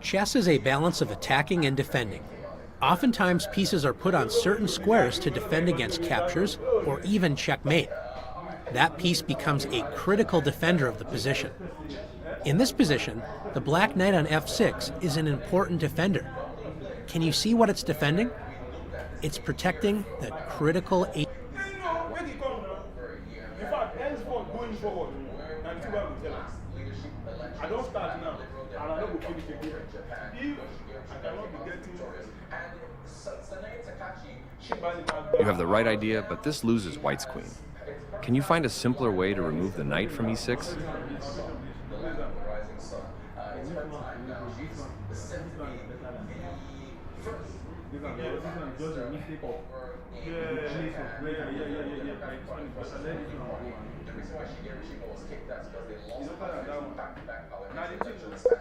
Chess is a balance of attacking and defending. Oftentimes, pieces are put on certain squares to defend against captures or even checkmate. That piece becomes a critical defender of the position. In this position, the black knight on f6 is an important defender. Can you see what it's defending? It's protecting the critical a. I don't start now, and I don't go finish again. If I cannot be getting You have the right idea, but this loses white's queen. Can you find a simpler way to remove the knight from e6?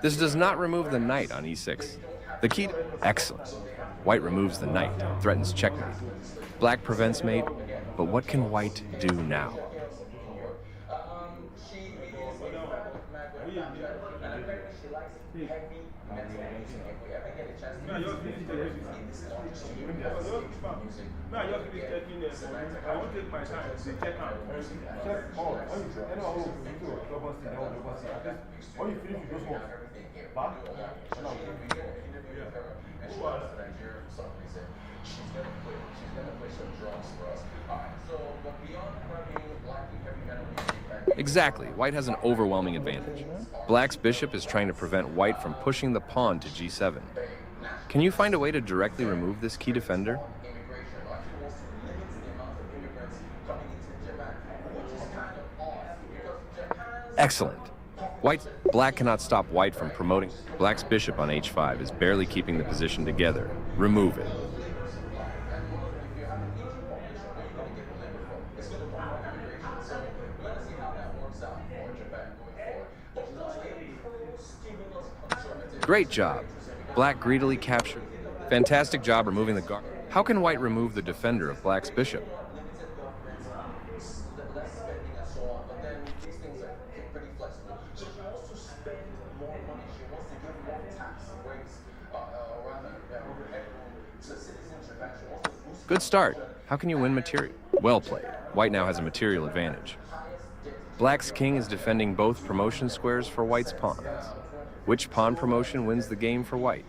This does not remove the knight on e6. The key to... Excellent. White removes the knight, threatens checkmate. Black prevents mate, but what can white do now? Exactly. White has an overwhelming advantage. Black's bishop is trying to prevent white from pushing the pawn to g7. Can you find a way to directly remove this key defender? Excellent. Black cannot stop white from promoting. Black's bishop on h5 is barely keeping the position together. Remove it. Great job. Black greedily captured. Fantastic job removing the guard. How can white remove the defender of black's bishop? Good start. How can you win material? Well played. White now has a material advantage. Black's king is defending both promotion squares for white's pawns. Which pawn promotion wins the game for white?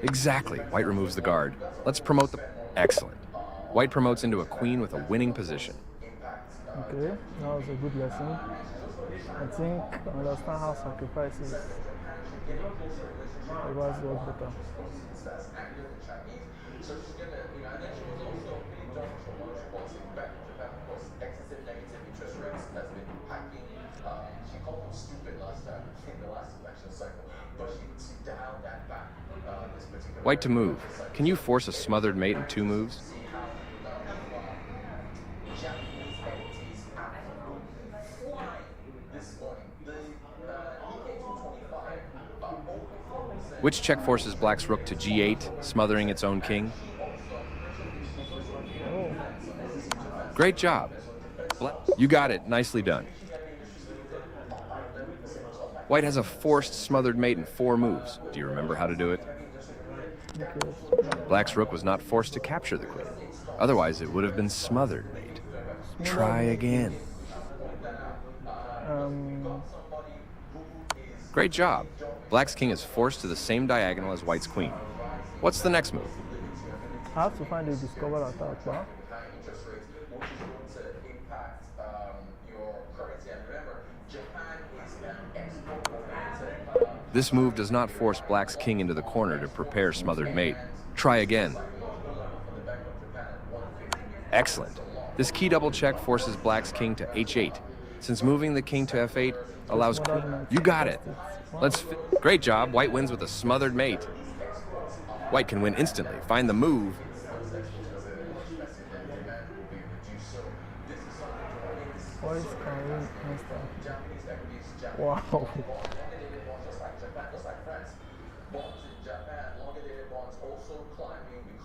Exactly. White removes the guard. Let's promote the... Excellent. White promotes into a queen with a winning position. Okay, that was a good lesson. I think I understand how sacrifices always work better. White to move. Can you force a smothered mate in 2 moves? Which check forces black's rook to g8, smothering its own king? Great job. You got it. Nicely done. White has a forced smothered mate in 4 moves. Do you remember how to do it? Black's rook was not forced to capture the queen. Otherwise, it would have been smothered mate. Try again. Great job. Black's king is forced to the same diagonal as white's queen. What's the next move? I have to find a discovered attack, huh? This move does not force black's king into the corner to prepare smothered mate. Try again. Excellent. This key double check forces black's king to h8. Since moving the king to f8 allows... You got it. Great job. White wins with a smothered mate. White can win instantly. Find the move. White can win instantly. Wow.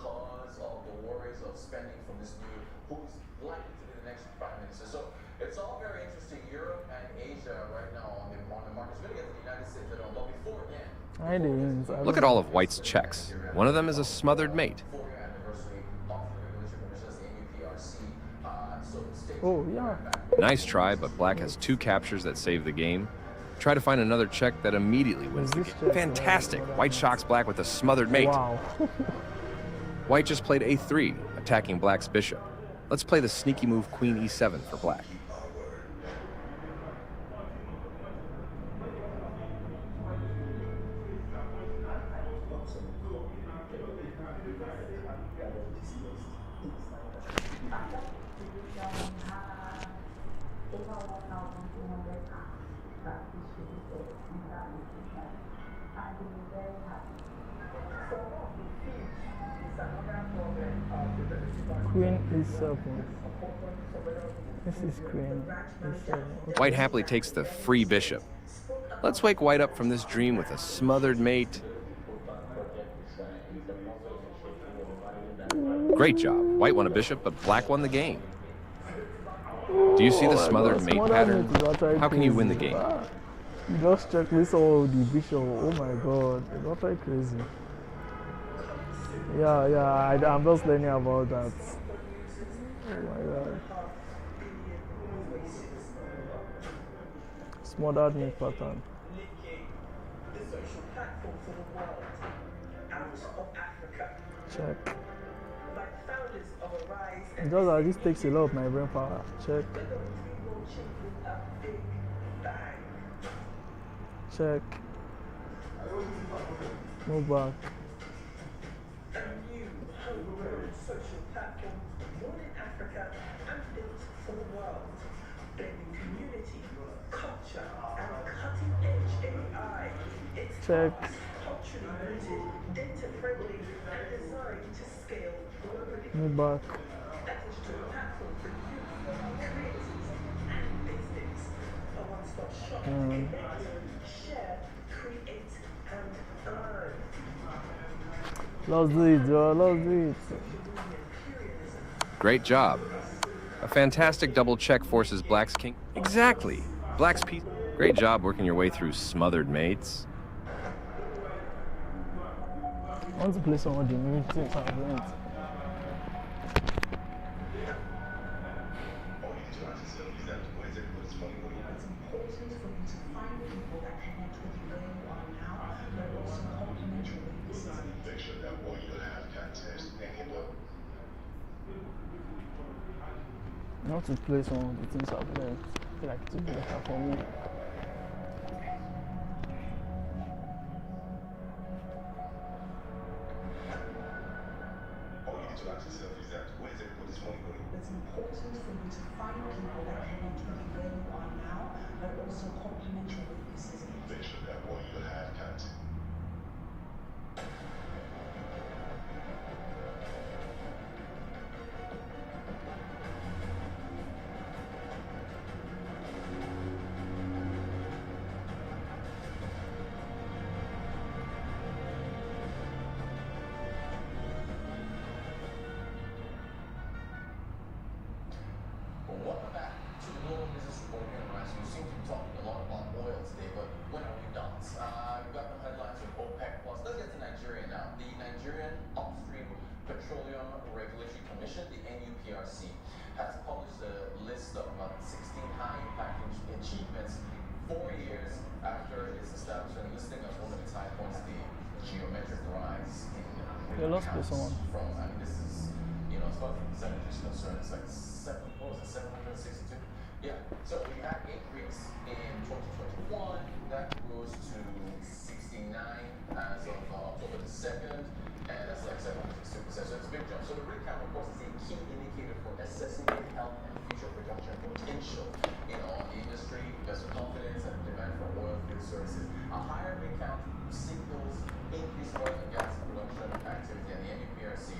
because of the worries of spending from this new who's likely to be the next prime minister. So it's all very interesting. Europe and Asia right now on the market. It's going to get to the United States later on, but before then. Look at all of White's checks. One of them is a smothered mate. Oh, yeah. Nice try, but Black has 2 captures that save the game. Try to find another check that immediately wins the game. Fantastic! White shocks Black with a smothered mate. Wow. White just played a3, attacking Black's bishop. Let's play the sneaky move Queen e7 for Black. Queen e7. This is queen e7. Okay. White happily takes the free bishop. Let's wake White up from this dream with a smothered mate. Great job. White won a bishop, but Black won the game. Do you see the smothered mate pattern? How can you win the game? You just check this all the bishop. Oh my god, it's actually crazy. Yeah, I'm just learning about that. Oh my god. Smothered mate pattern. Check. Just that this takes a lot of my brain power. Check. Check. Move back. Check. Move back. Let's do it, Joe. Let's do it. Great job. A fantastic double check forces Black's king. Exactly. Black's piece. Great job working your way through smothered mates. I want to play some of the new things I've learned. I want to play some of the things I've learned. I feel like it will be better for me. It's important for you to find people that can make you be where you are now, but also complement your weaknesses. Bishop F1, you have captain. Welcome back to the Global Business Report here on Rise. You seem to be talking a lot about oil today, but when are we done? We've got the headlines with OPEC Plus. Let's get to Nigeria now. The Nigerian Upstream Petroleum Regulatory Commission, the NUPRC, has published a list of about 16 high-impact achievements 4 years after its establishment, listing as one of its high points the geometric rise in You lost this one. from, I mean, this is, as far as the percentage is concerned, it's like 762? Yeah. So we had 8 rigs in 2021. That goes to 69 as of October the 2nd, and that's like 762%. So it's a big jump. So the rig count, of course, is a key indicator for assessing the health and future production potential in the industry, investor confidence, and demand for oil field services. A higher rig count signals increased oil and gas production activity, and the NUPRC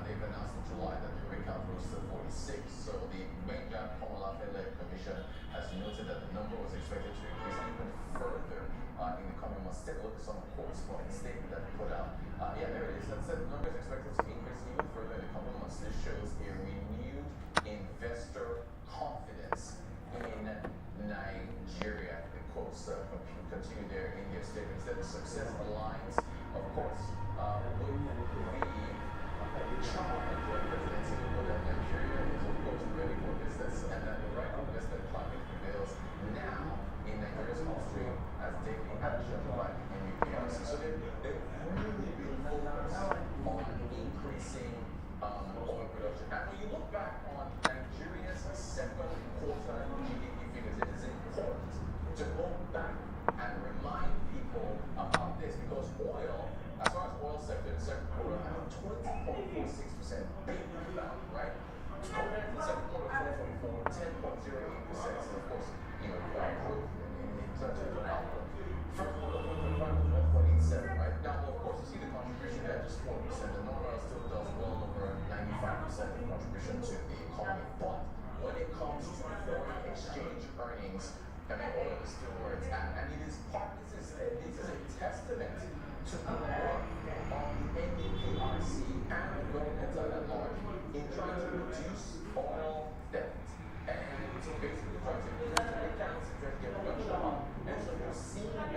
they've announced in July that the rig count rose to 46. So the Benjamin Komolafele Commission has noted that the number was expected to increase even further in the coming months. Take a look at some corresponding statement that they put out. Yeah, there it is. That said, the number is expected to increase with the Trump presidency, we know that Nigeria is, of course, ready for business, and that the right investment climate prevails now in Nigeria's upstream as daily action by the NUPRC. So they've really been focused on increasing oil production. And when you look back on Nigeria's second quarter GDP figures, it is important to go back and remind people about this, because oil, as far as oil sector, the second quarter had a 20.46% big rebound, right? Compared to the second quarter of 2024, 10.08%. So of course, growth in terms of the outlook. First quarter of 2025 was 1.87, right? Now, of course, you see the contribution there, just 4%. The non-oil still does well over 95% contribution to the economy. But when it comes to foreign exchange earnings, I mean, oil is still where it's at, and this is a testament to the work of the NUPRC and the government at large in trying to reduce oil debt and basically trying to reduce get production up. And so you're seeing that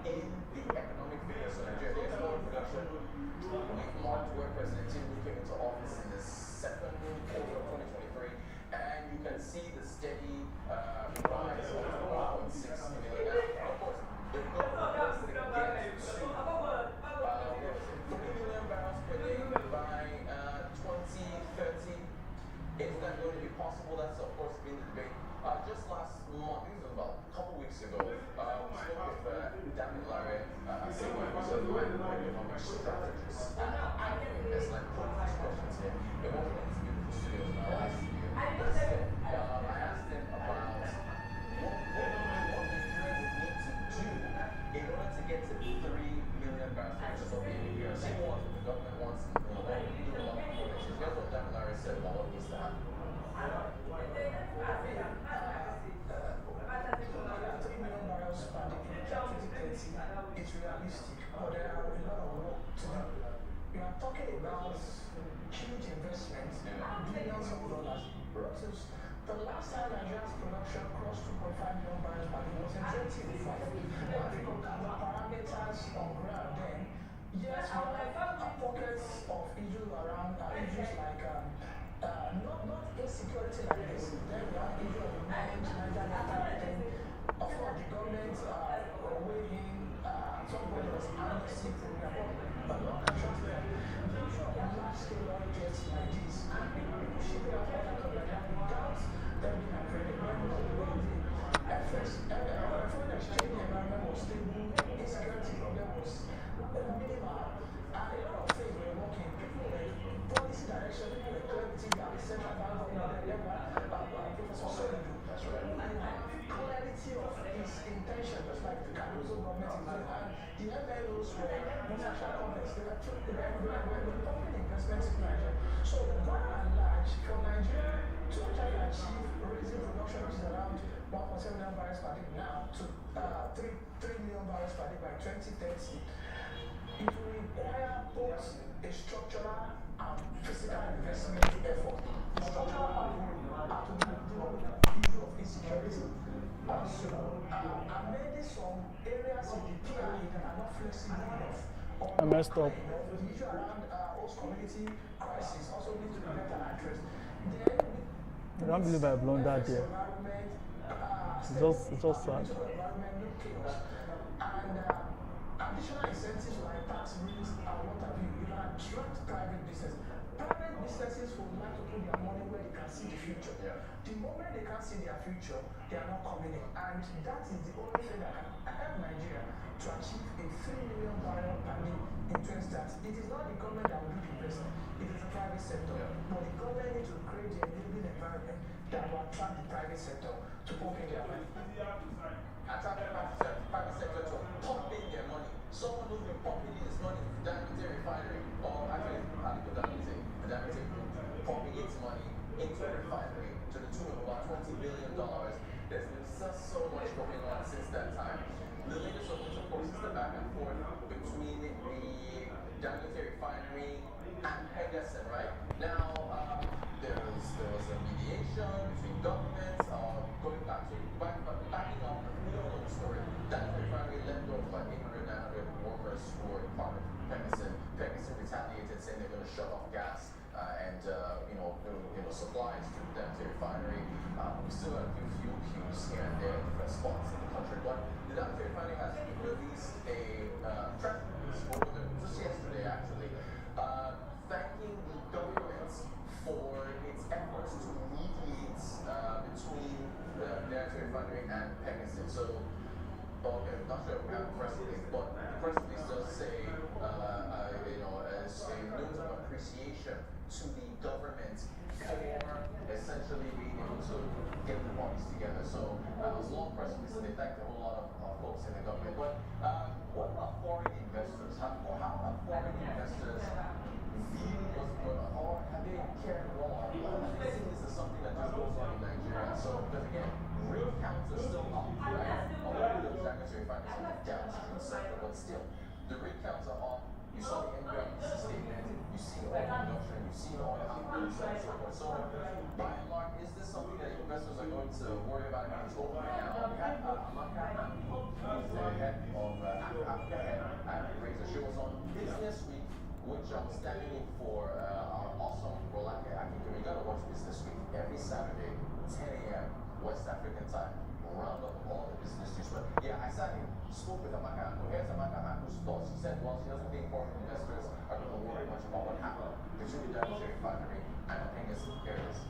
in the economic figures of Nigeria. There's oil production. We've marked where President Tinubu came into office in the second quarter of 2023, and you can see the steady rise of 1.6 million. Of course, the government wants to get to 3 million barrels per day by 2030. Is that going to be possible? That's, of course, been the debate. Just last month, this was about a couple weeks ago, we spoke with David Larry, senior research and economic strategist at Investment. Put these questions here. It wasn't in these beautiful studios in our last studio. I asked him about what Nigeria would need to do in order to get to 3 million barrels per day of the NPRC wants, what the government wants, and do a lot of coordination. Here's what David Larry said about what needs to happen. 3 million barrels per day in 2030 is realistic, but there are a lot of work to do. We are talking about huge investments, billions of dollars. The last time Nigeria's production crossed 2.5 million barrels per day was in 2005. If you look at the parameters on ground then, yes, we have pockets of issues around issues like not insecurity like this. Then we have issue of managed Niger Delta thing. Of course, the government weighed in. At some point there was amnesty program. But not contrary to that, the issue of large-scale oil jets like this, people shipping out oil out of Nigeria without them being accredited. Foreign exchange environment was stable, insecurity problem was minimal, and a lot of things were working. People were policy direction, people were clarity, they have a central bank government, they have Professor Soludo. That's right. And clarity of his intention, just like the Cardozo government is doing. And the MLOs were multinational companies, they were pumping investments in Nigeria. So by and large, for Nigeria to try to achieve raising production, which is around 1.7 million barrels per day now, to 3 million barrels per day by 2030, it will require both a structural and physical investment effort. The structural part have to do with the issue of insecurity. Also, and maybe some areas in the PRA that are not flexible enough. I messed up. The issue around host community crisis also needs to be better addressed. I don't believe I blundered there. It's just sad. And additional incentives like tax reliefs and what have you, you can attract private business. Private businesses would like to put their money where they can see the future. Yeah. The moment they can't see their future, they are not coming in. And that is the only thing that can help Nigeria to achieve a 3 million barrel per day in 2030. It is not the government that will do the investment, it is the private sector. Yeah. But the government needs to create the enabling environment that will attract the private sector to pump in their money. Attract the private sector to pump in their money. Someone who's been pumping in his money to Dangote refinery, or actually, the Dangote group, pumping its money into a refinery to the tune of about $20 billion. There's been so much going on since that time. The latest of which, of course, is the back and forth between the Dangote refinery and Henderson, right? Now, there was a mediation between governments, going back to backing up the story. Dangote refinery let go of about 800, 900 workers who were part of Henderson. shut off gas and supplies to the Dangote refinery. We still have a few fuel queues here and there in different spots in the country, but the Dangote refinery has released a press release just yesterday actually, thanking the government for its efforts to mediate between the Dangote refinery and Pegasus. So, okay, I'm not sure if we have a press release, but the press release does say, as a note of appreciation to the government for essentially being able to get the parties together. So, it was a long press release, and they thanked a whole lot of folks in the government. But what about foreign investors? How have foreign investors view what's going on, or have they cared at all? This is something that just goes on in Nigeria. So, because again, rig counts are still up, right? Although the Dangote refinery is in the downstream sector, but still, the rig counts are up. You saw the NBRC statement, you see oil production, you see oil outputs, and so forth. So, by and large, is this something that investors are going to worry about? I mean, it's over now. We had Amaka Hamdi, who's the head of Africa at Razor. She was on Business Week, which I'm standing in for our awesome Rolake Akiko. You gotta watch Business Week every Saturday, 10 a.m. West African time. Round up all the business news. But yeah, I sat in, spoke with Amaka. Here's Amaka Haku's thoughts. She said, well, she doesn't think foreign investors are going to worry much about what happened between the Dangote refinery and the Pegasus areas.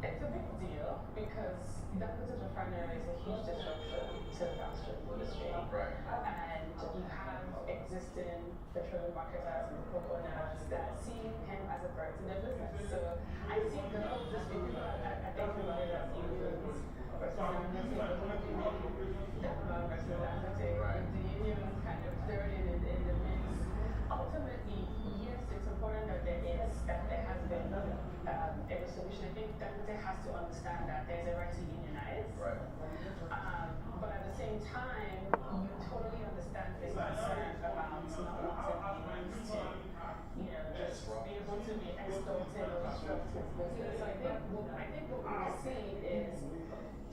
It's a big deal because Dangote refinery is a huge disruption to the downstream industry. Right. And you have existing petroleum marketers and co-owners that see him as a threat to their business. So I think a lot of this people, I think about it as unions versus Dangote, versus Dangote, with the unions kind of third in the mix. Ultimately, yes, it's important that there has been a resolution. I think Dangote has to understand that there's a right to unionize. Right. But at the same time, you totally understand his concern about not wanting unions to, just be able to be extorted or disrupt his business. So I think what we're seeing is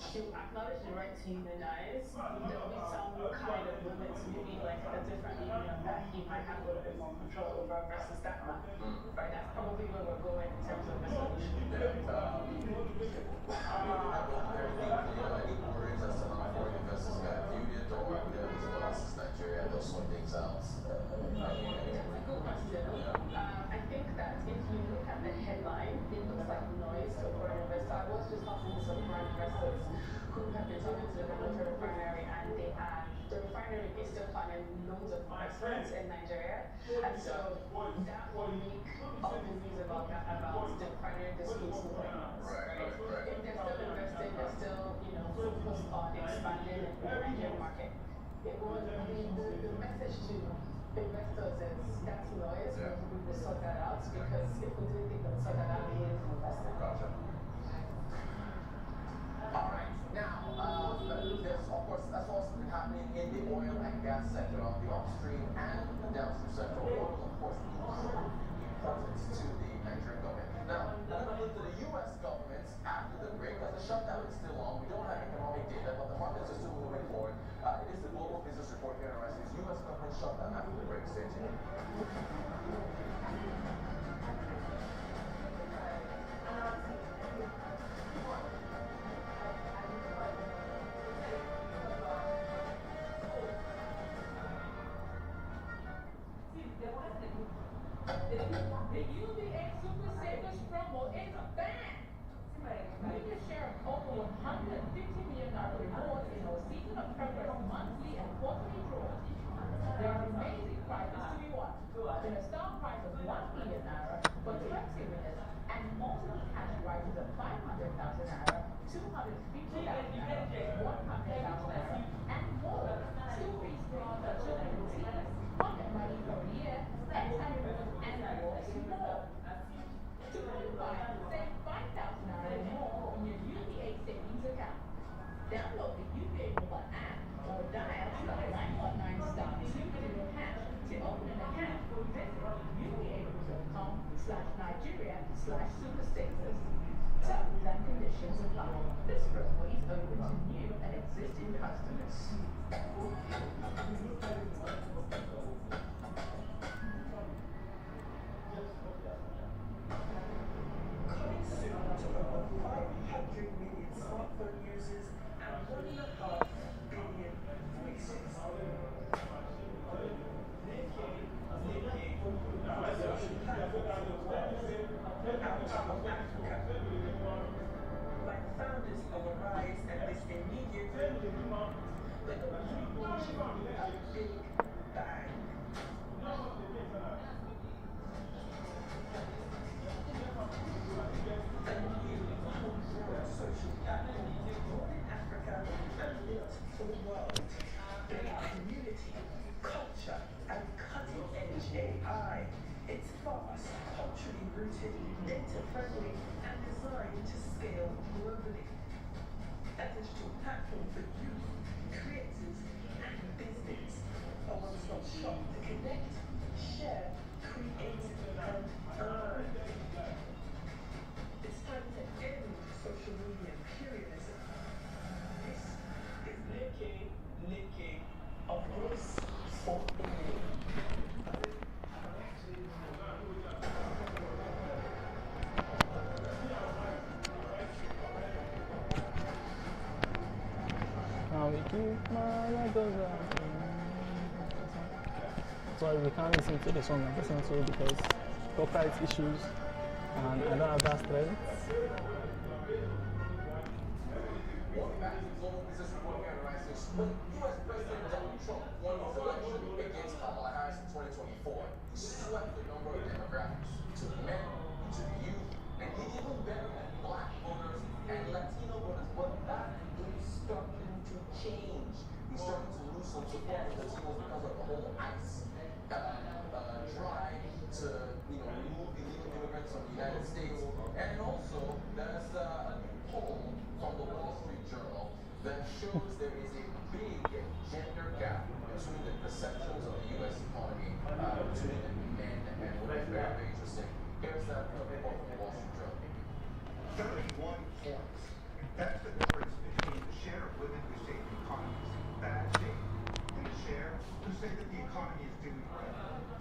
to acknowledge the right to unionize. There'll be some kind of limits, maybe like a different union that he might have a little bit more control over versus that one. Right? That's probably where we're going in terms of the solution. Any worries as to how foreign investors got viewed it, or there's what else is Nigeria, they'll sort things out. It's a good question. I think that if you look at the headline, it looks like noise to a foreign investor. I was just talking to some foreign investors who have been talking to the Dangote refinery, and the refinery is still planning loads of investments in Nigeria. And so that will make all the news about the refinery disputes moving on. Right. If they're still investing, they're still, focused on expanding in the Nigerian market. It was, the message to investors is that's noise. Yeah. We will sort that out, because if we didn't think we'd sort that out, we wouldn't invest in it. Gotcha. All right. Now, there's, of course, that's also been happening in the oil and gas sector, on the upstream and the downstream sector. Oil, of course, incredibly important to the Nigerian government. Now, we're going to look to the U.S. government after the break, because the shutdown is still on. We don't have economic data, but the markets are still moving forward. It is the Global Business Report here on RSC's U.S. government shutdown after the break. Stay tuned. The UBA Super Savers promo is back! With a share of over $150 million rewards in our Season of Progress monthly and quarterly draws. There are amazing prizes to be won. In a star prize of 1 million naira for 20 winners, and multiple cash prizes of 500,000 naira, 250,000 naira, 100,000 naira, and more. School fees for children and routines, pocket money for a year, and rewards more. To qualify, save 5,000 naira or more on your UBA savings account. Download the UBA mobile app or dial *919*2 to open an account. Visit uba.com/Nigeria/superstatus. Terms and conditions apply. This promo is open to new and existing customers. witnessed our rise and this immediately with a big bang. A new homegrown social platform born in Africa and built for the world. Built community, culture, and cutting-edge AI. It's fast, culturally rooted, data-friendly, and designed to scale globally. A digital platform for youth, creators, and business. A one-stop shop to connect, share, create, and earn. It's time to end social media imperialism. This is Nikki, a voice for all. Now we keep my light goes on. Sorry, we can't listen to the song I'm listening to because copyright issues and I don't have that strength. Welcome back to Global Business Report here on Rise. When U.S. President Donald Trump won his election against Kamala Harris in 2024, he swept the number of demographics. He took men, he took youth, and he did even better than black voters and Latino voters. But that is starting to change. He's starting to lose some support from Latinos because of the whole ICE drive to remove illegal immigrants from the United States. And also, there's a new poll from the Wall Street Journal that shows there is a big gender gap between the perceptions of the U.S. economy between men and women. Very, very interesting. Here's that report from the Wall Street Journal. 31 points. That's the difference between the share of women who say the economy is in bad shape and the share who say that the economy is doing well.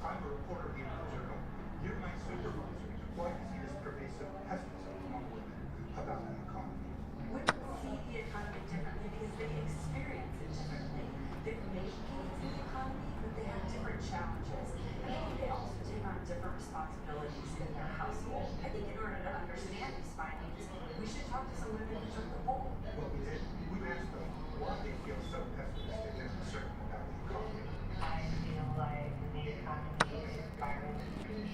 I'm a reporter here at the Journal. You're my supervisor. Why do you see this pervasive pessimism among women about the economy? Women see the economy differently because they experience it differently. They've made gains in the economy, but they have different challenges. And I think they also take on different responsibilities in their household. I think in order to understand these findings, we should talk to some women who took the poll. Well, we did. We asked them why they feel so pessimistic and uncertain about the economy. I feel like the economy is firing because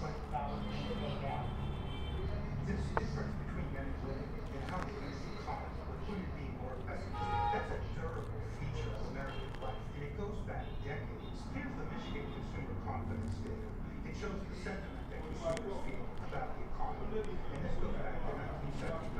what's about the gap. This difference between men and women in how they use the economy with women being more pessimistic, that's a durable feature of American life, and it goes back decades. Here's the Michigan Consumer Confidence Data. It shows the sentiment that consumers feel about the economy, and this goes back to 1979.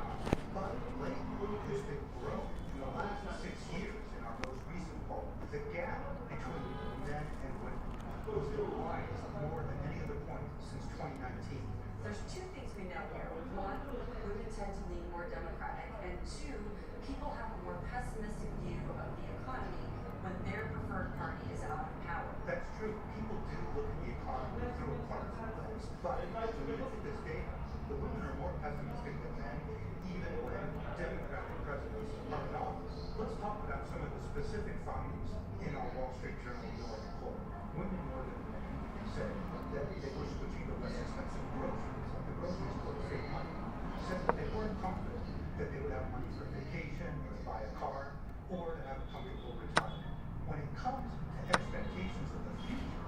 But lately, it's been growing. In the last 6 years, in our most recent poll, the gap between men and women was the highest more than any other point since 2019. There's two things we know here. One, women tend to lean more Democratic, and two, people have a more pessimistic view of the economy when their preferred party is out of power. That's true. People do look at the economy through a partisan lens. But when you look at this data, the women are more pessimistic than men, even when Democratic presidents are in office. Let's talk about some of the specific findings in our Wall Street Journal report. Women more than men said that they were switching to less expensive groceries, like the grocery store to save money. Said that they weren't confident that they would have money for vacation, or to buy a car, or to have a comfortable retirement. When it comes to expectations of the future,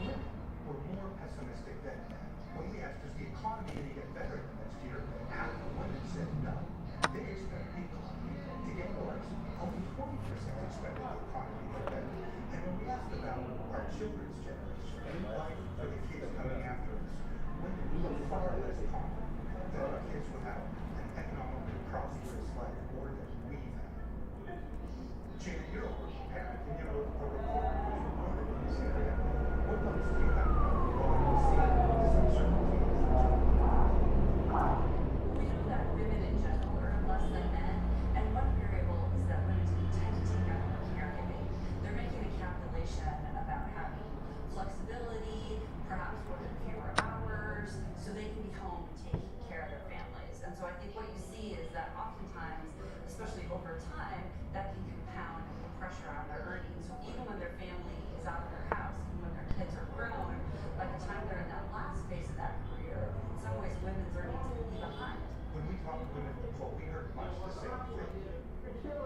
women were more pessimistic than men. When we asked, is the economy going to get better in the next year, half of women said no. They expect the economy to get worse. Only 20% expected the economy to get better. And when we asked about our children's generation, like for the kids coming after us, women were far less confident that our kids would have an economically prosperous life more than we've had. Jada, you're a working parent, and you're a reporter who's reported in this area. What thoughts do you have about why we see this uncertainty in the future? We know that women in general earn less than men, and one variable is that women tend to take on more caregiving. They're making a calculation about having flexibility, perhaps working fewer hours, so they can be home and taking care of their families. And so I think what you see is that oftentimes, especially over time, that can compound and put pressure on their earnings. So even when their family is out of their house, even when their kids are grown, by the time they're in that last phase of that career, in some ways women's earnings can be behind.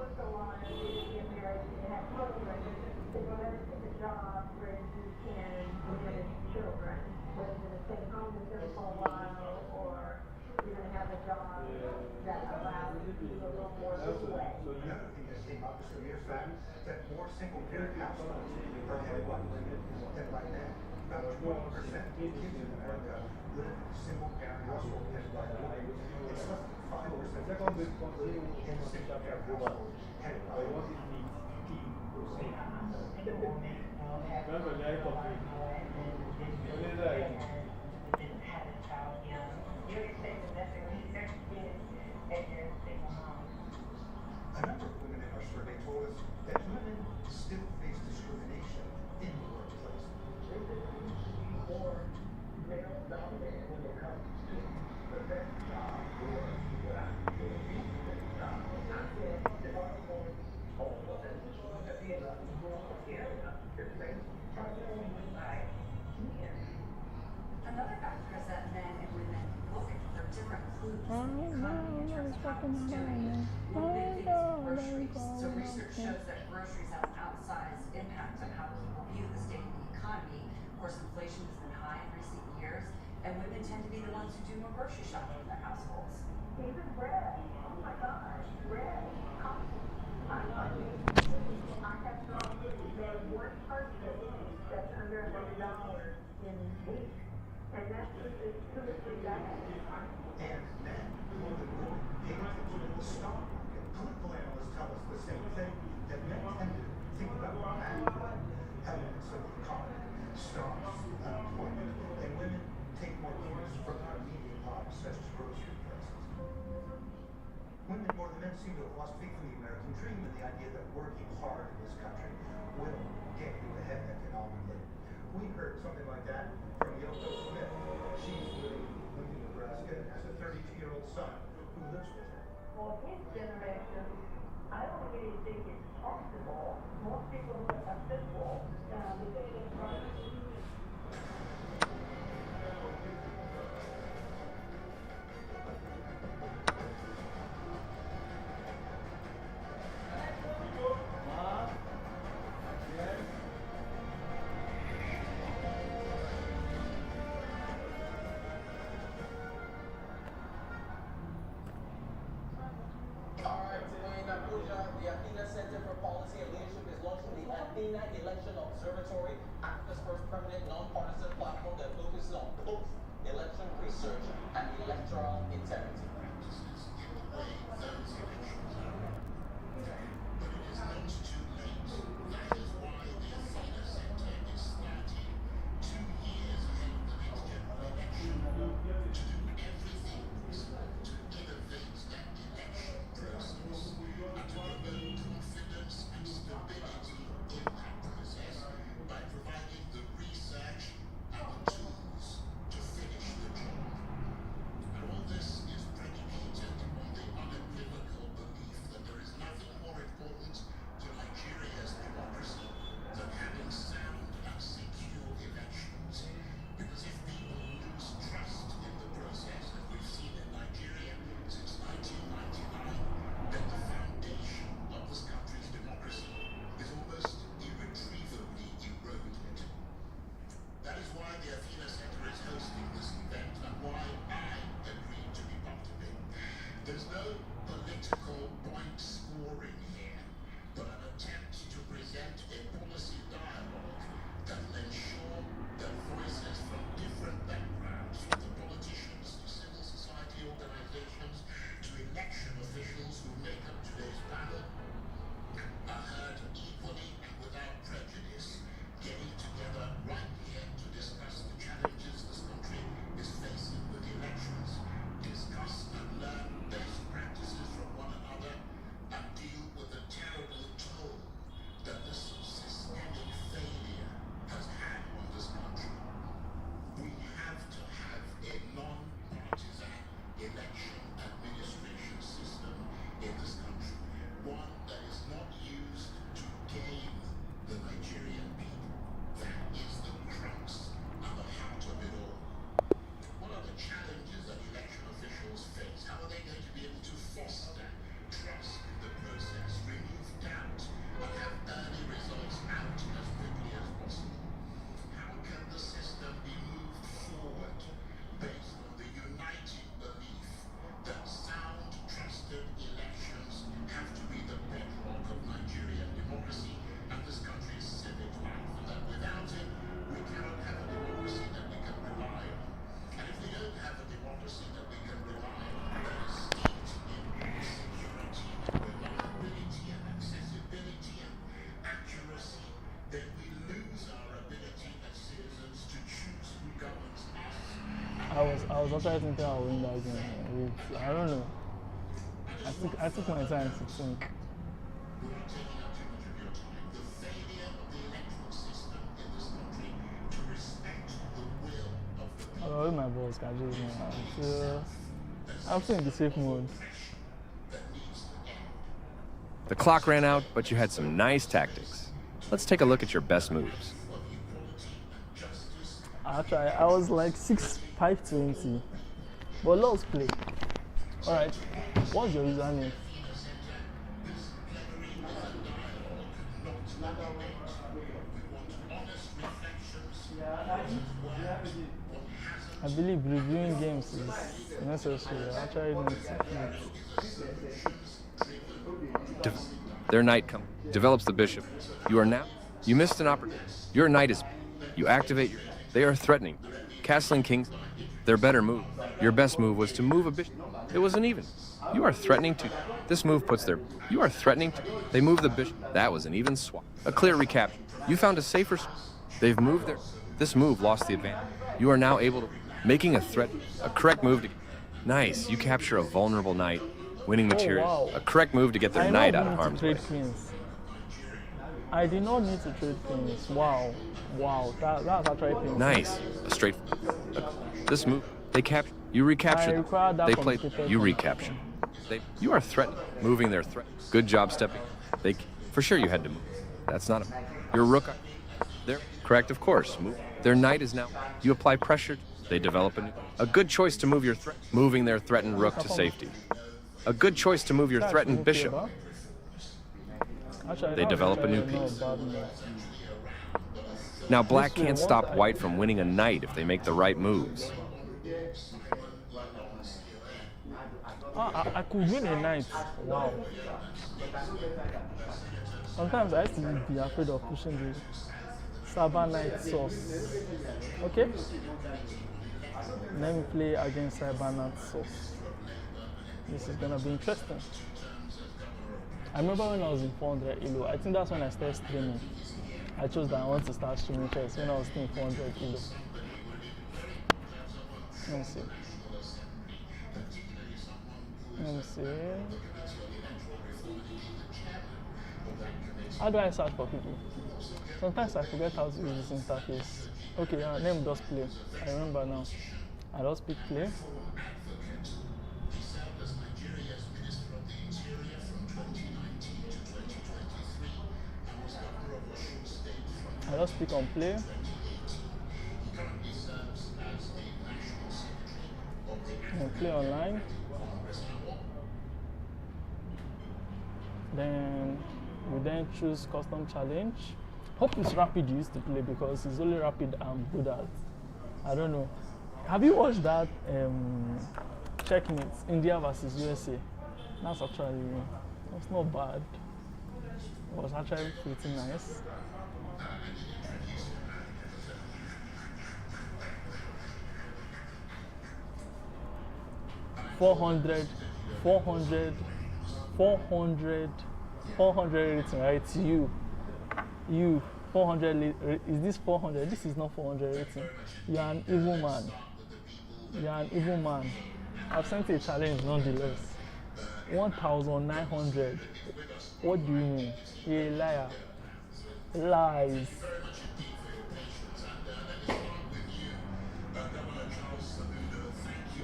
once in a while, you get married and you have children, then you better pick a job where you can manage children, whether you're going to stay home with them for a while or you're going to have a job that allows you to do a little more leeway. Another thing that came up is the mere fact that more single-parent households are headed by women than by men. About 20% of kids in America live in a single-parent household headed by women. It's less than 5% of kids live in a single-parent household headed by women. A number of women in our survey told us that women still face discrimination in the workplace. More male dominated when it comes to the best job or what I consider the best job. I said there are more home women that be in a rural area. It's like primarily by men. Another factor is that men and women look for different clues Oh, in the economy in terms of how it's doing. One big thing is groceries. So research shows that groceries have an outsized impact on how people view the state of the economy. Of course, inflation has been high in recent years, and women tend to be the ones who do more grocery shopping in their households. Even bread, oh my gosh, bread, coffee. I have known one person that's under $100 in a week, and that's just 2 or 3 bags. And men, more than women, pay attention to the stock market. Political analysts tell us the same thing, that men tend to think about macro elements of the economy, stocks, unemployment, and women take more cues from their immediate lives, such as grocery prices. Women more than men seem to have lost faith in the American dream and the idea that working hard in this country will get you ahead economically. We heard something like that from Yoko Smith. She's living in Lincoln, Nebraska, and has a 32-year-old son who lives with her. For his generation, I don't really think it's possible. Most people who are successful, the way they run. The Athena Center for Policy and Leadership is launching the Athena Election Observatory, Africa's first permanent nonpartisan platform that focuses on post-election research and electoral integrity. By providing I was actually thinking I would win that game. I don't know. I took my time to think. Oh, my balls can just I'm still in the safe mode. The clock ran out, but you had some nice tactics. Let's take a look at your best moves. Actually, I was like 6'5" but let's play. Alright, what's your username? I believe reviewing games is necessary. I actually don't. Their knight develops the bishop. You missed an opportunity. Your knight is, you activate they are threatening. Castling kings, their better move. Your best move was to move a bishop. It wasn't even. You are threatening to, this move puts you are threatening to, they move the bishop. That was an even swap. A clear recap. You found a safer, they've moved this move lost the advantage. You are now able to, making a correct move to, nice, you capture a vulnerable knight, winning material, wow. A correct move to get their knight out of harm's way. I did not need to trade queens. Wow, that's actually painful. Nice, this move, they capture, you recapture, they played, you recapture. You are threatening, moving their threat. Good job stepping. For sure you had to move. That's not your rook. They're correct, of course. Move. Their knight is now, you apply pressure. They develop a good choice to move your moving their threatened rook to safety. A good choice to move your threatened bishop. They develop a new piece. Now black can't stop white from winning a knight if they make the right moves. I could win a knight. Wow. Sometimes I used to be afraid of pushing the Saba Knight sauce. Okay? Let me play against Saba Knight sauce. This is gonna be interesting. I remember when I was in 400 Elo, I think that's when I started streaming. I chose that I want to start streaming chess when I was in 400 Elo. Let me see. How do I search for people? Sometimes I forget how to use this interface. Okay, let me just play. I remember now. I just pick play. I just click on play. And play online. Then we then choose custom challenge. Hope it's rapid use to play because it's only rapid I'm good at. I don't know. Have you watched that checkmate, India versus USA? That's not bad. It was actually pretty nice. $400 rating, right? You 400 is this 400? This is not 400 rating. You are an evil man. You are an evil man. I've sent you a challenge nonetheless. 1,900. What do you mean? You're a liar. Lies.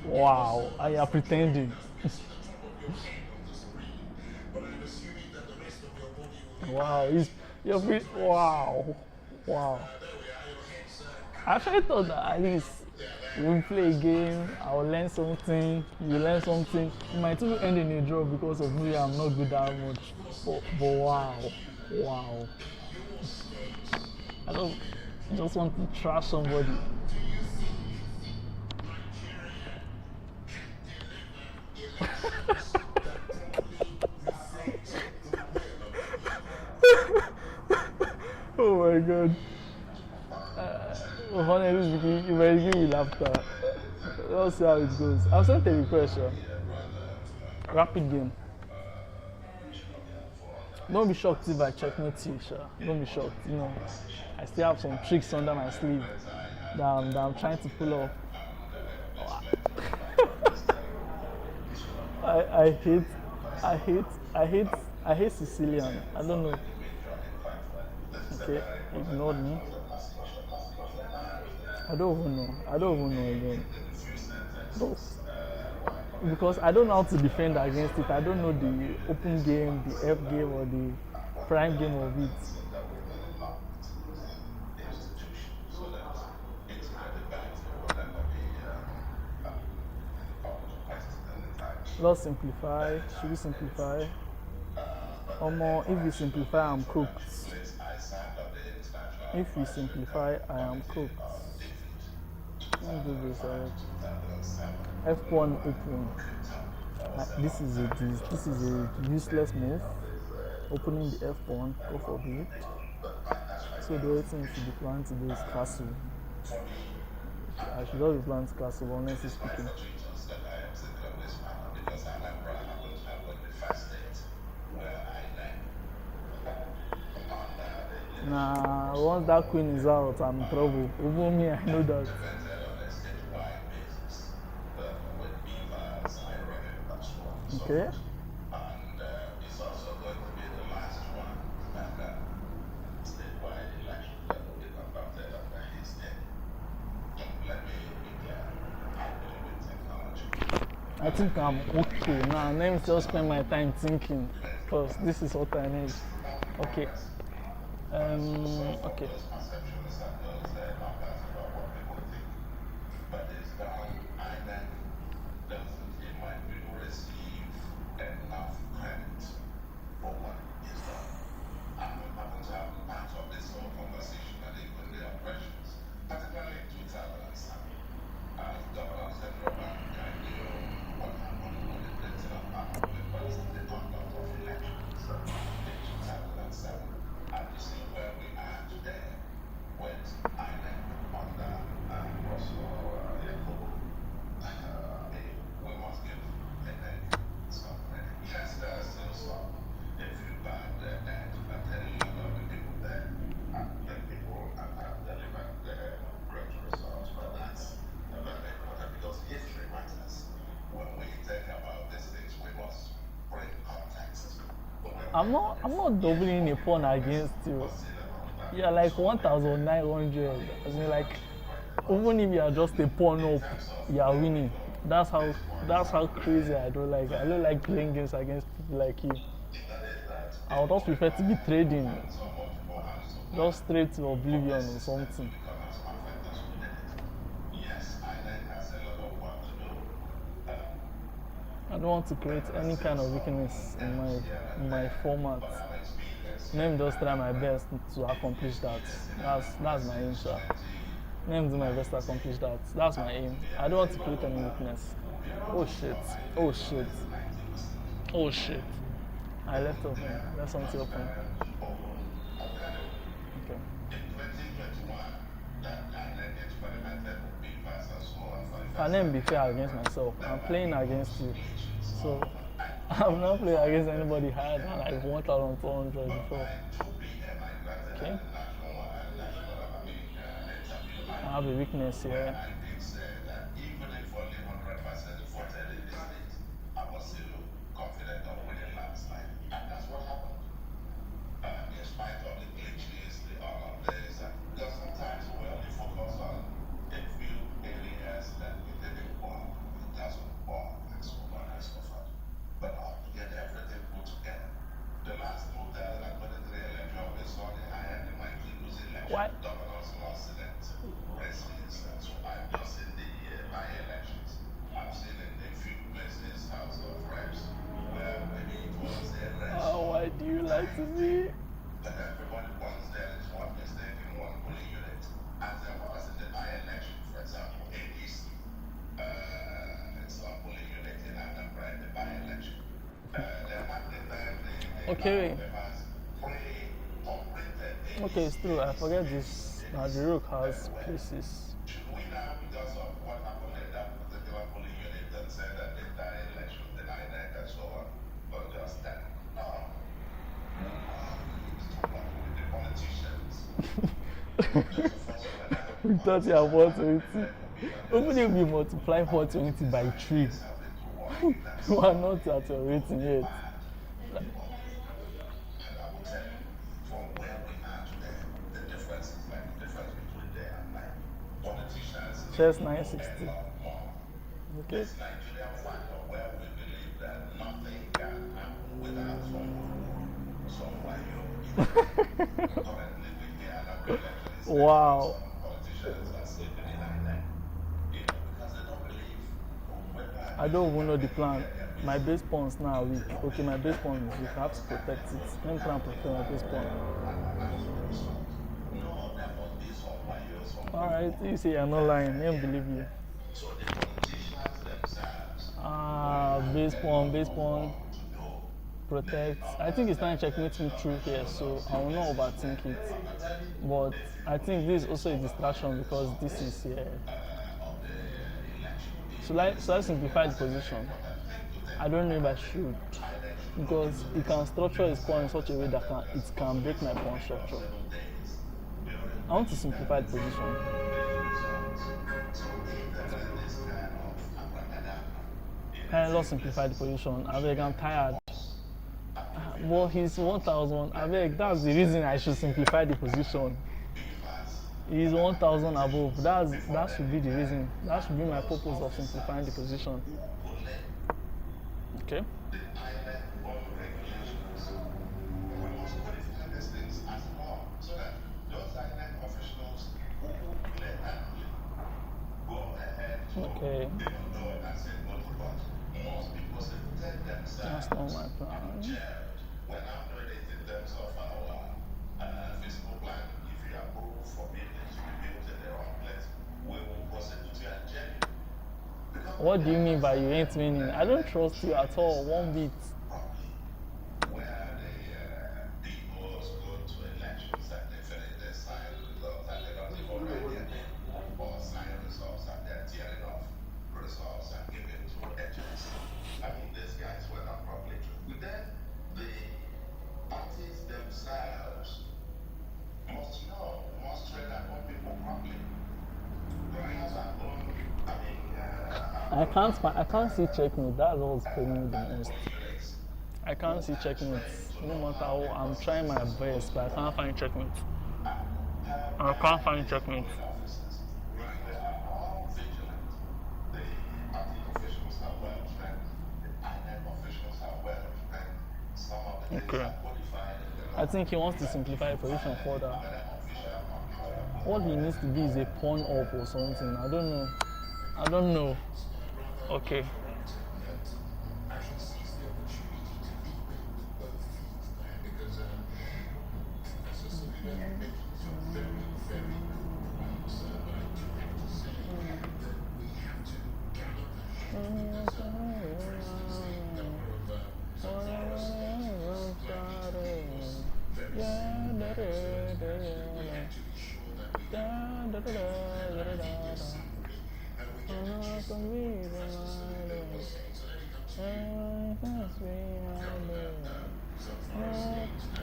Wow, I am pretending. Wow, wow. I actually thought that at least we play a game, I'll learn something, you learn something. It might even end in a draw because of me, I'm not good that much. But wow. I just want to trash somebody. Oh my god. Honestly, you might give me laughter. Let's see how it goes. I'll send a request. Rapid game. Don't be shocked if I checkmate you, Don't be shocked. You know, I still have some tricks under my sleeve that I'm trying to pull off. I hate, I hate, I hate, I hate Sicilian. I don't know. Okay, ignored me. I don't even know. I don't even know again. But because I don't know how to defend against it. I don't know the open game, the F game, or the prime game of it. Let's simplify. Should we simplify? If we simplify, I'm cooked. If we simplify, I am cooked. Let me do this. F1 open. This is a useless move. Opening the F1, go forbid. So the only thing you should be planning to do is castle. I should not be planning to castle, honestly speaking. Nah, once that queen is out, I'm in trouble. Even me, I know that. Okay. I think I'm okay now. Let me just spend my time thinking, because this is what I need. Okay. Okay. I'm not doubling a pawn against you. You're like 1,900. I mean, like, even if you are just a pawn up, you are winning. That's how crazy I don't like playing games against people like you. I would just prefer to be trading, just straight to oblivion or something. I don't want to create any kind of weakness in my format. Let me just try my best to accomplish that. That's my aim, sir. Let me do my best to accomplish that. That's my aim. I don't want to create any weakness. Oh shit. Oh shit. Oh shit. I left open. Left something open. Okay. I can't be fair against myself. I'm playing against you. So I'm not playing against anybody higher than like 1,400 before. Okay. I have a weakness here. Why? Oh, why do you lie to me? Okay. Okay, still, I forget this. Now the rook has pieces. We thought you have 120. Even if we multiply 420 by 3, You are not at your rating yet. From where we are today, the difference is like the difference between there and like politicians Chess need 960. a lot more. Okay. This Nigerian factor where we believe that nothing can happen without some wayo. Currently we hear another election is Wow. some politicians are sleeping in Ireland. You know, because they don't believe whether I don't even know the plan. My base pawns now are weak. Okay, my base pawn is weak. I have to protect it. Let me try and protect my base pawn. Alright, you say you're not lying. I don't believe you. Base pawn. Protect. I think it's time to checkmate me through here, so I will not overthink it. But I think this is also a distraction because this is here. Should I simplify the position? I don't know if I should, because it can structure his pawn in such a way that it can break my pawn structure. I want to simplify the position. Can I not simplify the position? I beg, I'm tired. Well, he's 1000. I beg, that's the reason I should simplify the position. He's 1000 above. That should be the reason. That should be my purpose of simplifying the position. Okay. Okay. That's not my plan. We're now doing it in terms of our physical plan. If you approve for buildings to be built in the wrong place, we will prosecute you and jail you. What do you mean by you ain't winning? I don't trust you at all, one bit. Where the people go to elections and they finish their sign results and they don't even write their name or sign results and they're tearing off results and giving to agents. I mean, these guys were not properly chosen. Then the parties themselves must tread upon people properly. Perhaps I can't see checkmate. That's what's paining me the most. I can't see checkmate. No matter how I'm trying my best, but I can't find checkmate. I can't find checkmate. Okay. I think he wants to simplify the position further. All he needs to be is a pawn up or something. I don't know. Okay.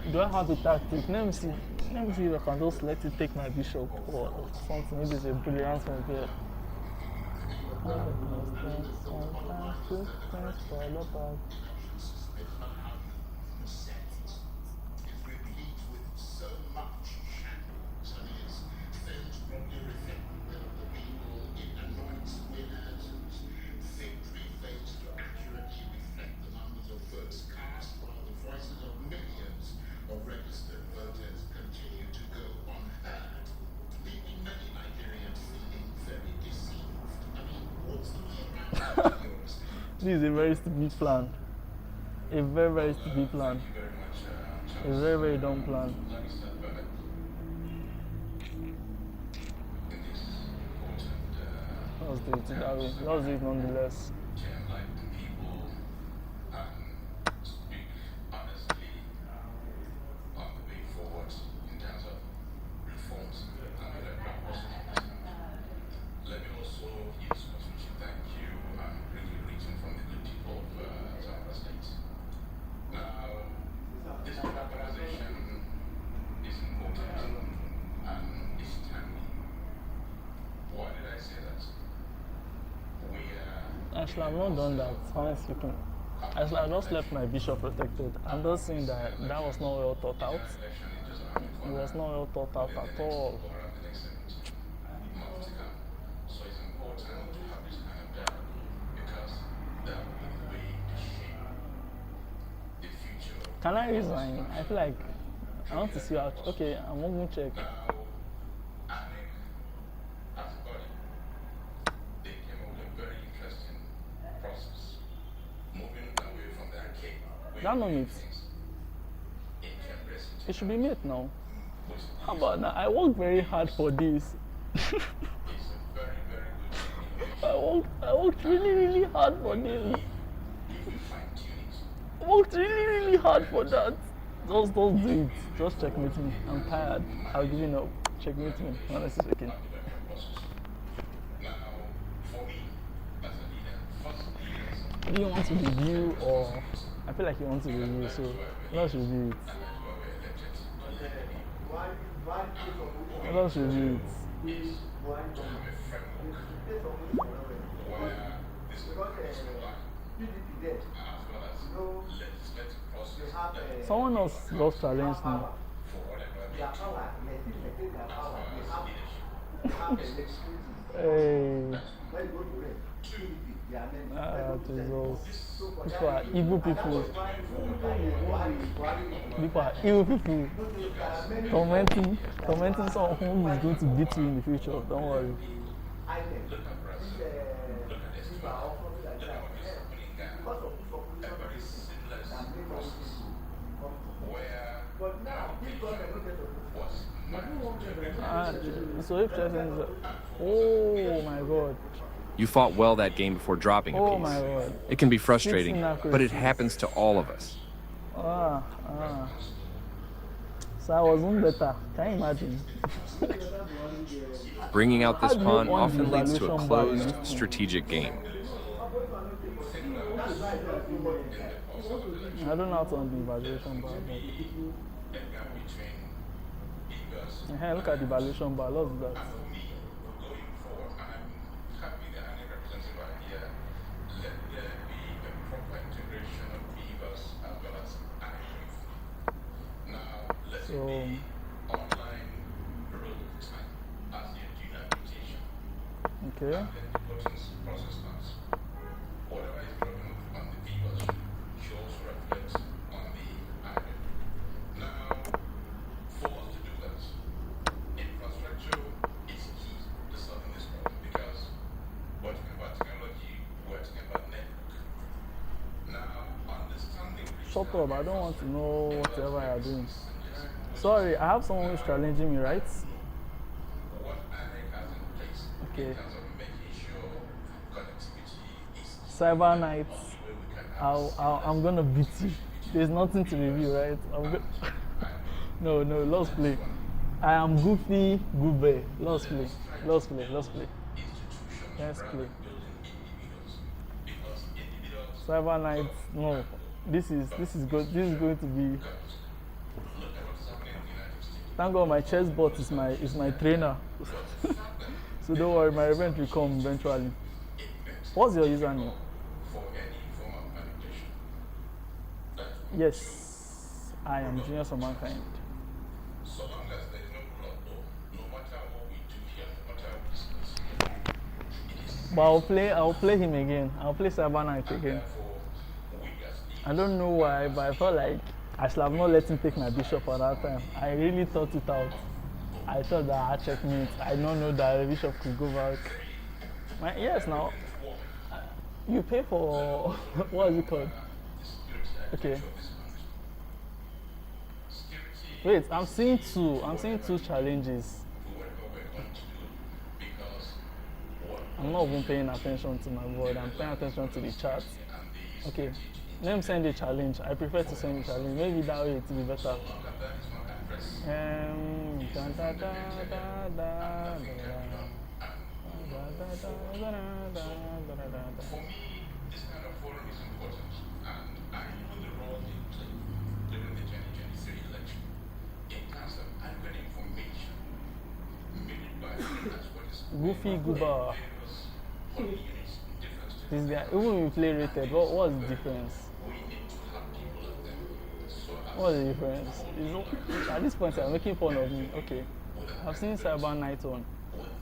Do I have a tactic? Let me see if I can just let it take my bishop or something. Maybe it's a brilliant one here. This is a very stupid plan. A very, very stupid plan. A very, very dumb plan. Let's do it that way. Let's do it nonetheless. I should have not done that, honestly speaking. I should have just left my bishop protected. I'm just saying that that was not well thought out. It was not well thought out at all. So it's important to have this kind of dialogue because that will be the way to shape the future. Can I resign? I feel like I want to see how. Okay, I'm going to check. Now, I think as a body, they came up with a very interesting process, moving away from the arcade. That no meat. It should be meat now. How about now? I worked very hard for this. I worked really, really hard for this. I worked really, really hard for that. Just don't do it. Just checkmate me. I'm tired. I'll give you up. Checkmate me. Honestly speaking. Do you want to review or I feel like you want to review, so let's review it. Let's review it. Someone else lost challenge now. Hey. Jesus. People are evil people. People are evil people. Tormenting someone who is going to beat you in the future. Don't worry. So if oh my God. You fought well that game before dropping a piece. Oh my God. It can be frustrating, but it happens to all of us. So I was on better. Can you imagine? Bringing out this pawn often leads to a closed, strategic game. I don't know how to undo the evaluation bar. But... look at the evaluation bar. Let's do that. So, okay. Shut up, I don't want to know whatever you're doing. Sorry, I have someone who's challenging me, right? Okay. Cyber Knight, I'm gonna beat you. There's nothing to review, right? No, let's play. I am Goofy Goobe. Let's play. Let's play. Cyber Knight, no. This is going to be. Thank God my chess bot is my trainer. So don't worry, my revenge will come eventually. What's your username? Yes, I am Genius of Mankind. But I'll play him again. I'll play Cyber Knight again. I don't know why, but I felt like I should have not let him take my bishop at that time. I really thought it out. I thought that I checkmate. I don't know that the bishop could go back. Yes, now you pay for what is it called? Okay. Wait, I'm seeing two challenges. I'm not even paying attention to my board. I'm paying attention to the chat. Okay. Let me send a challenge. I prefer to send a challenge. Maybe that way it will be better. Goofy Goober. This guy, even if you play rated, what's the difference? What's the difference? At this point, you're making fun of me. Okay. I've seen Cyber Night on.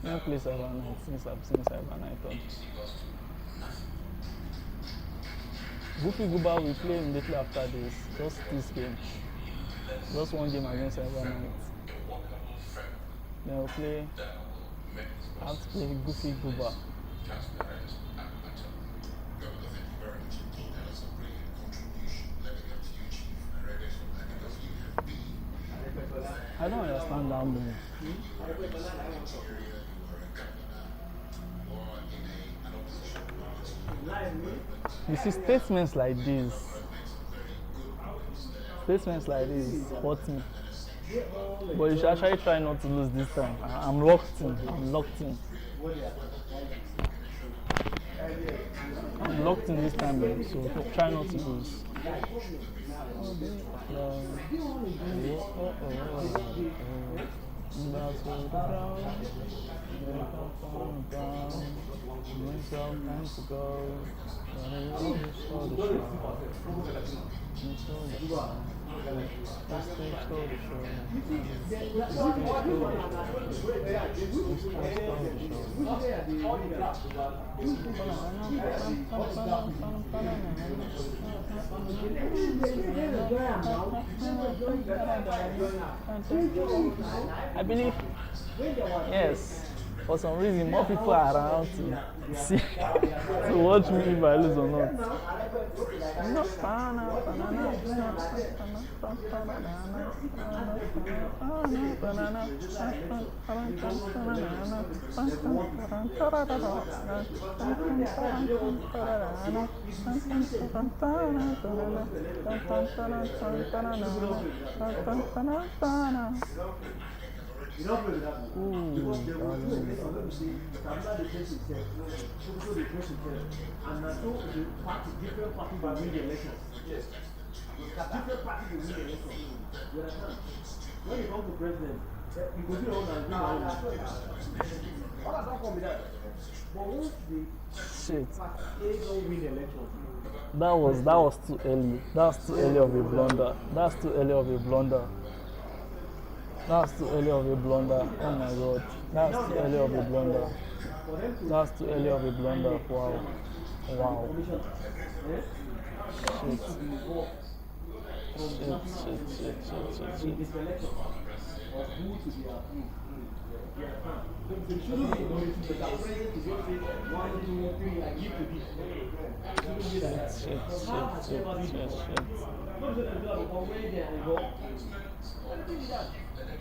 I don't play Cyber Night since I've seen Cyber Night on. Goofy Gooba will play immediately after this. Just this game. Just one game against Cyber Night. Then we'll play. I have to play Goofy Gooba. I don't understand that move. You see, statements like this hurt me. But you should actually try not to lose this time. I'm locked in. I'm locked in this time, so try not to lose. I believe, yes, for some reason more people are around to see to watch me if I lose or not. You don't play with that move. Because they will do this on them. Tabla the face itself. Also the face itself. And so the party, different parties will win the election. Yes. Different parties will win the election. You understand? When you come to president, you go do your own and do your own. What does that come with that? But once the party don't win the election, that was too early. That's too early of a blunder. That's too early of a blunder. That's too early of a blunder. Oh my god. That's too early of a blunder. That's too early of a blunder. Wow. Wow. Shit.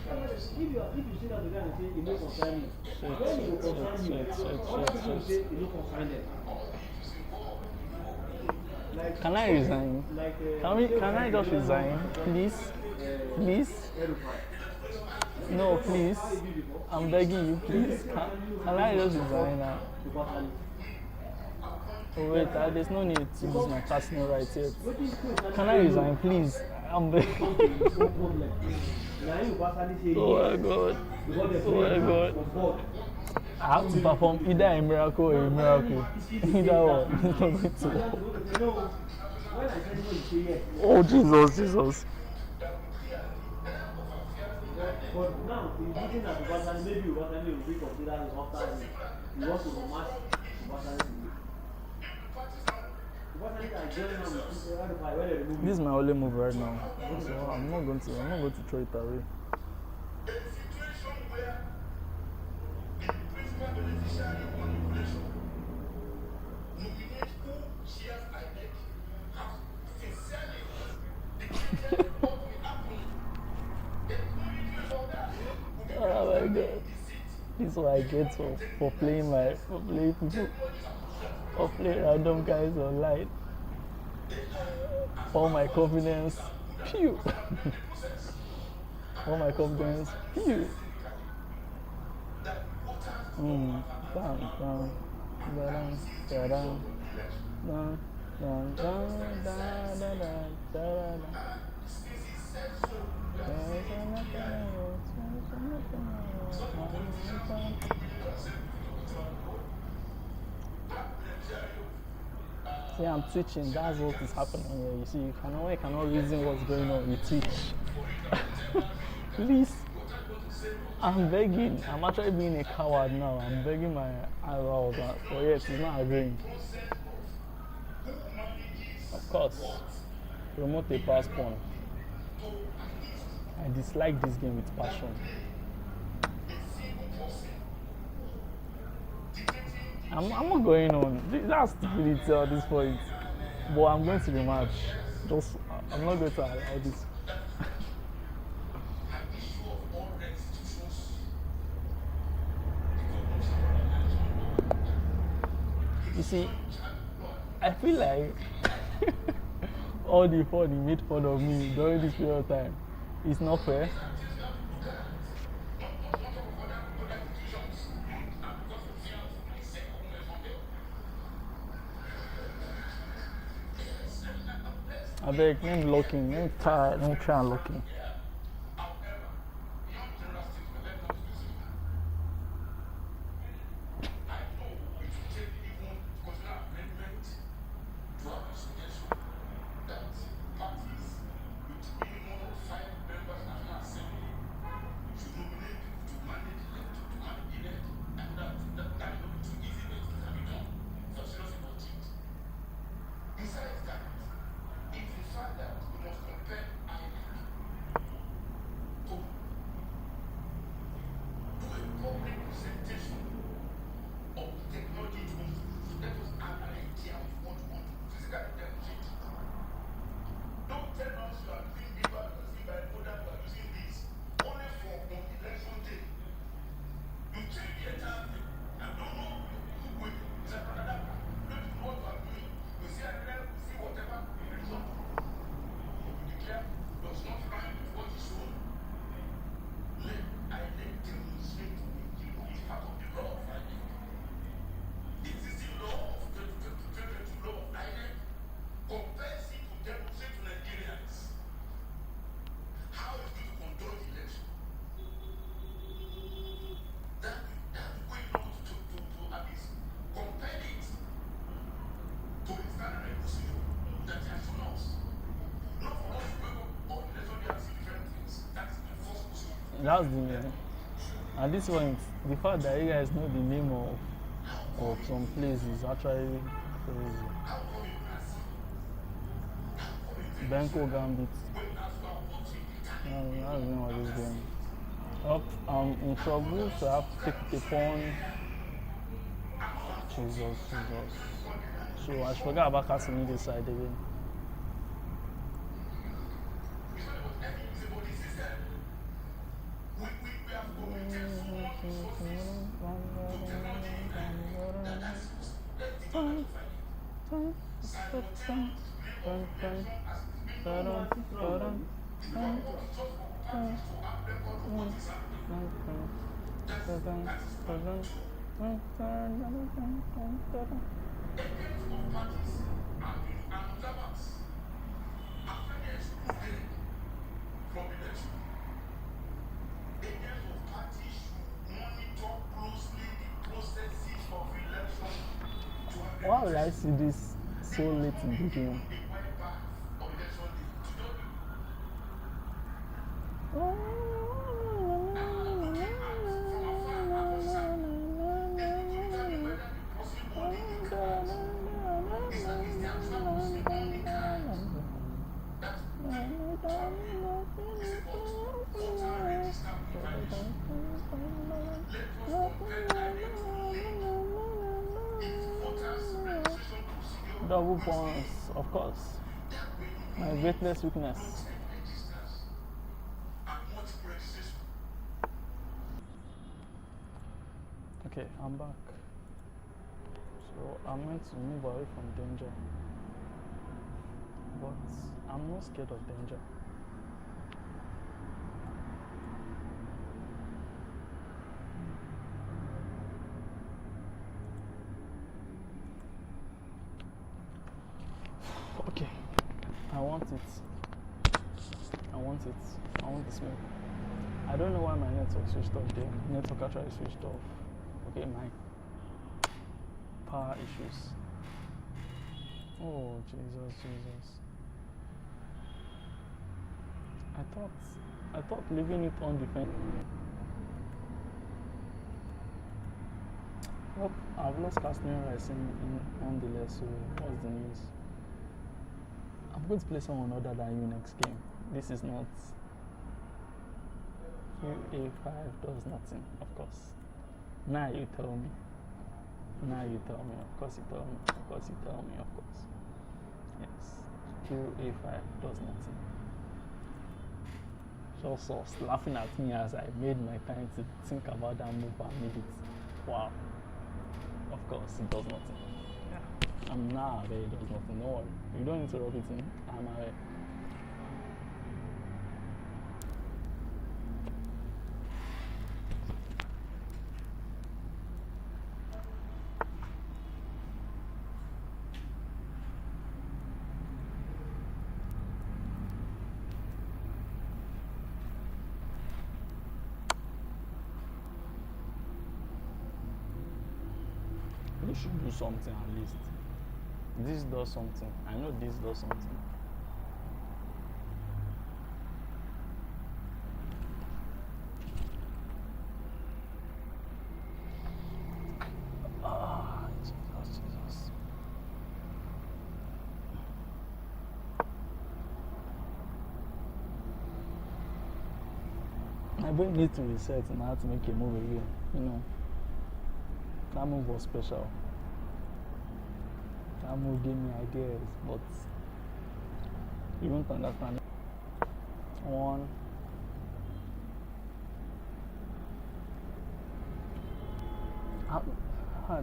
If you sit down together and say you don't concern me, when you concern me, what people say you don't concern them. Can I resign? Can I just resign? Please? Please? No, please. I'm begging you, please. Can I just resign now? Oh, wait, there's no need to use my personal rights yet. Can I resign, please? I'm begging. Oh my god. Oh my god. I have to perform either a miracle or a miracle. Either one. It's not going to work. Oh Jesus. But now, he's looking at the Basani, maybe Basani will reconsider his after he wants to match Basani. This is my only move right now. So I'm not going to throw it away. Oh my god. This is what I get for playing random guys online. All my confidence, pew. All my confidence, pew. See, I'm twitching. That's what is happening here. You see, when you cannot reason what's going on, you twitch. Please, I'm begging. I'm actually being a coward now. I'm begging my eyebrow out, but yet he's not agreeing. Of course, promote a pass pawn. I dislike this game with passion. I'm not going on. That's stupidity at this point. But I'm going to rematch. I'm not going to allow this. You see, I feel like all the fun he made fun of me during this period of time is not fair. I beg, let me locking. Let me try and locking. That's the name. At this point, the fact that you guys know the name of some place is actually crazy. Benko Gambit. That's the name of this game. I'm in trouble, so I have to take the pawn. Jesus. So I forgot about casting this side again. Why would I see this so late in the game? Double points, of course. My greatest weakness. Okay, I'm back. So I'm meant to move away from danger. But I'm not scared of danger. Okay, I want it. I want the smoke. I don't know why my network switched off there. Network actually switched off. Okay, my power issues. Oh, Jesus, Jesus. I thought leaving it undefended. Well, I've lost Casting Rice nonetheless, so what's the news? I'm going to play someone other than you next game. This is not. QA5 does nothing, of course. Now you tell me. Now you tell me, of course you tell me, of course you tell me, of course. Yes. QA5 does nothing. Just was laughing at me as I made my time to think about that move and made it. Wow. Of course, it does nothing. Yeah. I'm now aware it does nothing. No worry. You don't need to rub it in. I'm aware. This should do something at least. This does something. I know this does something. Ah, Jesus. My brain needs to reset and I have to make a move again. You know, that move was special. That move gave me ideas, but you don't understand. One.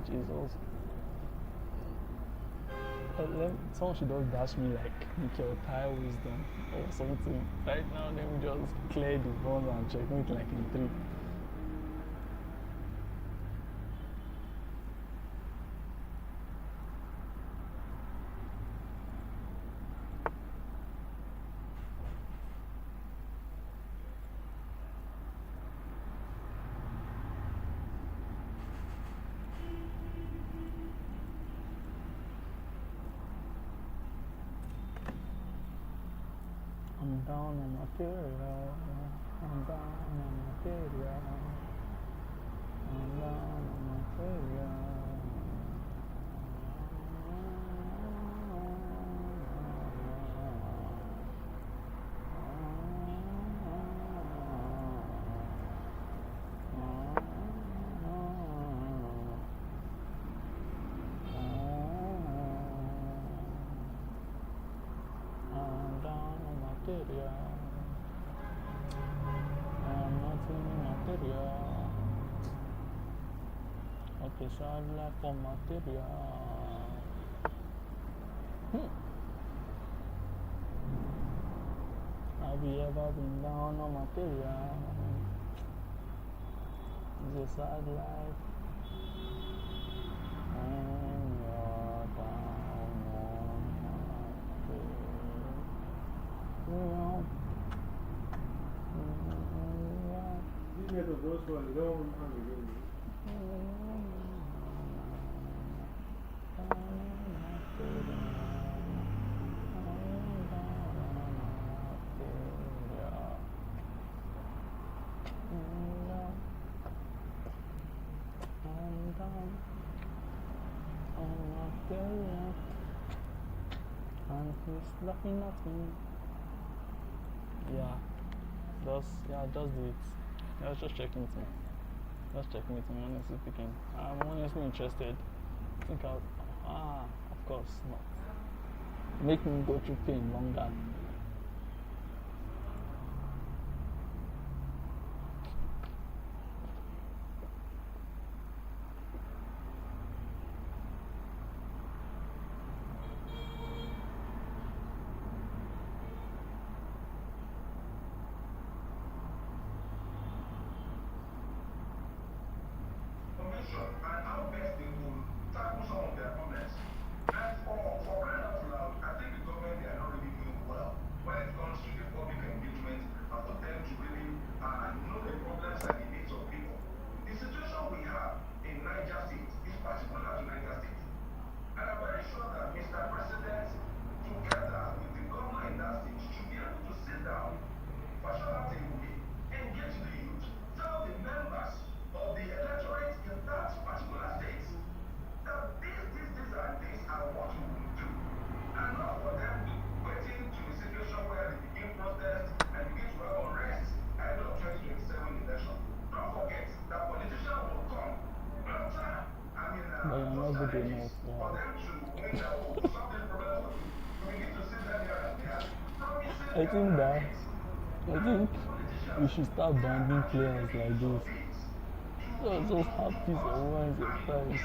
Jesus. Someone should just dash me like Nickel Tire Wisdom or something. Right now, let me just clear the bones and checkmate like in 3. I'm down on material. I'm down on material. I'm down on material. I'm not in material. Okay, so I like for material. Have you ever been down on material? It's a sad life. And you're down on material. These methods also are long and again. And he's laughing at me. Just do it. Yeah, just checking with me. Just checking with me, honestly speaking. I'm honestly interested. Of course not. Make me go through pain longer. And how best they will tackle some of their problems. And for crying out loud, I think the government they are not really doing well. but you're not good enough. Wow. I think that I think we should start banding players like this. So just have peace of mind sometimes.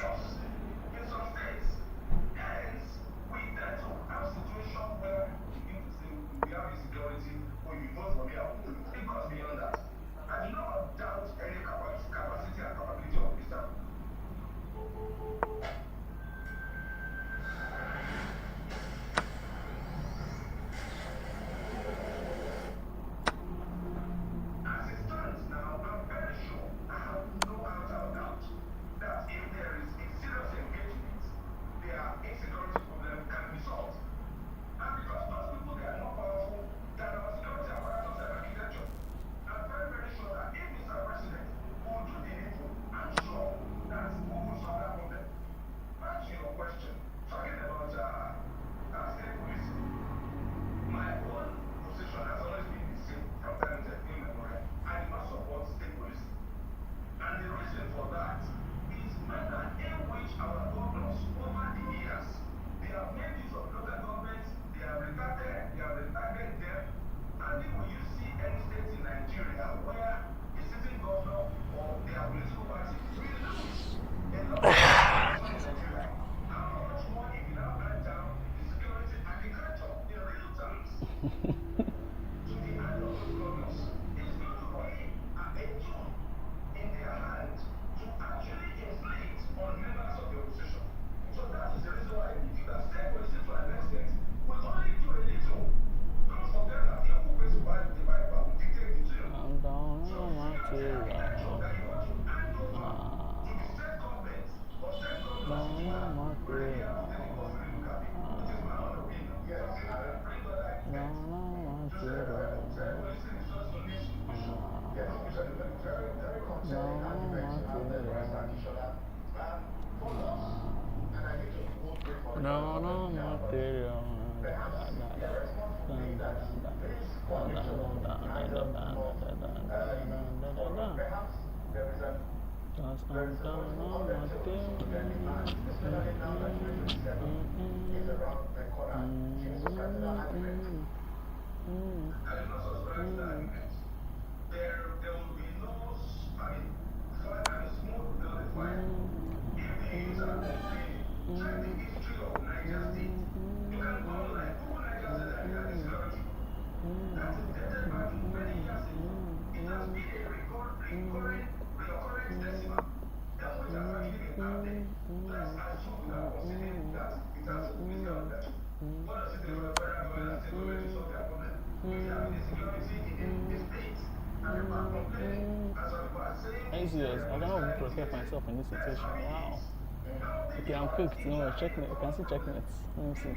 I'm down on my material. Down on my material. Down on my material. Down on my material. No, no, material. Are you serious? I cannot even protect myself in this situation. Wow. Okay, I'm cooked. No, checkmate. I can see checkmates. Let me see.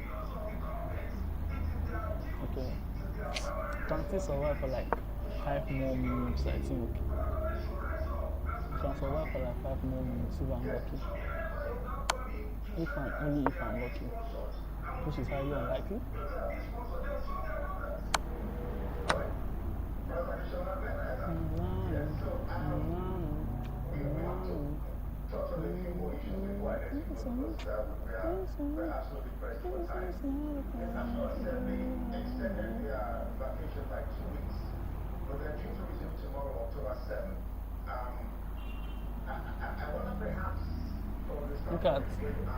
Okay. Can still survive for like 5 more minutes, I think. Can survive for like 5 more minutes if I'm lucky. Only if I'm lucky. Which is highly unlikely. Look at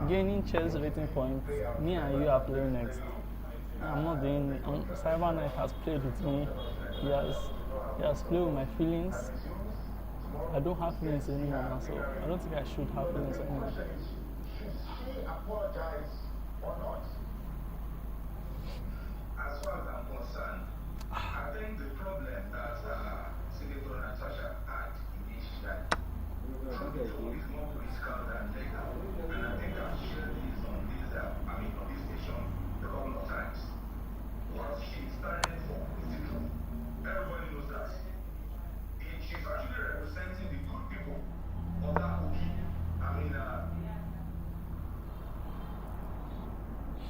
gaining chess rating points. Me and you are playing next. I'm not doing. Cyber Knight has played with me. He has played with my feelings. I don't have feelings anymore now, so I don't think I should have feelings anymore. As far as I'm concerned, I think the problem that Senator Natasha had initially is more political than legal. And I think I've shared this on this station a couple of times. What she's standing for is the truth. Everybody knows that. She's actually representing the good people of that country. I mean,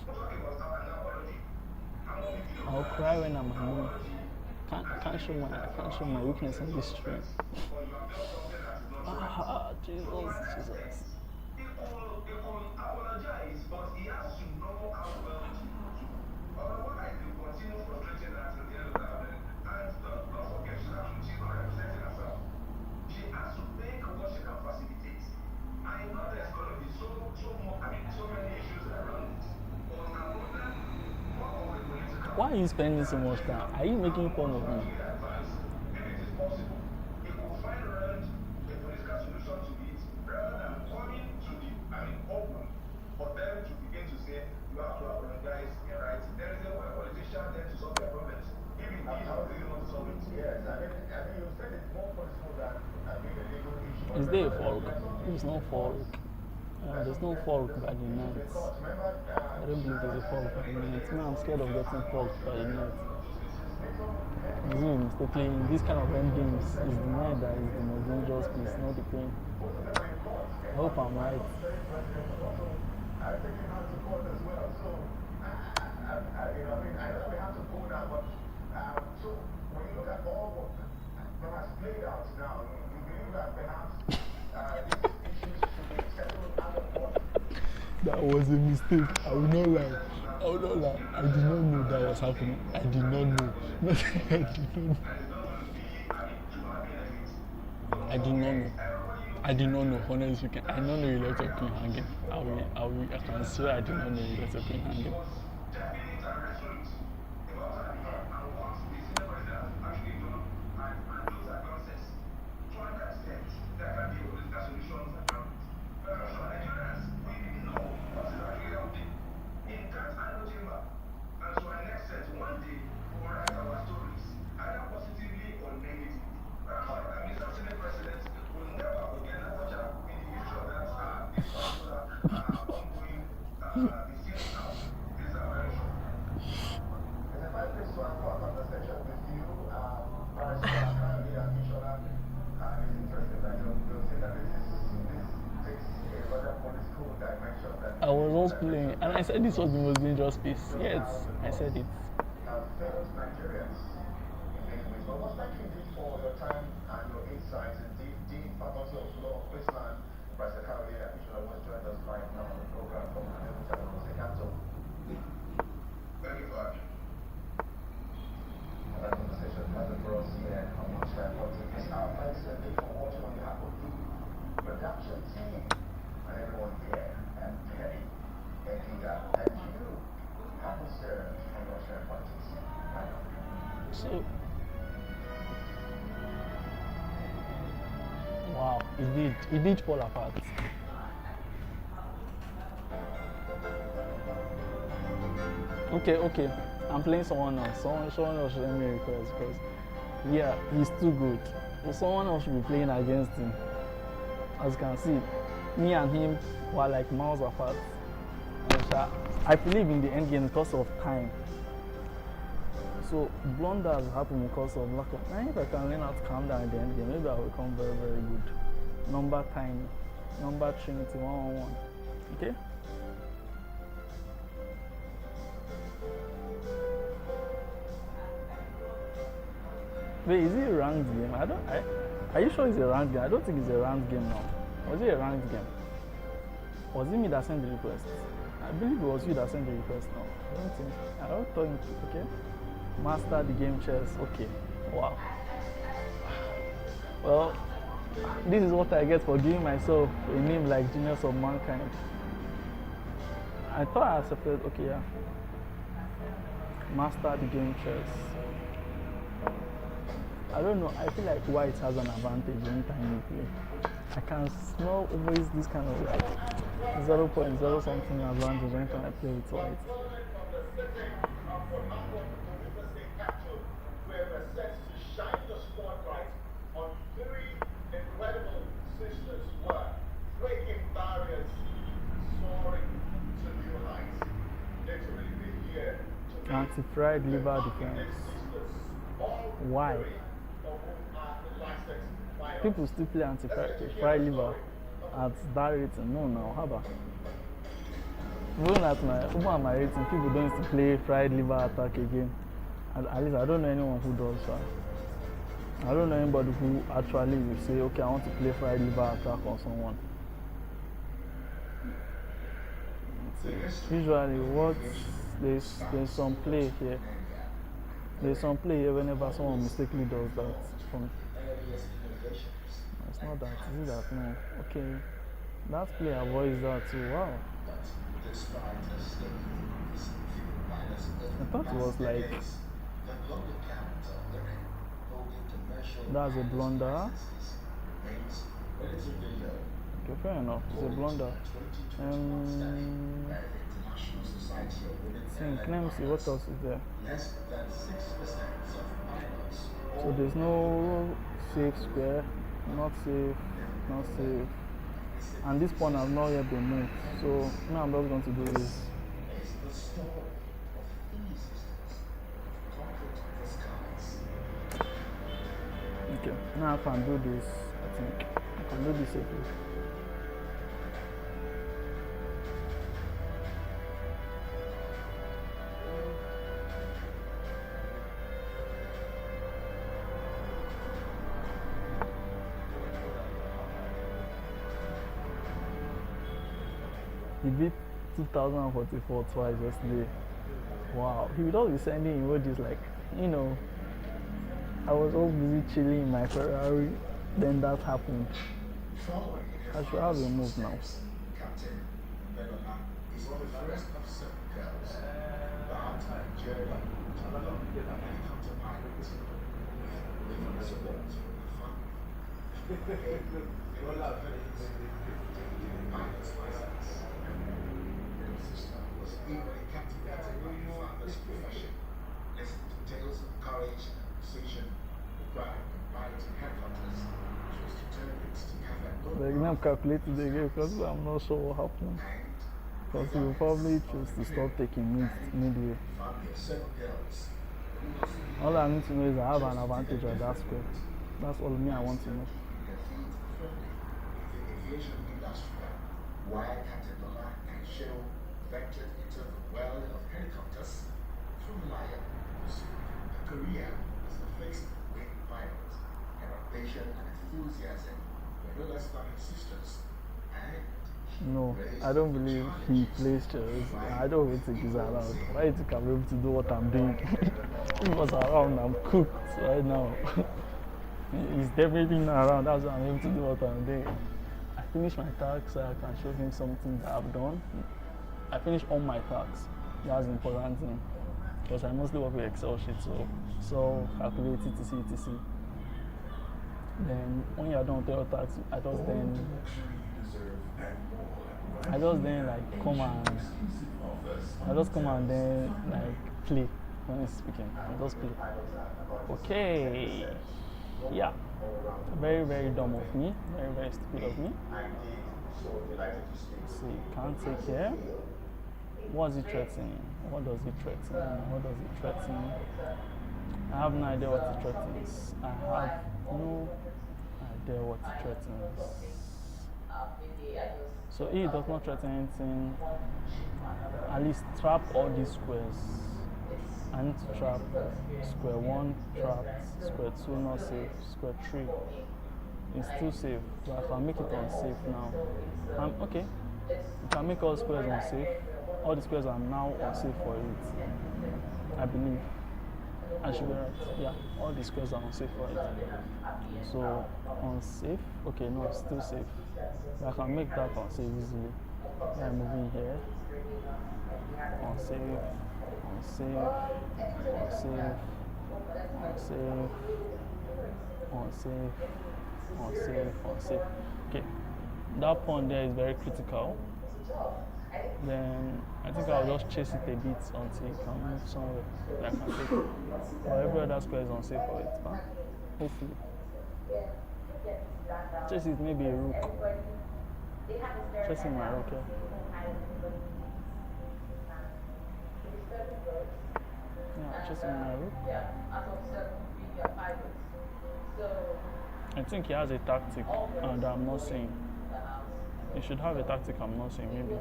we're talking about an apology. I'll cry when I'm hungry. Can't show my weakness in this stream. Jesus. Why are you spending so much time? Are you making fun of me? Is there a fork? There's no fork. There's no fork by the night. I don't believe there's a fork by the night. Man, I'm scared of getting forked by the night. Zoom, mistakenly, in this kind of end games, is the night that is the most dangerous piece, not the queen. I hope I'm right. That was a mistake. I will not lie. I will not lie. I did not know that was happening. I did not know. I did not know. I did not know. I did not know. Honestly speaking, I did not know you left your queen hanging. I can swear I did not know you left your queen hanging. I was not playing, and I said this was the most dangerous piece. Yes, I said it. So, wow, it did fall apart. Okay, I'm playing someone else. Someone else should let me request because, yeah, he's too good. So someone else should be playing against him. As you can see, me and him were like miles apart. And I believe in the end game because of time. So blunders happen because of lack of time. If I can learn how to calm down at the end game, maybe I will become very, very good. Number time, number trinity, 1-on-1. Okay? Wait, is it a ranked game? Are you sure it's a ranked game? I don't think it's a ranked game now. Was it a ranked game? Was it me that sent the request? I believe it was you that sent the request now. I don't think, okay? Master the game chess, okay. Wow. Well, this is what I get for giving myself a name like Genius of Mankind. I thought I accepted, okay, yeah. Master the game chess. I don't know, I feel like white has an advantage anytime you play. I can smell always this kind of like 0.0 something advantage anytime I play with white. Anti-fried liver defense. Why? People still play anti-fried liver at that rating. No, now, how about? Even at my rating, people don't used to play fried liver attack again. At least I don't know anyone who does that. I don't know anybody who actually will say, okay, I want to play fried liver attack on someone. Usually, there's some play here. There's some play here whenever someone mistakenly does that. It's not that. Is it that? No. Okay. That play avoids that too. Wow. I thought it was like that's a blunder. Okay, fair enough. It's a blunder. Think. Let me see what else is there. So there's no safe square, not safe, not safe. And this pawn has not yet been moved. So now I'm just going to do this. Okay, now I can do this. I think I can do this safely. He beat 2044 twice yesterday. Wow, he would always be sending emojis like, you know, I was all busy chilling in my Ferrari, then that happened. I should have a move now. Like, now I'm calculating the game because I'm not sure what happened. Because he will probably choose to stop taking midway. All I need to know is I have an advantage of that square. That's all me I want to know. While Captain Lola and Cheryl ventured into the world of helicopters from Malaya to pursue a career as a fixed-wing pilot. Her ambition and enthusiasm were no less than his sisters. No, I don't believe he plays chess. I don't even think he's around. Why do you think I'm able to do what I'm doing? If he was around, I'm cooked right now. He's definitely not around. That's why I'm able to do what I'm doing. I finished my tasks so I can show him something that I've done. I finished all my tasks. That's the important thing. Because I mostly work with Excel sheets, so calculate etc. Then when you're done with your tasks, I just then like come and then like play. When he's speaking, I just play. Okay. Yeah. Very, very dumb of me. Very, very stupid of me. Let's see, can't take care. What is he threatening? What does he threaten? I have no idea what he threatens. I have no idea what he threatens. So he does not threaten anything. At least trap all these squares. I need to trap square 1 trapped, square 2 not safe, square 3 is still safe, but I can make it unsafe now. Okay, you can make all squares unsafe. All the squares are now unsafe for it. I believe. I should be right. Yeah, all the squares are unsafe for it. So unsafe. Okay, no, it's still safe. But I can make that unsafe easily. Yeah, I'm moving here. Unsafe. Okay, that pawn there is very critical. Then I think I'll just chase it a bit until it can move somewhere that I can take it. But every other square is unsafe for it, but hopefully. Chase it, maybe a rook. Chasing my rook here. Yeah, chasing my rook. I think he has a tactic that I'm not seeing. He should have a tactic I'm not seeing, maybe.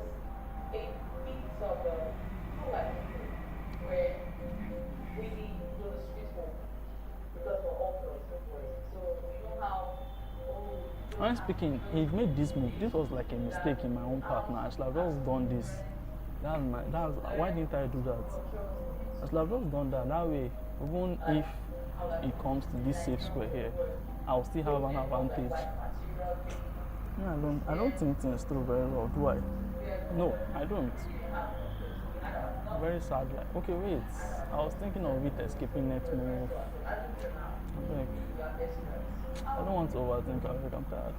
Honestly speaking, he made this move. This was like a mistake in my own partner. I should have just done this. Why didn't I do that? I should have just done that. That way, even if it comes to this safe square here, I'll still have an advantage. I don't think things through very well, do I? No, I don't. very sad. Like, okay, wait. I was thinking of it escaping next move. Like, I don't want to overthink of it. I'm tired.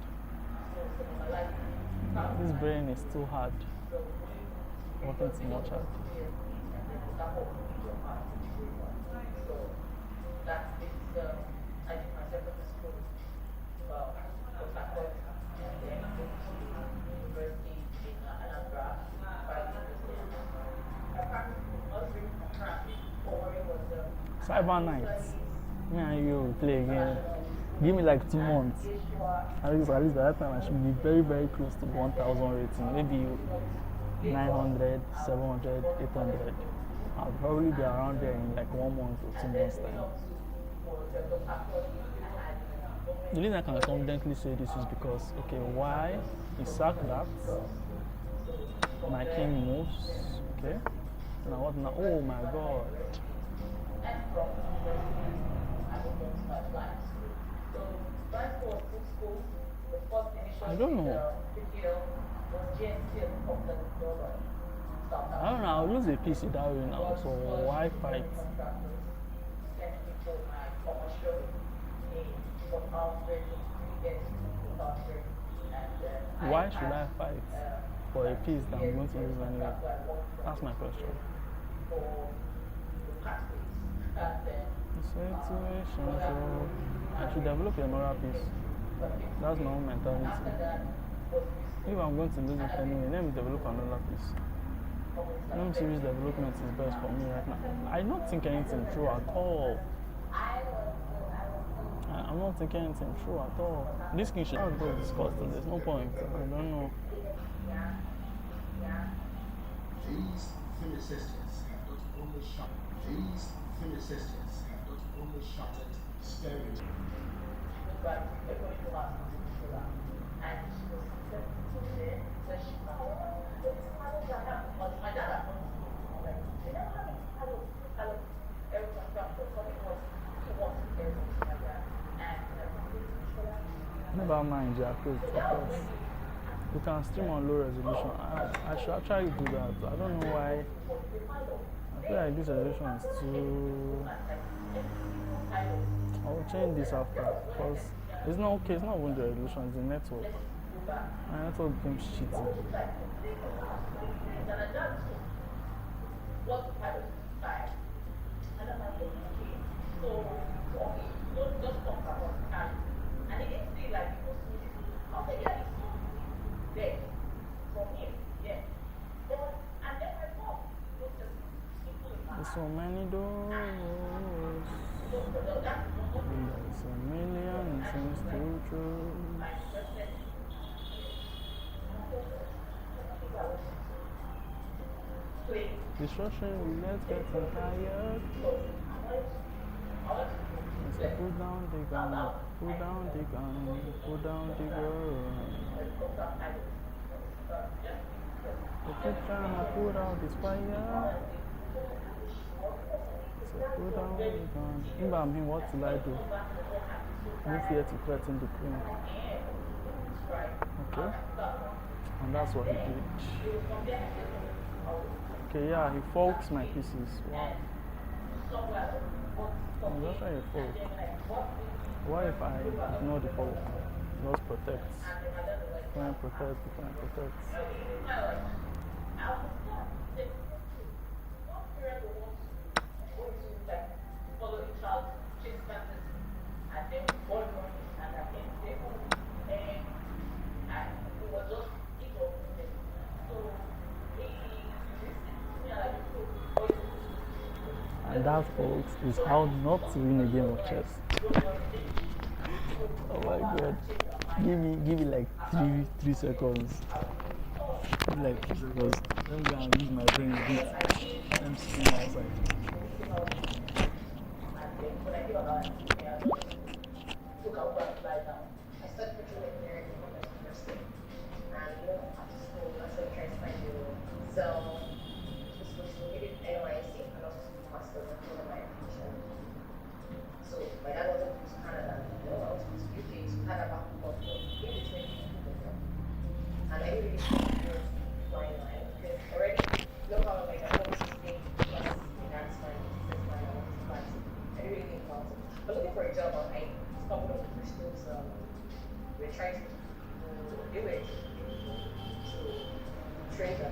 This brain is too hard. Working too much hard. Cyber Nights. Me and you will play again. Give me like 2 months. At least by that time I should be very, very close to 1,000 rating. Maybe 900, 700, 800. I'll probably be around there in like 1 month or 2 months time. The reason I can confidently say this is because, okay, why he sacked that? My king moves, okay? Now what now? Oh my god. I don't know. I don't know, I'll lose a piece that way now, so why fight? Why should I fight for a piece that I'm going to lose anyway? That's my question. Situation, so I should develop a moral piece. That's my own mentality. If I'm going to lose it anyway, let me develop another piece. Let me see which development is best for me right now. I don't think anything through at all. I'm not thinking anything through at all. This king should not go disgusting. There's no point. I don't know. These physicists have not only shot. These physicists have not only shot at stereo. Never mind, Jack. You can stream on low resolution. I should actually do that. I don't know why. I feel like this resolution is too. I will change this after because it's not okay. It's not even the resolution. It's the network. My network became shitty. There's so many doors. There's a million things to choose. Destruction, let's get tired. So put down the gun, put down the gun, put down the gun. They keep trying to put out this fire. So put down the gun. If I'm him, what will I do? Move here to threaten the queen. Okay? And that's what he did. Okay, yeah, he folks my pieces. Wow. That's why he folk. What if I ignore the folk? Just protects. Define protect, define protect. And that, folks, is how not to win a game of chess. Oh my god. Give me like three seconds. Like 3 seconds. Let me go and use my brain a bit. Let me see outside.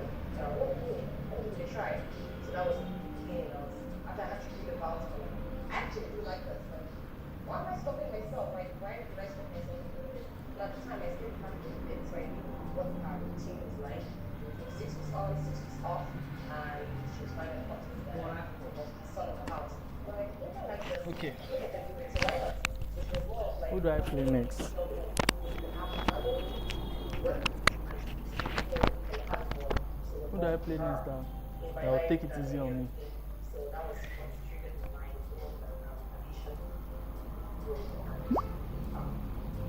to try. So that was the beginning of, after I actually read about it. I actually do like that stuff. Why am I stopping myself? Like, why did I stop myself from doing it? But at the time, I still can't do it, so I knew what our routine was like. 6 weeks on, 6 weeks off, and she was finding what was sort of about. But I think I like this. Okay. I think I can do it, so why not? So she was more of like, Who do I play next? Who do I play next down? I'll take it easy on me. So that was what triggered my mind.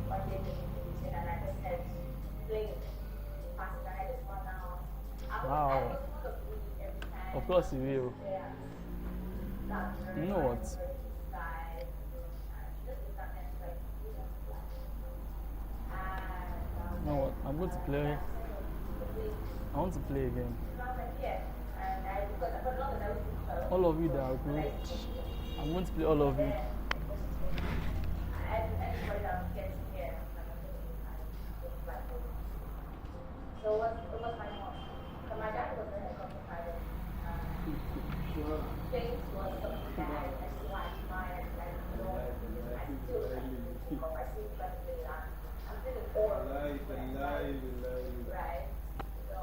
One day we and I just had playing past and I just went out. Wow. Of course you will. You know what? You know what? I'm going to play. I want to play again. All of you that are good. I'm going to play all of you. So it was my mom. So my dad was very complicated. Things was something that I still admire, and I still like, I still trust it. I'm still in awe of it. Right? So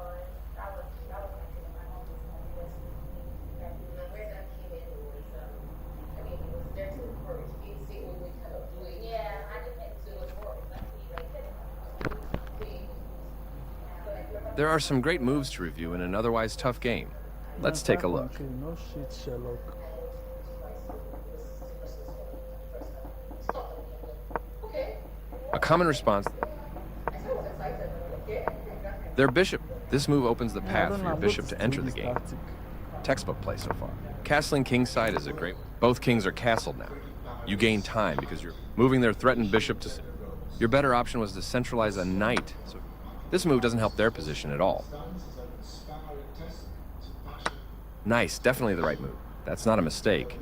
that was my thing. My mom was like, where that came in was, I mean, it was there to encourage. He didn't say what we kind of do it. Yeah, I didn't. So it was more exactly like that. There are some great moves to review in an otherwise tough game. Let's take a look. No shit, Sherlock. A common response. Their bishop. This move opens the path for your bishop to enter the game. Textbook play so far. Castling kingside is a great. Both kings are castled now. You gain time because you're moving their threatened bishop to. Your better option was to centralize a knight. So this move doesn't help their position at all. Nice, definitely the right move. That's not a mistake.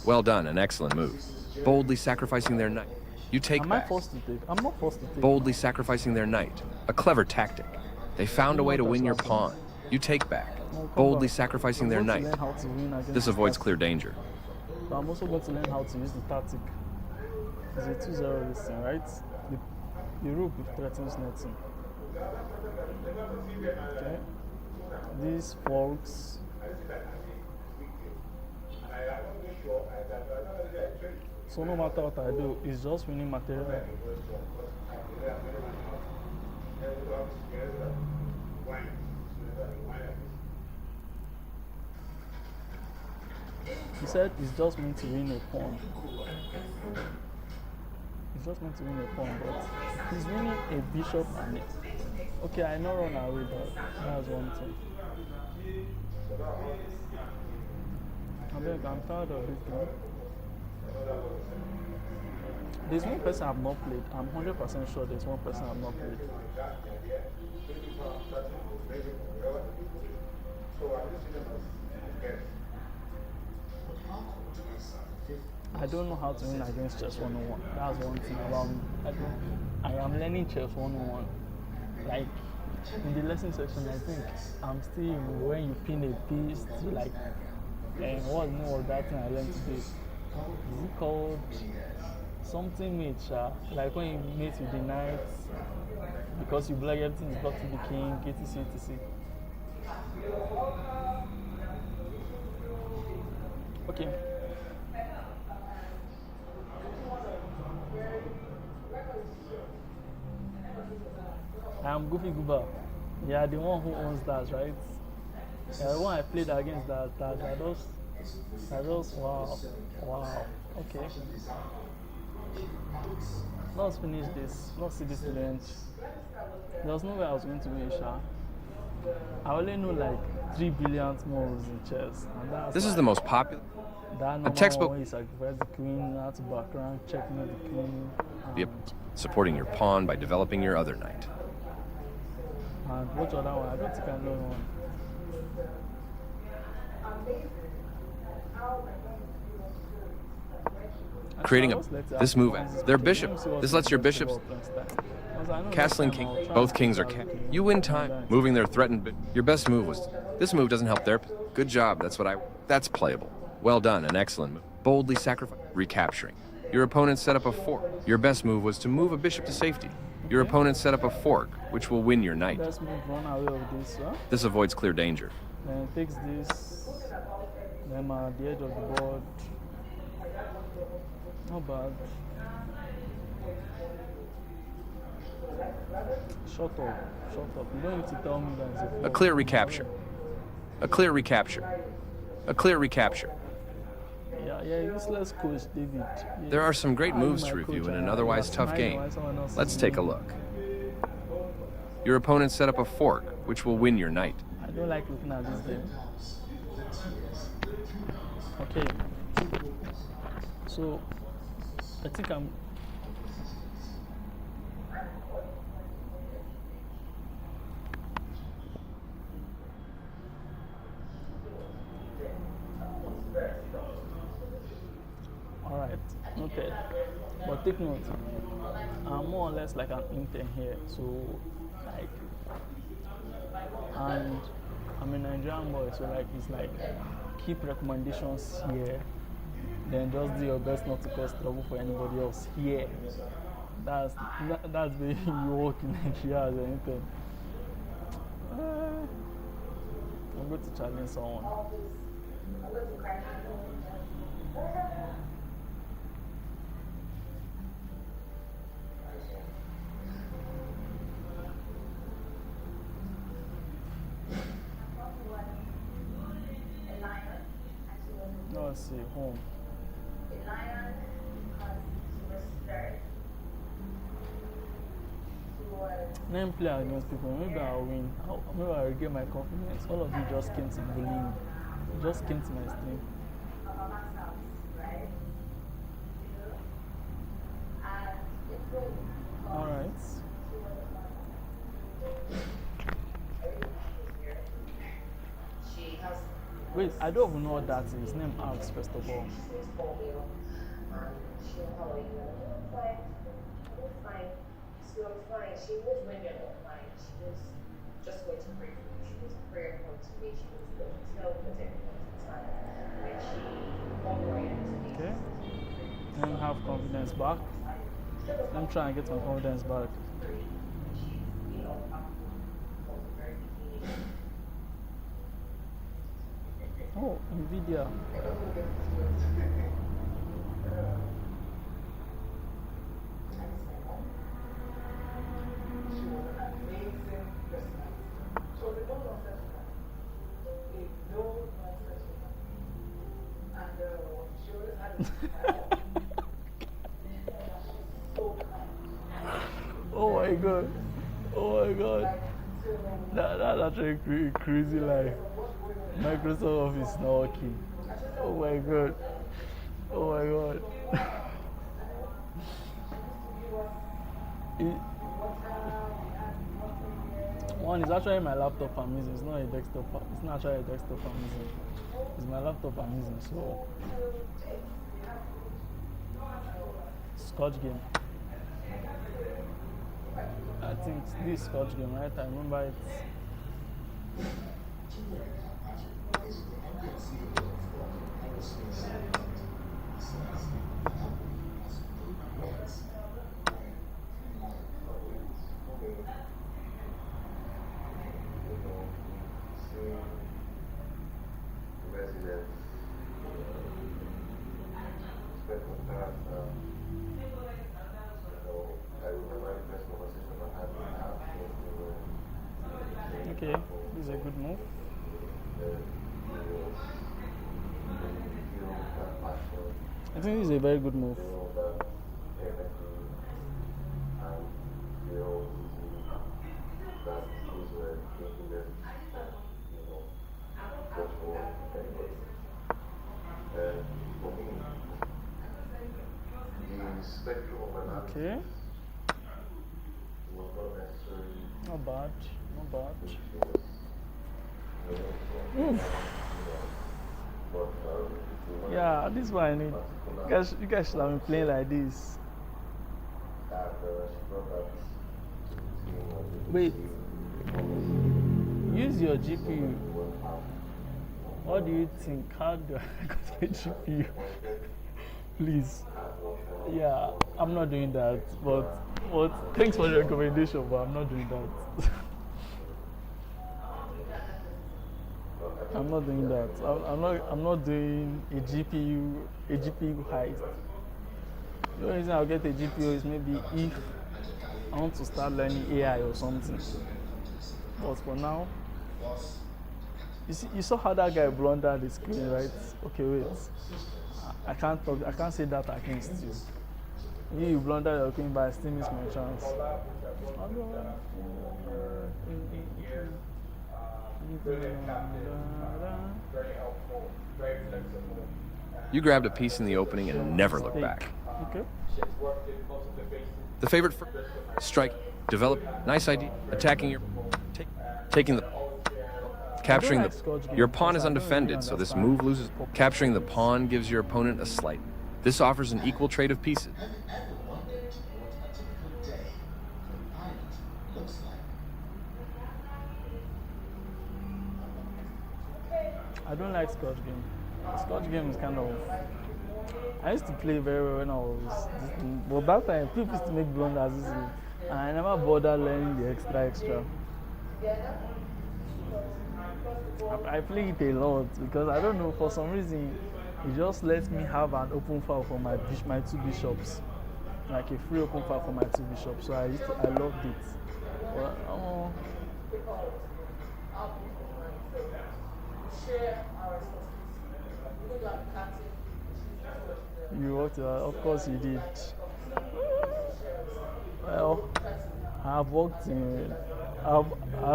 Well done, an excellent move. Boldly sacrificing their knight. You take back. Am I forced to take? I'm not forced to take. Boldly sacrificing their knight. A clever tactic. They found a way to win your pawn. You take back. Boldly sacrificing their knight. This avoids clear danger. But I'm also going to learn how to use the tactic. It's a 2-0 this thing, right? The rook threatens nothing. Okay. These forks. So no matter what I do, it's just winning material. He said it's just meant to win a pawn. It's just meant to win a pawn, but he's winning a bishop and it. Okay, I know run away, but that's one thing. I'm tired of this game. There's one person I've not played. I'm 100% sure there's one person I've not played. I don't know how to win against chess 101. That's one thing about me. I am learning chess 101. Like, in the lesson section, I think I'm still when you pin a piece to like, what more of that thing I learned today? Is it called something mate, like when you mate with the knight, because you block everything is blocked to the king, etc, etc. Okay. I'm Goofy Goober. Yeah, the one who owns that, right? Yeah, the one I played against that I just wow. Okay. Let's finish this. Let's see this to the end. There was no way I was going to win, Sha. I only know like 3 billion moves in chess. And that's This is the most popular. that A textbook. one where you sacrifice the queen, out to background, checking the queen. Yep. Supporting your pawn by developing your other knight. And what's other one? I don't think I know one. Creating Let's let it this happen. move, Once it's their okay, bishop. let me see what's This the lets your best bishops. football playing style. Because I know next Castling time king. I'll try Both and kings are figure out, okay, you win and time. then- Moving their threatened. Your best move was. This move doesn't help their. Good job. That's playable. Well done. An excellent move. Boldly sacrifice. Recapturing. Your opponent set up a fork. Your best move was to move a bishop to safety. Your Okay. opponent set up a fork, which will win your knight. Let's move run away of this, huh? This avoids clear danger. Then it takes this. Then I'm at the edge of the board. Not bad. Shut up. You don't need to tell me that it's a A flop. clear recapture. A clear recapture. A clear recapture. Yeah, useless coach, David. Yeah. There are some great I'm moves my to review coach, in and an I otherwise was tough smiling game. while someone else Let's is take a winning. look. Your opponent set up a fork, which will win your knight. I don't like looking at this game. Okay. So, I think I'm. Alright, okay. But take note, I'm more or less like an intern here. So, like, and I'm a Nigerian boy, so like it's like keep recommendations here, then just do your best not to cause trouble for anybody else here. That's the way you work in Nigeria as an intern. I'm going to challenge someone. No, let's see, home. Let me play against people. Maybe I'll win. Maybe I'll regain my confidence. All of you just came to bully me. Just came to my stream. Alright. Wait, I don't even know what that is. Name Alex, first of all. She was winning online. She was just going to pray for me. She was prayer point to me. She was going to tell me at every point in time. When she walked right into me. Okay. Let me have confidence back. Let me try and get my confidence back. Oh, NVIDIA. Oh my god. Oh my god. That's actually crazy life. Microsoft Office is not working. Oh my god. Oh my god. One is actually my laptop I'm using. It's not a desktop. It's not actually a desktop I'm using. It's my laptop I'm using. So, Scotch game. I think this is Scotch game, right? I remember it. Okay, this is a good move. I think this is a very good move. Okay. Not bad. Not bad. Yeah, this one I need. You guys should have been playing like this. Wait. Use your GPU. What do you think? How do I got my GPU? Please. Yeah, I'm not doing that. But thanks for the recommendation, but I'm not doing that. I'm not doing that. I'm not doing a GPU heist. The only reason I'll get a GPU is maybe if I want to start learning AI or something. But for now, you saw how that guy blundered the screen, right? Okay, wait. I can't talk. I can't say that against you. You blundered your screen, but I still miss my chance. You grabbed a piece in the opening and never looked back. Okay. The favorite strike, develop, nice idea, attacking your, taking the, capturing your pawn is undefended, so this move loses. Capturing the pawn gives your opponent a slight. This offers an equal trade of pieces. Ever wondered what a typical day for an island looks like? I don't like Scotch game. Scotch game is kind of. I used to play very well when I was. But back then, people used to make blunders easily, and I never bothered learning the extra. I play it a lot because I don't know, for some reason it just lets me have an open file for my two bishops, like a free open file for my two bishops. So I loved it. But, you worked of course you did. Well, I've worked in. I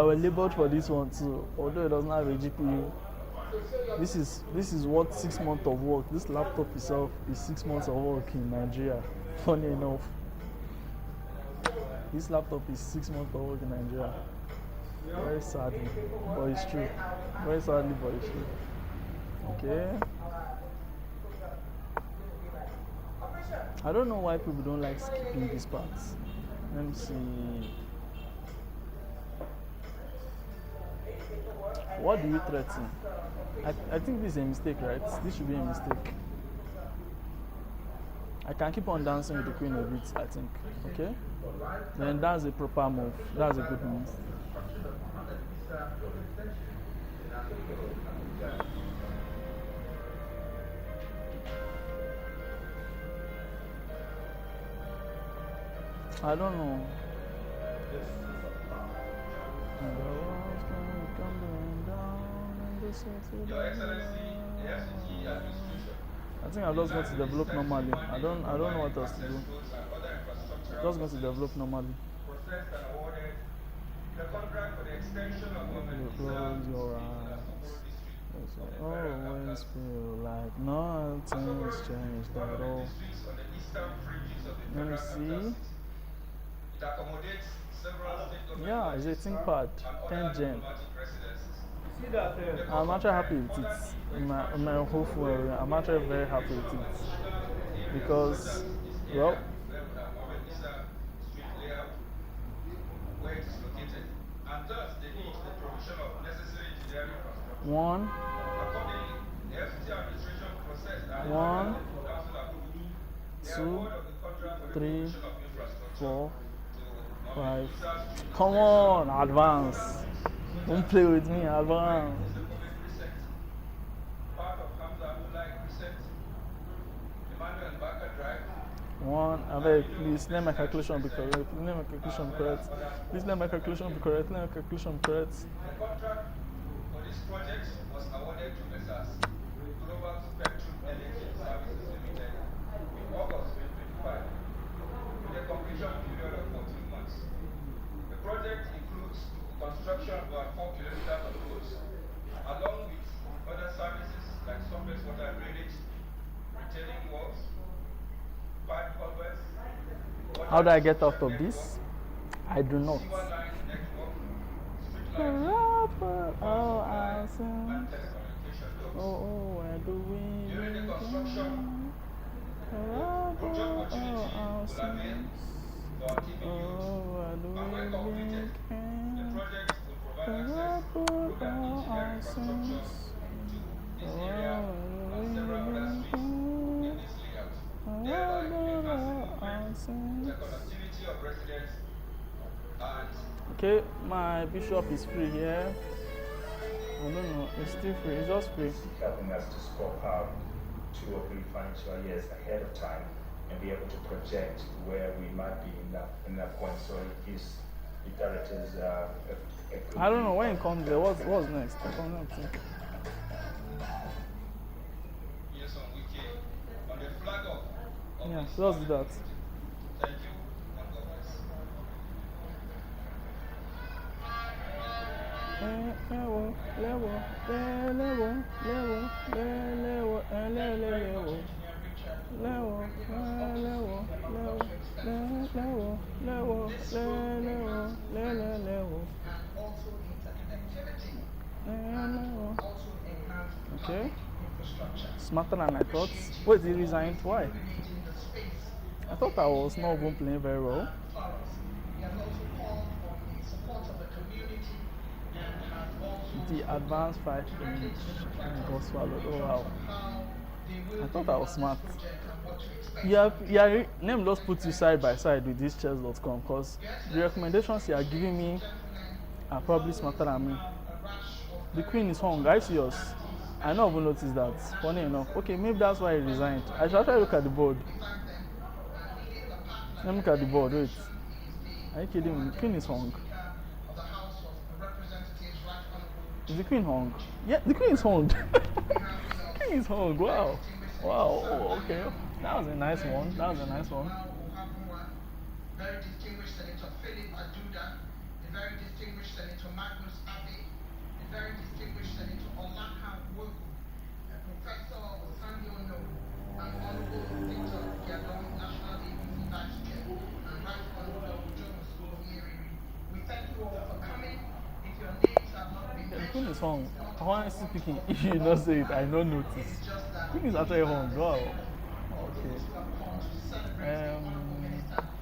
was labored for this one too, although it doesn't have a GPU. This is what 6 months of work. This laptop itself is 6 months of work in Nigeria. Funny enough, this laptop is 6 months of work in Nigeria. Very sadly, but it's true. Very sadly, but it's true. Okay. I don't know why people don't like skipping these parts. Let me see. What do you threaten? I think this is a mistake, right? This should be a mistake. I can keep on dancing with the queen a bit, I think. Okay? Then that's a proper move. That's a good move. I don't know. Your Excellency, the FCT administration. I think I'm just going to develop normally. I don't know what else to do. Just going to develop normally. Processed and awarded the contract for the extension of Close your eyes. Always feel like nothing's changed at all. Let me see. It accommodates several state government. Yeah, it's a ThinkPad 10 Gen. I'm actually happy with it. My whole phone, I'm actually very happy with it because, well, one, 2, 3, 4, 5. Come on, advance. Don't play with me, advance. One, I beg, please let my calculation be correct. Let my calculation be correct. Please let my calculation be correct. Let my calculation be correct. The contract for this project was awarded to Messrs. Global Spectrum Energy Services Limited in August 2025 with a completion period of 14 months. The project includes construction of about 4 kilometers of roads, along with other services like surface water drainage, retaining walls, pipe culverts. How do I get out of this? I do not. Oh, I sing. Oh, where do we? Okay, my bishop is free here. I don't know, it's still free, it's just free. Helping us to scope out 2 or 3 financial years ahead of time and be able to project where we might be in that point. So it gives the directors a good I don't know when it comes there. What's next? I don't know. Yeah, let's do that. Okay. Smarter than I thought. Wait, he resigned? Why? I thought I was not even playing very well. The advanced 5-inch got swallowed. Oh wow. I thought I was smart. Yeah, name just put you side by side with this chess.com because the recommendations you are giving me are probably smarter than me. The queen is hung. I see yours. I not even noticed that. Funny enough. Okay, maybe that's why he resigned. I should actually look at the board. Let me look at the board. Wait. Are you kidding me? The queen is hung. Is the queen hung? Yeah, the queen is hung. The queen is hung. Wow. Wow. Oh, okay. That was a nice one. Very distinguished Senator Philip Aduda, the very distinguished Senator Magnus Abe, the very distinguished Senator Olaka Wogu, Professor Osandi Ono, and Honorable Victor Giadon, National ABC Vice Chair, and Right Honorable Jones Ohieri. We thank you all for coming. If your names have not been The queen is hung. Honestly speaking, if you not say it, I don't notice. The queen is actually hung. Wow. Okay.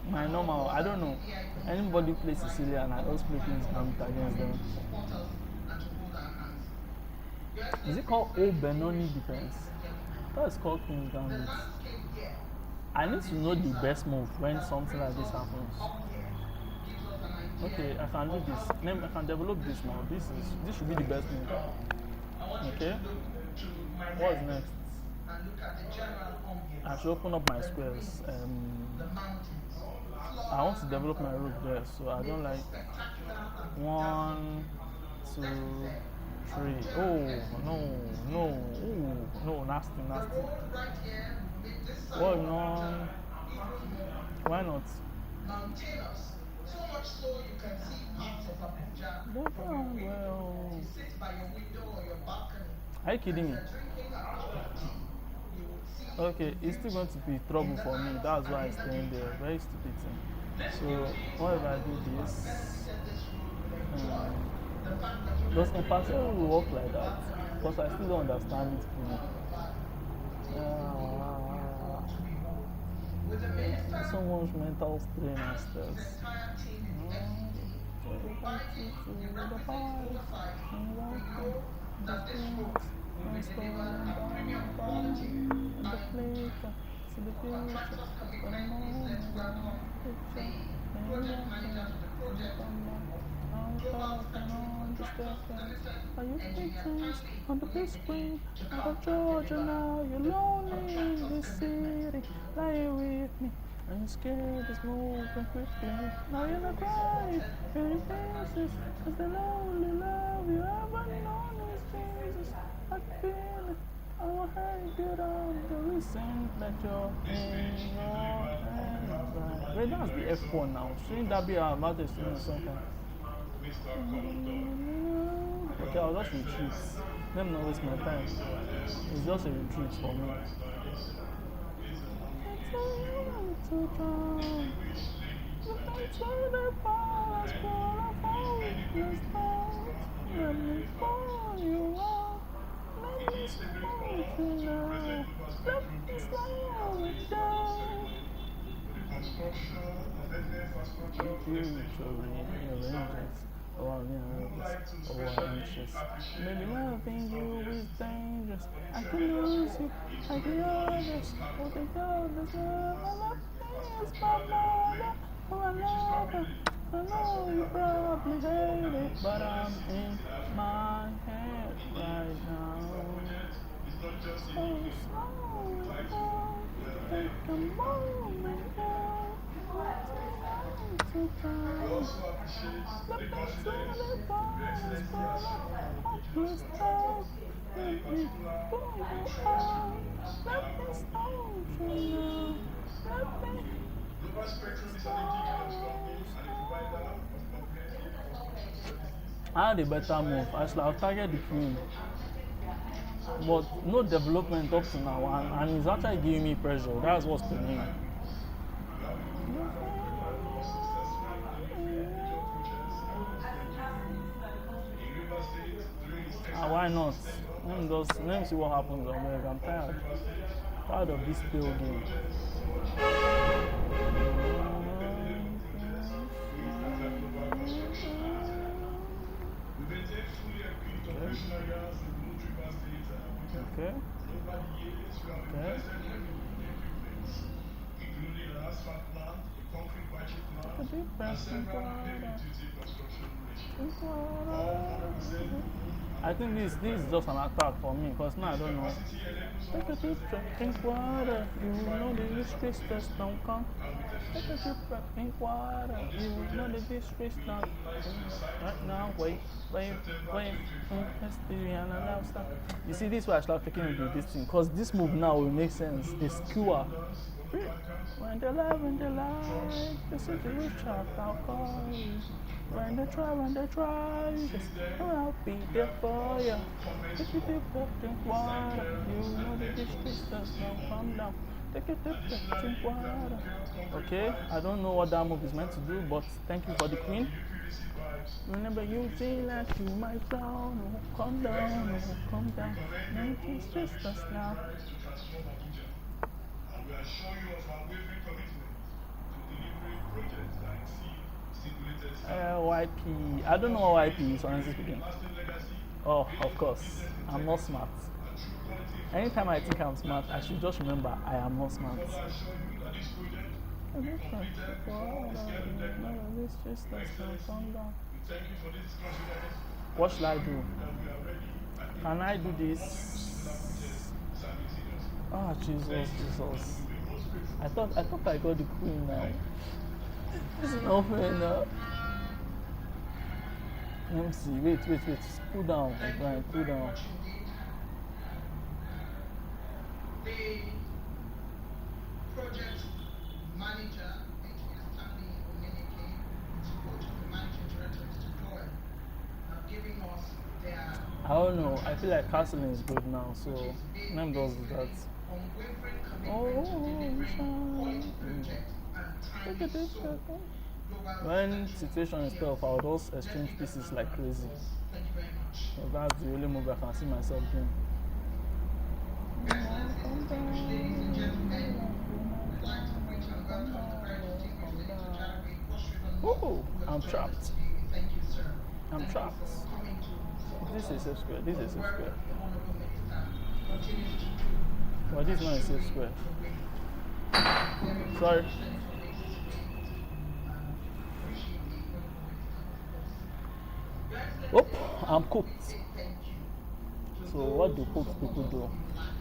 My normal, I don't know. Anybody plays Sicilian, I always play Queen's Gambit against them. Is it called Old Benoni defense? That's called Queen's Gambit. I need to know the best move when something like this happens. Okay, I can do this. I can develop this now. This should be the best move. Okay. What's next? I should open up my squares. I want to develop my rook there, so I don't like 1, 2, 3. Oh no, nasty. What on? Why not? So much so you can see parts of Abuja from your window. You sit by your window or your balcony. Are you kidding me? Okay, it's still going to be trouble for me. That's why I'm staying there. Very stupid thing. So, what if I do this? Does impartial will work like that? Because I still don't understand it fully. So much mental strain and stress. Are you things on the big screen of Georgia now? You're lonely in this city. Lie with me. I'm scared it's moving quickly. Now you're not crying, feeling faces. Cause the lonely love you haven't known is Jesus. I feel it. I will hurt you down the reason that you're in your hands. Wait, that's the F1 now. Shouldn't that be our advantage in something? Okay, I'll just retreat. Let me not waste my time. It's just a retreat for me. Let me fall you out. Let me smoke you now. Let me slow it down. arranges or nervous or anxious. Maybe loving you is dangerous. I can lose you like the others. What the God is love is my mother, my lover. I know you probably hate it, but I'm in my head right now. So slow, take a moment now. Global Spectrum is an intelligence company and a provider of comprehensive infrastructure services. I had a better move. I should have targeted the queen. But no development up to now, and it's actually giving me pressure. That's what's the name. Why not? Let me see what happens. I'm tired. Tired of this pale game. Okay. Okay. Including an asphalt plant, a concrete battery plant, and several heavy-duty construction machines. All 100% I think this is just an attack for me because now I don't know. Take a deep breath, drink water. You know the distress just don't come. Take a deep breath, drink water. You know the distress don't. Right now, wait. You see, this way I start taking with this thing because this move now will make sense. The skewer. When they lie, the city will shout, I'll call you. When they try, just I'll be there for you. Take a deep breath, drink water. You know the distress does not come down. Take a deep breath, drink water. Okay, I don't know what that move is meant to do, but thank you for the queen. Remember, you feel like you might down, oh, come down, oh, come down. No, it's just us now. And we assure you of our unwavering commitment to delivering projects that exceed stipulated standards. YP. I don't know what YP is, honestly speaking. Oh, of course. I'm not smart. Anytime I think I'm smart, I should just remember I am not smart. What should I do? Can I do this? Oh, Jesus. I thought I got the queen now. This is not fair now. Let me see. Wait. Cool down, Brian. Cool down. The project manager, which is Stanley Onyeneke, in support of the managing director, Mr. Joel, are giving us their. I don't know. I feel like castling is good now, so name does that. Unwavering commitment to delivering quality projects and timely sold. When situation is tough, I'll just exchange pieces like crazy. Thank you very much. So that's the only move I can see myself doing. Excellencies, distinguished ladies and gentlemen, I'd like to greet and welcome the very distinguished lady to Jarabe Cross River North, Oh, who has I'm joined us trapped. today. Thank you, sir. I'm Thank trapped. you for coming to support This is a safe square. This is a safe work square. the Honorable Minister continues to do. But this is not a safe square. Very Sorry. much Senator Basis Wade, appreciate the Honorable Minister. Your Excellency, Oh, I'm cooked. say thank you to So those what do who cooked support people us do? in life.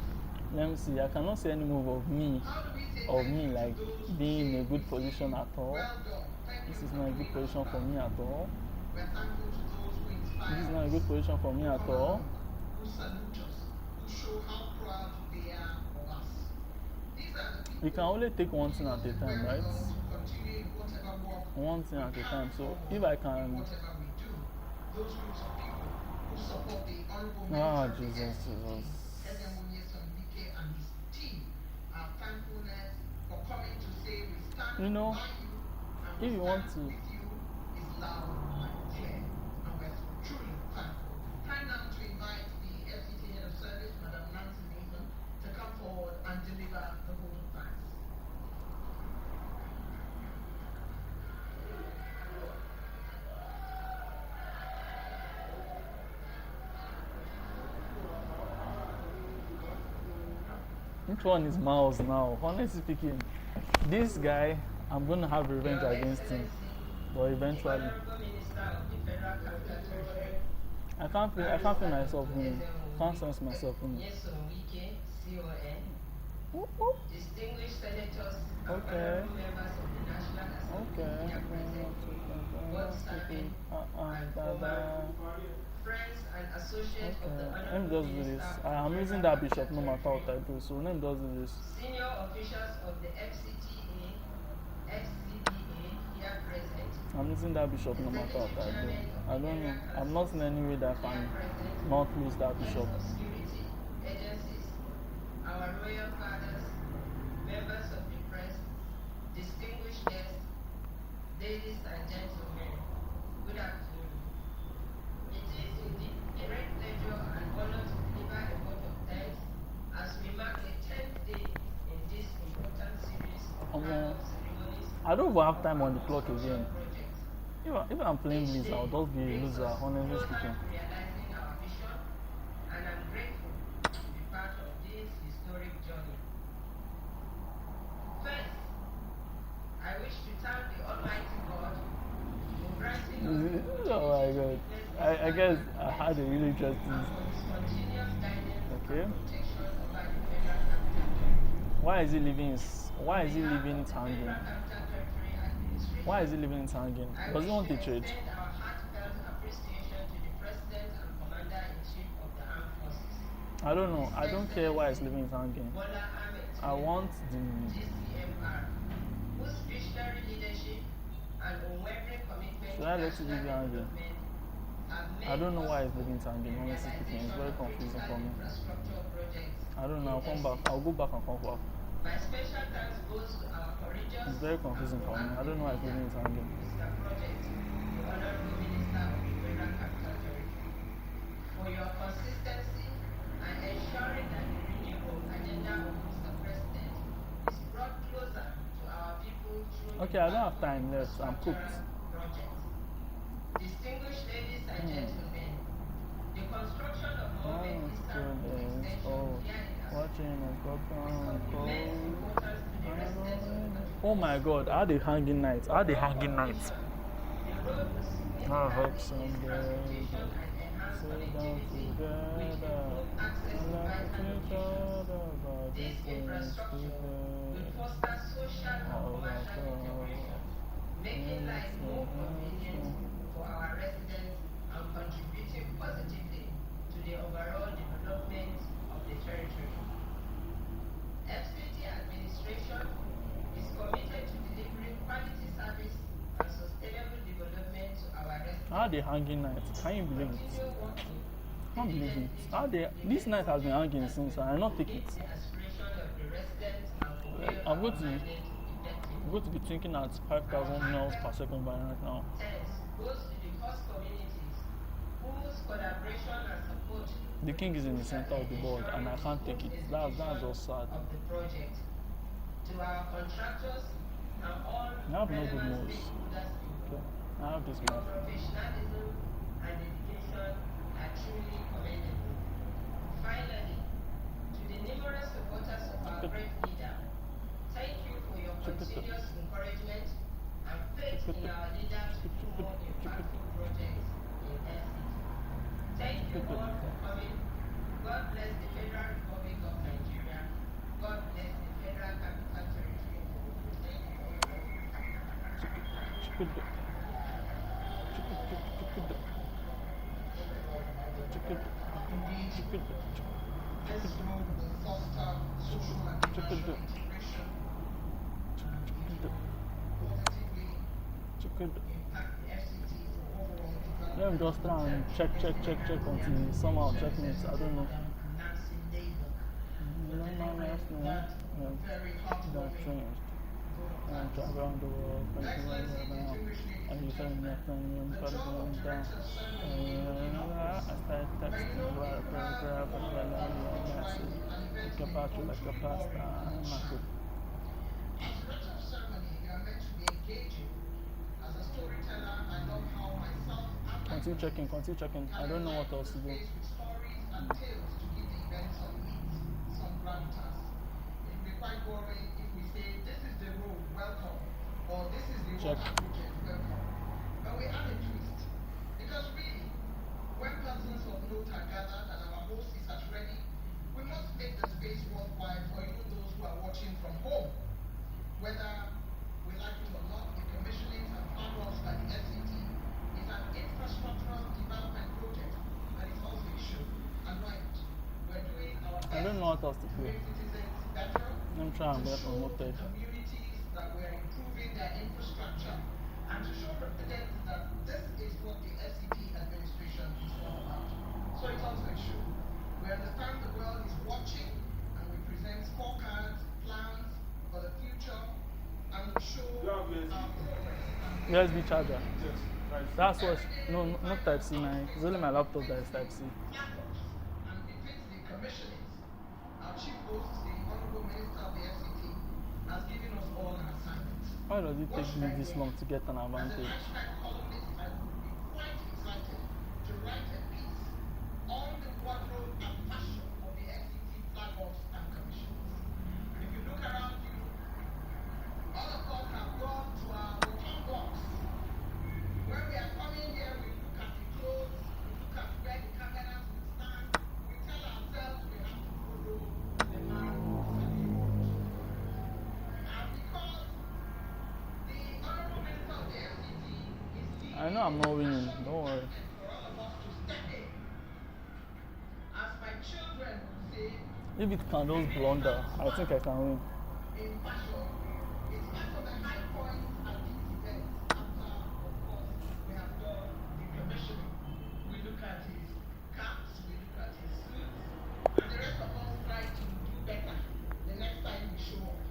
Let me see. I cannot see any move of me How do we say thank you like to those who being in say a good we position see at all. well done. Thank This you is for not a doing good us position for proud. me at all. We're thankful to those who inspire This is us, not a good position for me who at come all. along, who salute us, who show how proud they are of us. These are the people We can only take one thing at a time, right? well to continue in whatever work One thing at we a time. carry So forward if I in can. whatever we do. Those groups of people who support the Honorable Ah, Minister of the Jesus. FCT, Ezenwonye Sambike and his team, our thankfulness for coming to say we stand You know, by you and if we you want stand to. with you is loud and clear, and we're truly thankful. Time now to invite the FCT Head of Service, Madam Nancy Nathan, to come forward and deliver the vote of thanks. Which one is Miles now? Honestly speaking, this guy, I'm gonna have revenge Your against him. Excellency, But the eventually, Honorable Minister of the Federal Capital Territory, I can't feel myself winning. Can't sense myself winning. Nyesom Wike, CON, Whoop. distinguished senators and Okay. honorable members of the National Assembly Okay. here present, both serving and former friends and associates of the Let me Honorable just do this. Minister I of am the using Federal that bishop Capital no matter what I Territory, do. So let me just do this. senior officials of the FCDA here present, I'm using that bishop no matter what I do. I don't know. I'm not in any way that I can not lose that heads bishop. of security agencies, our royal fathers, members of the press, distinguished guests, ladies and gentlemen, good afternoon. It is indeed a great pleasure and honor to deliver a vote of thanks as we mark the 10th day in this important series of carve-up ceremonies. I don't even have time on the clock again. Projects. If I'm playing Blizz, I'll just be a loser, honestly speaking. Realizing our vision, and I'm grateful to be part of this historic journey. First, I wish to thank the Almighty God for granting us Oh my god. I guess I had a really interesting. continuous guidance Okay. and protection over the Federal Capital Territory. Why is he leaving it hanging? Federal Capital Territory Administration. Why is he leaving it hanging? Does he want to trade? Extend our heartfelt appreciation to the President and Commander-in-Chief of the Armed Forces, I don't know. I don't care why he's leaving it hanging. Bola Ahmed I want the. GCMR, whose visionary leadership and unwavering commitment Should I let it leave it hanging? I don't know why he's leaving it hanging, honestly speaking. It's very confusing for me. I don't know. I'll come back. I'll go back and come back. My special thanks goes to our courageous It's very confusing for me. I don't know why he's leaving it hanging. Mr. Project, the Honorable Minister of the Federal Capital Territory, for your consistency and ensuring that the renewable agenda of Mr. President is brought closer to our people through Okay, I don't have time left. I'm cooked. project. Distinguished ladies and gentlemen, the construction of Mohammed Eastern Extension Oh, via the watching a immense importance to the residents of the Oh my god, are they hanging nights? Are they hanging nights? I hope someday we sit down together and laugh at each other about This this infrastructure will foster social and commercial integration, making life more convenient for our residents and contributing positively to the overall development of the territory. FCT administration is committed to delivering quality service and sustainable development to our residents. Are they hanging nights? Can you believe it? Continue working Can't believe it. Are they? This night has been hanging since I not take it. the aspiration of the residents and fulfill I'm going our to mandate effectively. I'm going to be thinking at 5,000 miles per second by right now. Thanks goes to the host communities whose collaboration and support The king is in the center of the board and I can't take it. That's just sad. of the project. To our contractors and all I have no good relevant news. stakeholders Okay. I have this your one. professionalism and dedication are truly commendable. Finally, to the numerous supporters of our great leader, thank you for your continuous encouragement and faith in our leader to do more impactful projects in FCT. Thank you all for coming. God bless the Federal Republic of Nigeria. God bless the Federal Capital Territory. Thank you all for This road will foster social and commercial integration positively impact the FCT for overall development. Let me just try and check until somehow checkmate. I don't know. Nancy Neighbor. Very That heartwarming. changed. And travel around the world, Excellency, distinguished ladies and you and tell me gentlemen, nothing, the job of director of ceremony I started texting you about a paragraph and then I message. Get about you like a pasta. I'm not good. As director of ceremony, you are meant to be engaging. As a storyteller, I love how myself and my Continue checking. I don't know what else to do. faced with stories and tales to give the event some meat, some gravitas. check. But we have a twist. Because really, when persons of note are gathered and our host is at ready, we must make the space worthwhile for even those who are watching from home. Whether we like it or not, the commissioning and farm-ups by the FCT is an infrastructural development project and it's also a show. And right, we're doing our best I don't know what else to to play. make citizens better, I'm trying to to get show promoted. communities that we're improving their infrastructure, and to show residents that this is what the FCT administration is all about. So it's also a show. We understand the world is watching, and we present scorecards, plans for the future, and we show our progress. USB charger. That's what. No, not Type C. Man, it's only my laptop that is Type C. And defeat the commissioners. Our chief host, the Honorable Minister of the FCT, has given us all an assignment. Why does it take me this long to get an As a advantage? lifestyle columnist, I would be quite excited to write a piece on the wardrobe and fashion of the FCT flag-offs and commissioners. If you look around you, all of us have gone to our return box. When we are coming here, we look at the clothes, we look at where the cameras will stand, we tell ourselves we have to follow the man and the road. And because the Honorable Minister of the FCT is leading I know I'm not winning. Don't worry. for all of us to step in. As my children would say, If it can just blunder, I think I can win. in fashion, it's part of the high points at these events after, of course, we have done the commissioning. We look at his caps, we look at his suits, and the rest of us try to do better the next time we show up.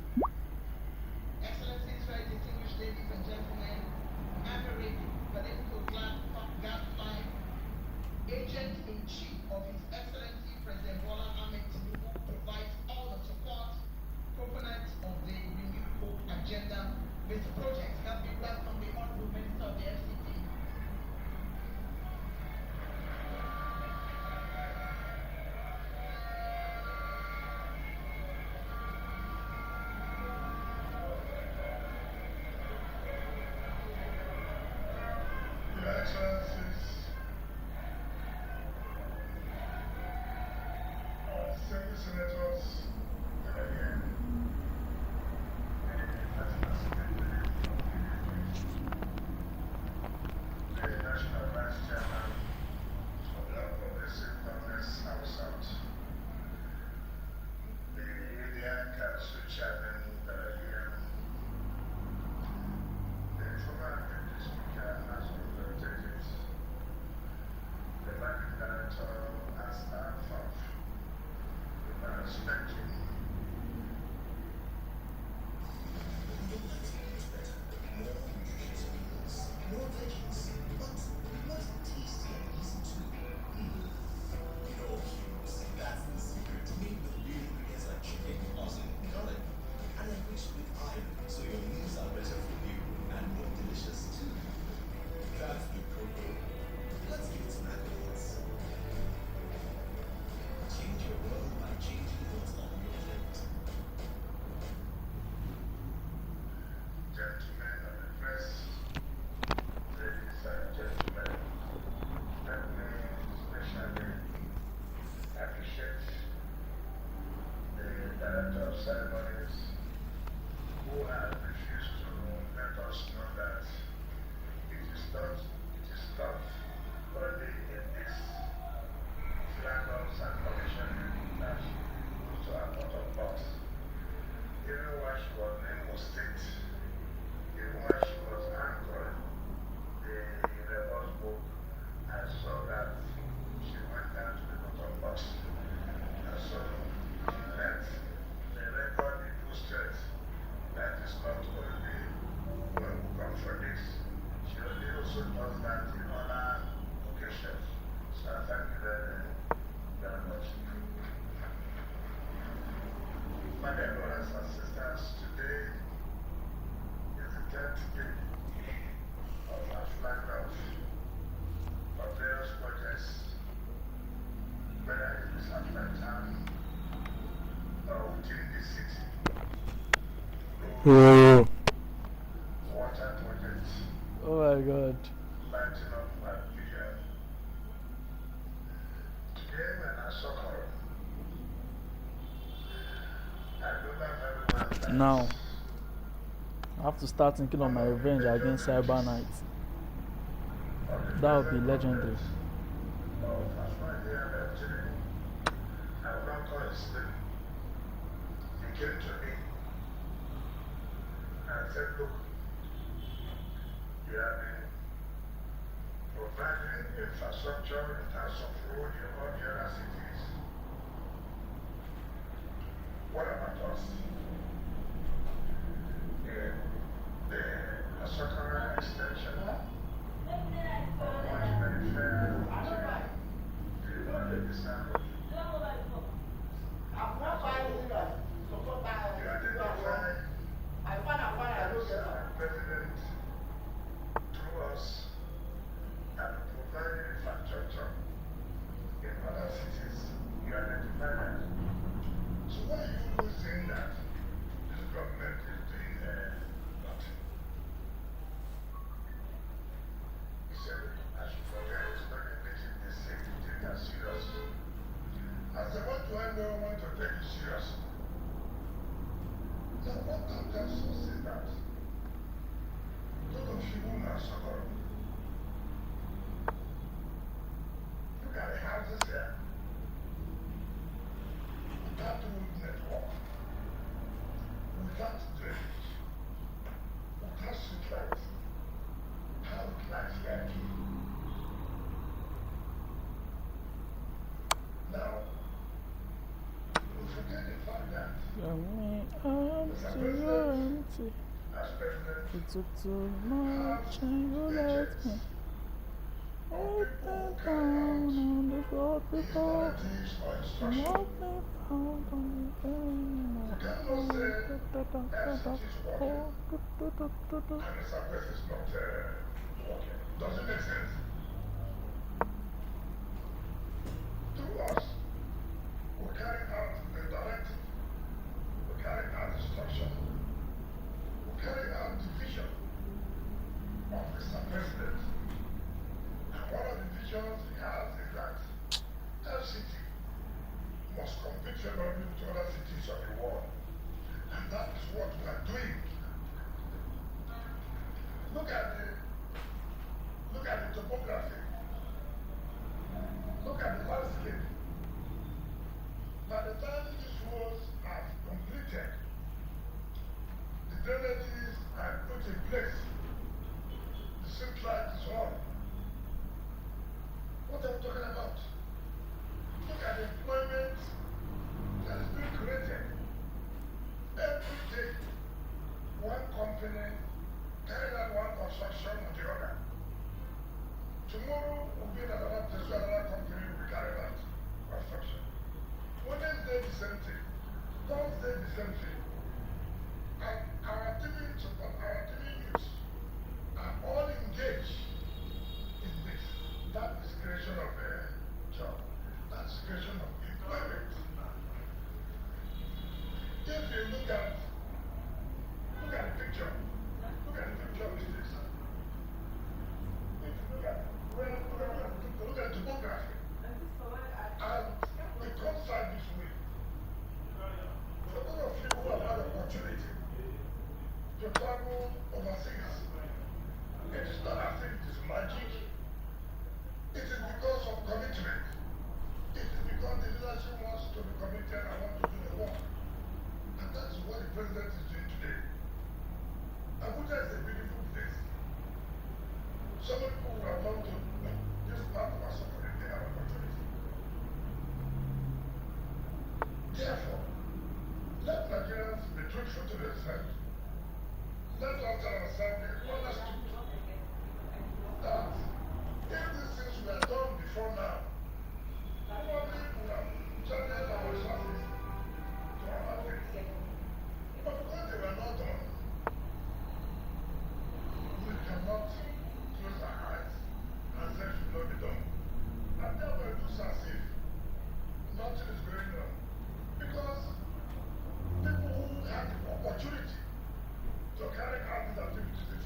Excellencies, very distinguished ladies and gentlemen, Maverick, political gadfly, Agent-in-Chief of His Excellency President Bola Ahmed Tinubu provides all the support, proponent of the Renewed Hope agenda. Mr. Project, help me welcome the Honorable Minister of the FCT. Your Excellencies, senior senators, the National Vice Chairman of the Progressive Congress House Out, the Indian Council Chairman that are here, the former Deputy Speaker and House of Representatives, the Managing Director and staff of the Spectrum. More veggies, but not tasty and easy too. You know, that's the secret. Made with real ingredients like chicken, onion, garlic, and enriched with iron, so your meals are better for you and more delicious too. That's the cocoa. Let's give it some accolades. Change your world by changing what's on your plate. Gentlemen of the press, ladies and gentlemen, let me especially appreciate the Director of Ceremonies who has refused to let us know that it is not only in this flag-offs and commissioning that goes to our bottom box. Even when she was in Imo State, even when she was anchored in the bus book, I saw that she went down to the bottom box. And so let the record be posted that is not only when we come for this, she only also does that in other occasions. So I thank you very, very much. My dear brothers and sisters, today is the 10th day of our flag off of various projects, whether it is at Manhattan or within the city. Road, water projects, Now, I have to start thinking of my revenge against Cyber Knight. That would be legendary. He came to me and said, look, you have been providing infrastructure in terms of road in all the other cities. What about us? In the Asokara extension, much very fair, you don't get this kind of president through us and providing infrastructure in other cities. You identify that. So why are you always saying that this government is doing nothing? He said, I should forget it's not a meeting they say to take that serious. I said, what do I know when to take it serious? Now, what can that source say that? Those of you who are suffering, look at the houses here. Without road network, without drainage, without street lights, how would life get you? Now, we forget the fact that as president, It took too much and you left me. Open down on the floor before. And what they found on the you cannot say FCT is working and the Southwest is not working. Does it make sense? Through us, we're carrying out the directive, we're carrying out instruction, we're carrying out the vision of Mr. President. And one of the visions he has is that FCT must compete favorably with other cities of the world. And that is what we are doing. Look at the topography. Look at the landscape. By the time these roads are completed, the drainages are put in place, the street light is on. What are we talking about? Look at the employment that is being created. Every day, one company carrying out one construction or the other. Tomorrow will be another place where another company will be carrying out construction. Wednesday the same thing. Thursday the same thing. And our TV youths are all engaged in this. That is creation of a job. That's creation of employment. If you look at the picture, look at the picture of this. If you look at the topography, and it comes out this way. For those of you who have had opportunity to travel overseas, it is not as if it is magic. It is because of commitment. It is because the leadership wants to be committed and want to do the work. And that is what the president is doing today. Abuja is a beautiful place. So many people who have gone to this part of our suffering, they have opportunity. Therefore, let Nigerians be truthful to themselves. Let us tell ourselves the honest truth that if these things were done before now, probably we would have channeled our resources to other things. But because they were not done, we cannot close our eyes and say it should not be done. And therefore it looks as if nothing is going on. Because people who had the opportunity to carry out these activities, they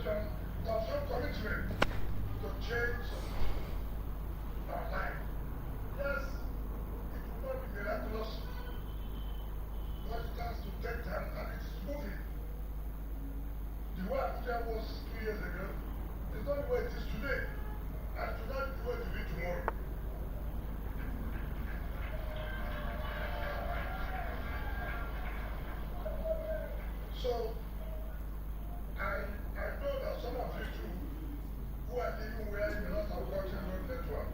nation that show commitment to change our life. Yes, it will not be miraculous, but it has to take time and it is moving. The way Abuja was 2 years ago is not the way it is today, and it will not be the way it will be tomorrow. So, I know that some of you too, who are living where you may not have gotten road network,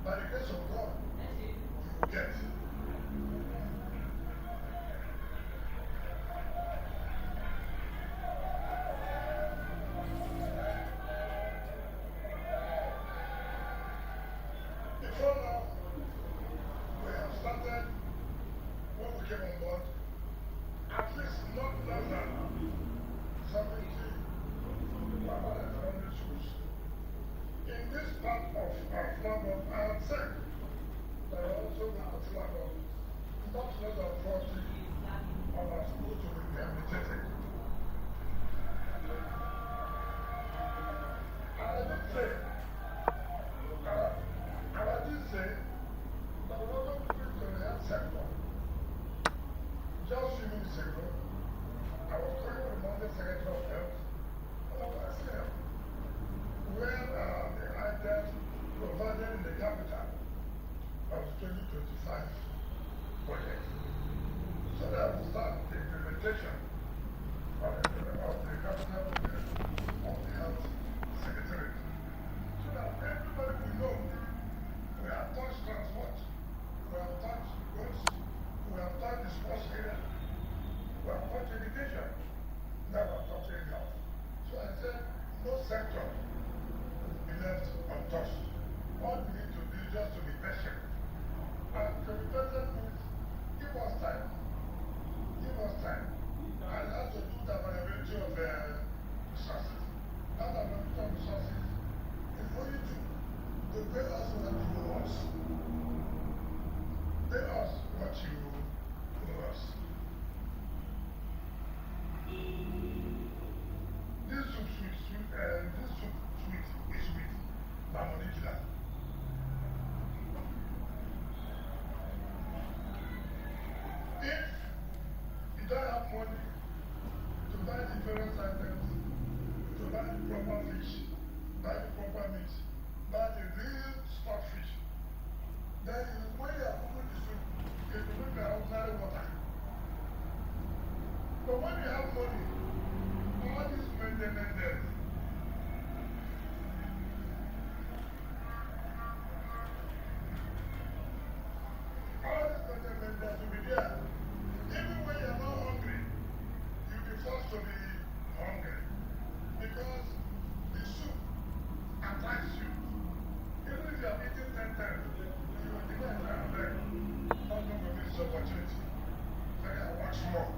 by the grace of God, you will get. Before now, we have started, when we came on board, at least not less than 70 500 schools. In this part of our flag of our sect, there are also the flag of not less than 40 of our schools to be rehabilitated. I don't say, I did say, that a lot of people in the health sector, just a few minutes ago, I was talking with the Monday Secretary of Health, and I was asking him, where are the items provided in the capital of 2025 budget, so that we start the implementation of the capital budget of the health secretary, so that everybody will know we have touched transport, we have touched goods, we have touched the sports area, we have touched education, now we are touching health. So I said, no sector will be left untouched. All we need to do is just to be patient. And to be patient means give us time. Give us time. And that's to do the availability of resources. That availability of resources is for you to pay us what you owe us. Pay us what you owe us. This soup sweet, this soup sweet is sweet. Mamonijila. If you don't have money to buy the various items, to buy the proper fish, buy the proper meat, buy the real stock fish, then when you are cooking the soup, you can make the ordinary water. But when you have money, all these maintenance, will be there. Even when you're not hungry, you'll be forced to be hungry. Because the soup attracts you. Even if you have eaten 10 times, you will think that I'm there. Not going to miss this opportunity. I can watch more.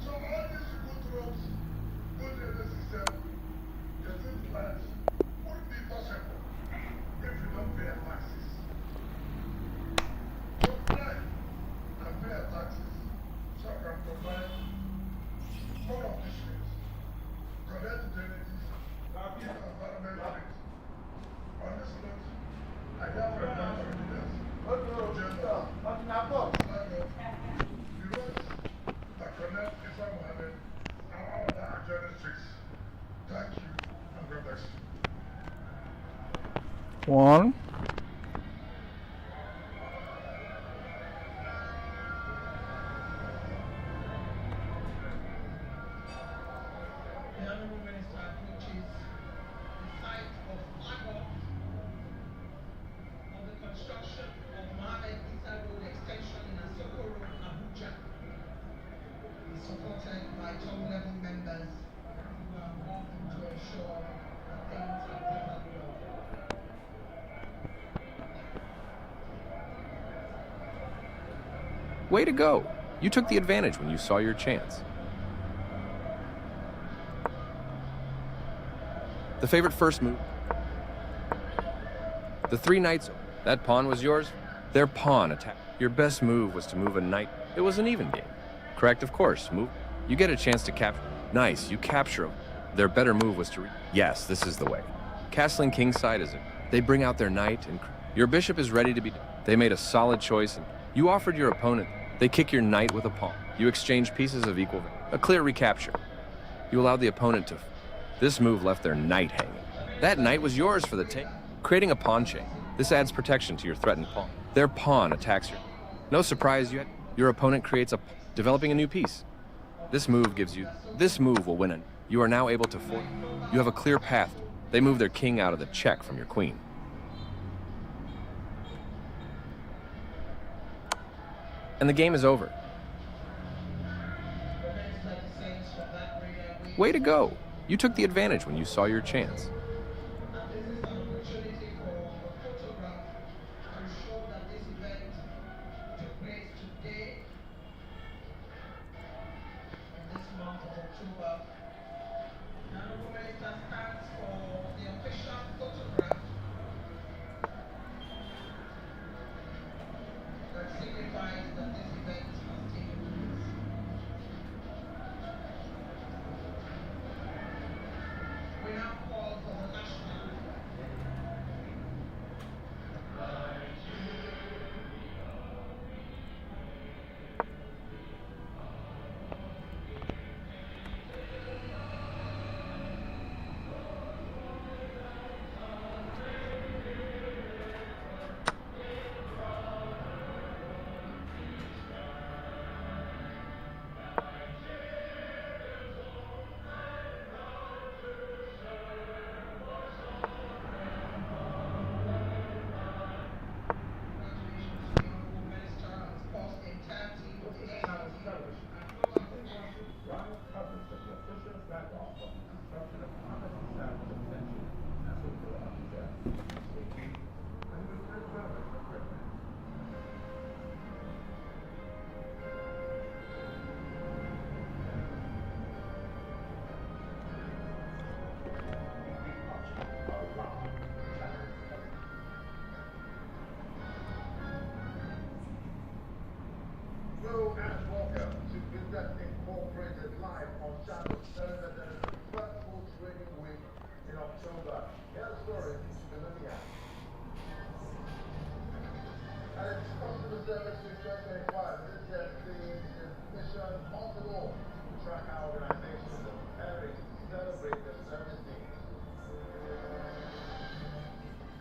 So all these good roads, good railway system, the good plans wouldn't be possible if you don't pay taxes. So try and pay taxes so I can provide more of these things, collect utilities, give environment things. On this note, I gather a bunch of leaders to join us. The roads that connect Isa Mohammed and all other adjoining streets. Thank you and God bless you. One. The Honourable Minister approaches the site of flag-off of the construction of Mohammed Isa Road Extension in Asoko Road, Abuja. He's supported by top-level members who are working to ensure that things are properly done. Way to go! You took the advantage when you saw your chance. The favorite first move. The 3 knights. That pawn was yours? Their pawn attack. Your best move was to move a knight. It was an even game. Correct, of course. Move. You get a chance to capture. Nice, you capture him. Their better move was to yes, this is the way. Castling kingside is it. They bring out their knight and your bishop is ready to be. They made a solid choice and you offered your opponent. They kick your knight with a pawn. You exchange pieces of equal value. A clear recapture. You allowed the opponent to. This move left their knight hanging. That knight was yours for the take. Creating a pawn chain. This adds protection to your threatened pawn. Their pawn attacks your. No surprise yet. Your opponent creates a. Developing a new piece. This move gives you. This move will win it. You are now able to force. You have a clear path. They move their king out of the check from your queen. And the game is over. Way to go! You took the advantage when you saw your chance. Hello and welcome to Business Incorporated live on Channel 7. That is the first full trading week in October. Here's the story to Namibia. And it's customer service week 2025. This is the mission possible to track how organizations are preparing to celebrate their service needs.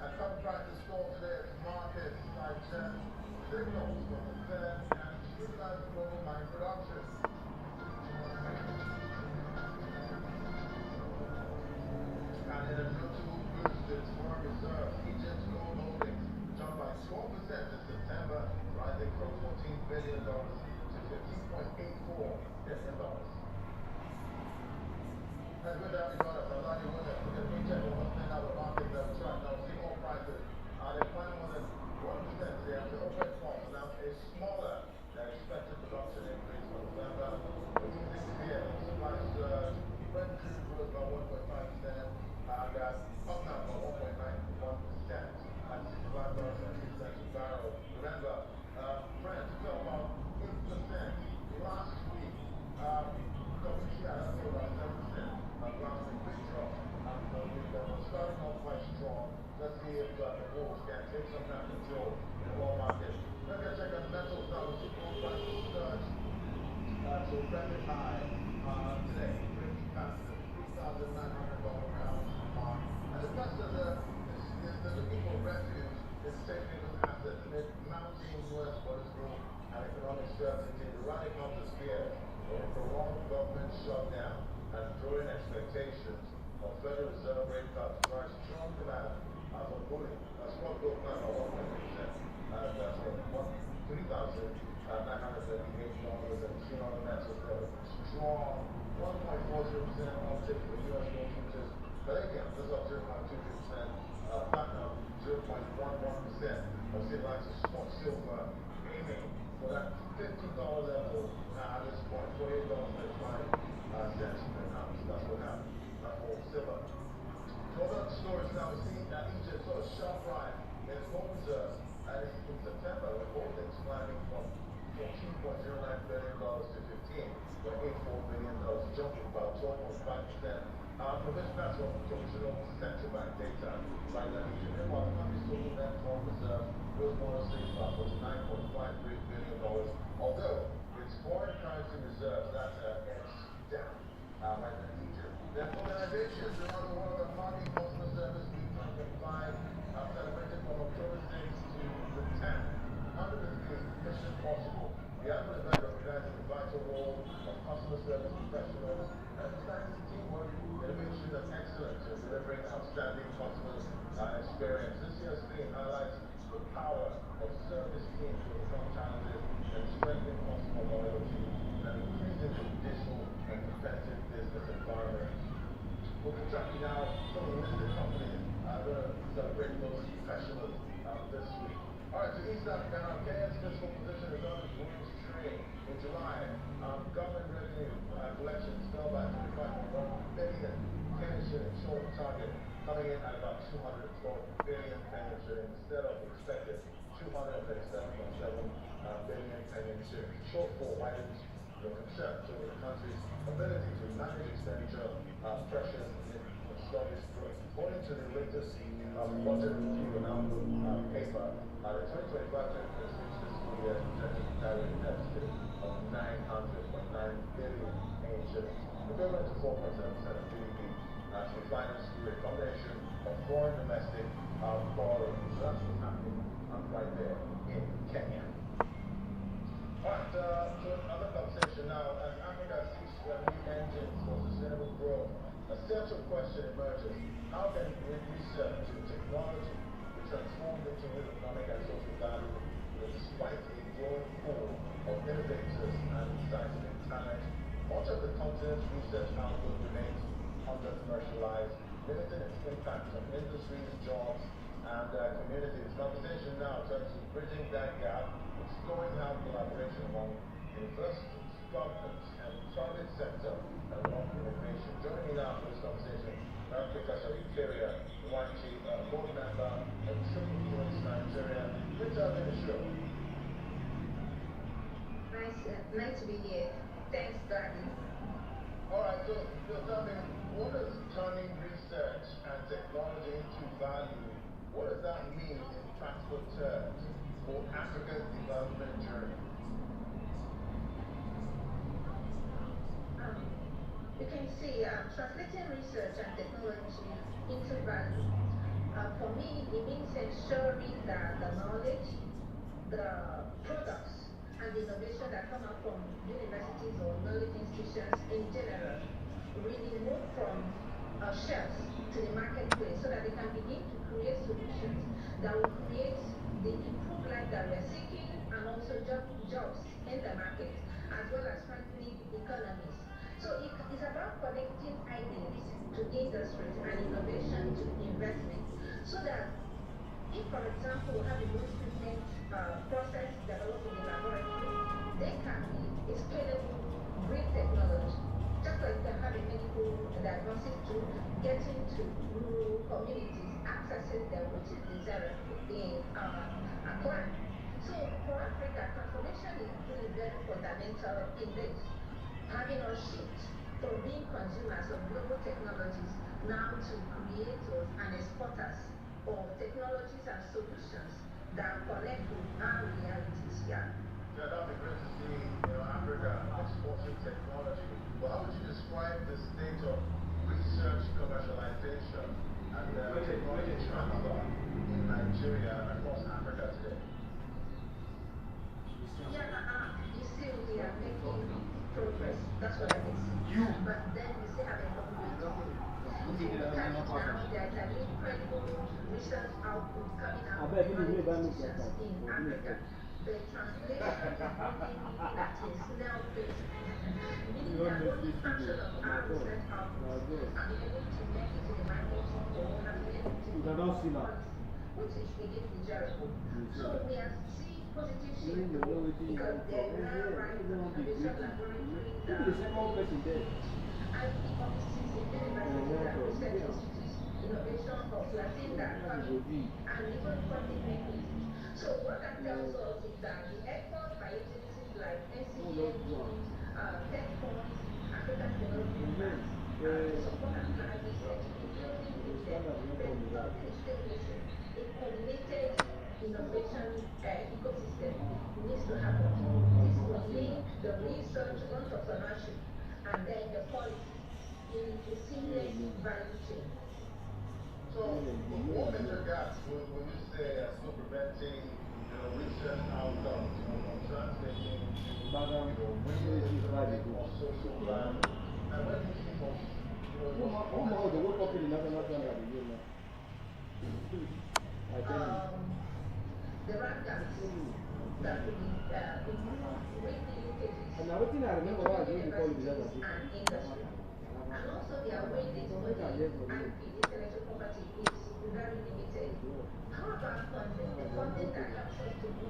And come trying to store today's market side check signals from the Fed and scrutinize global mine production. And in a notable boost in foreign reserves, Egypt's gold holdings jumped by 12% in September, rising from $14 billion to $15.84 billion. And with that, we got a lot of women. We're going to check on what's been out of markets that we track now. See oil prices. They're climbing more than 1% today after OPEC Plus announced a smaller than expected production increase for November. Which is clear. Supply surge. Brent crude rose by 1.5%. Gas up now by 1.91% at $65.02 a barrel. Remember, Brent fell about 8% last week. WTI up about 7%. Last week, big drop after the week. We're starting off quite strong. Let's see if the bulls can take some kind of control in the oil market. Let's get check on metals now. The gold prices surge to a record high today, breaking past the $3,900 per ounce mark. And the investors are looking for refuge in safe haven assets amid mounting US policy growth and economic certainty. The rally comes as fears of a prolonged government shutdown and growing expectations of Federal Reserve rate cuts drive strong demand for bullion. Spot gold now by 1.3%. That's $3,938 and seen on the metals there. Strong 1.40% uptick for US gold futures. Palladium just up 0.22%. Platinum 0.11%. I've seen lots of spot silver aiming for that $15 level at this point, $48.35 per ounce. That's what happened for silver. Other stories now, we're seeing that Egypt saw a sharp rise in its gold reserves in September, with gold climbing from $14.09 billion to $15.84 billion, jumping about 12.5%. Because that's what traditional central bank data right now is. Meanwhile, the country's total net foreign reserve rose modestly to about $49.53 billion, although its foreign currency reserves, that edged down right now in Egypt. Their organizations around the world are marking customer service week 2025, celebrated from October 6th to the 10th. Under the theme, Mission Possible, the annual event recognizes the vital role of customer service professionals and emphasizes teamwork, innovation, and excellence in delivering outstanding customer experience. This year's theme highlights the power of service teams to overcome challenges and strengthen customer loyalty in an increasingly digital and competitive business environment. We'll be tracking now some of the listed companies that are celebrating those professionals this week. All right, to East Africa now, Kenya's fiscal position is on its worst trade. In July, government revenue collections fell by 25.1 billion Kenyan shillings, short of target, coming in at about 212 billion Kenyan shillings instead of the expected 237.7 billion Kenyan shillings. The shortfall widens concerns over the country's ability to manage expenditure pressures in a sluggish growth. According to the latest budget review and outlook paper, the 2025-2026 fiscal year is projected to carry a deficit of 900.9 billion Kenyan shillings, equivalent to 4.7% of GDP, to be financed through a combination of foreign domestic borrowing. So that's what's happening right there in Kenya. Alright, to another conversation now. As Africa seeks new engines for sustainable growth, a central question emerges: how can research and technology be transformed into real economic and social value despite a growing pool of innovators and scientific talent? Much of the continent's research output remains under-commercialized, limiting its impact on industries, jobs, and communities. Conversation now turns to bridging that gap, exploring how collaboration among universities, governments, and private sector unlock innovation. Joining me now for this conversation, Professor Ikeria Nwanchi, board member of Triple Helix Nigeria. Good to have you on the show. Nice to be here. Thanks, Daddy. Alright, so tell me, what is turning research and technology into value? What does that mean in practical terms for Africa's development journey? You can see translating research and technology into value. For me, it means ensuring that the knowledge, the products, and the innovation that come out from universities or knowledge institutions in general really move from shelves to the marketplace so that they can begin to create solutions that will create the improved life that we are seeking and also jobs in the market as well as strengthening economies. So it's about connecting ideas to industries and innovation to investment so that if, for example, we have a waste treatment process developed in the laboratory, they can be a scalable green technology. Just like they have a medical diagnosis tool, getting to rural communities, accessing them, which is desirable in a plan. So for Africa, transformation is really very fundamental in this. Having us shift from being consumers of global technologies now to creators and exporters of technologies and solutions that connect with our realities here. Yeah, that would be great to see, Africa exporting technology. Well, how would you describe the state of research commercialization and technology transfer in Nigeria and across Africa today? Yeah, you see, we are making progress. That's what I can see. But then we still have a long way to go. If you look at it now, there's an incredible research output coming out of institutions in Africa. The translation is moving at a snail pace, meaning that only fraction of our research output are being able to make it to the market or have been able to be policy, which is again desirable. So we are seeing positive shift because there are now right innovation laboratories, IT offices in universities and research institutes, innovation hubs, we are seeing that coming, and even funding mechanisms. So what that tells us is that the effort by agencies like NCDA, tech funds, African Development Banks, support and drive research, building with them, brainstorming is still missing. A coordinated innovation ecosystem needs to happen. This will link the research, entrepreneurship, and then the policy in a seamless value chain. So, what major gaps when you say still preventing, research outcomes, from translating into, real economic or social value? And when do you see most, the work of the national standard again now. I tell you. There are gaps that will be improved with the linkages And now what thing I remember what I do before the universities and industry. And also the awareness for the IP, intellectual property, is very limited. How about funding? The funding that helps us to do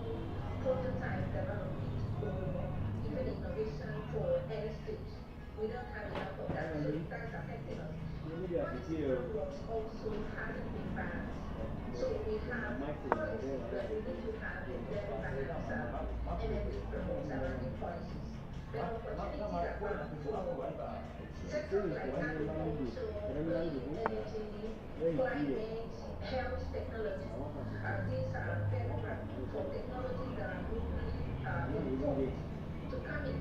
prototype development or even innovation for early stage. We don't have enough of that, so that is affecting us. Policy frameworks also hasn't been balanced. So we have policies, but we need to have a very balanced NMB frameworks around the policies. The opportunities are found for sectors like agriculture, clean energy, climate, health technology. These are very rapid for technologies that are globally important to come in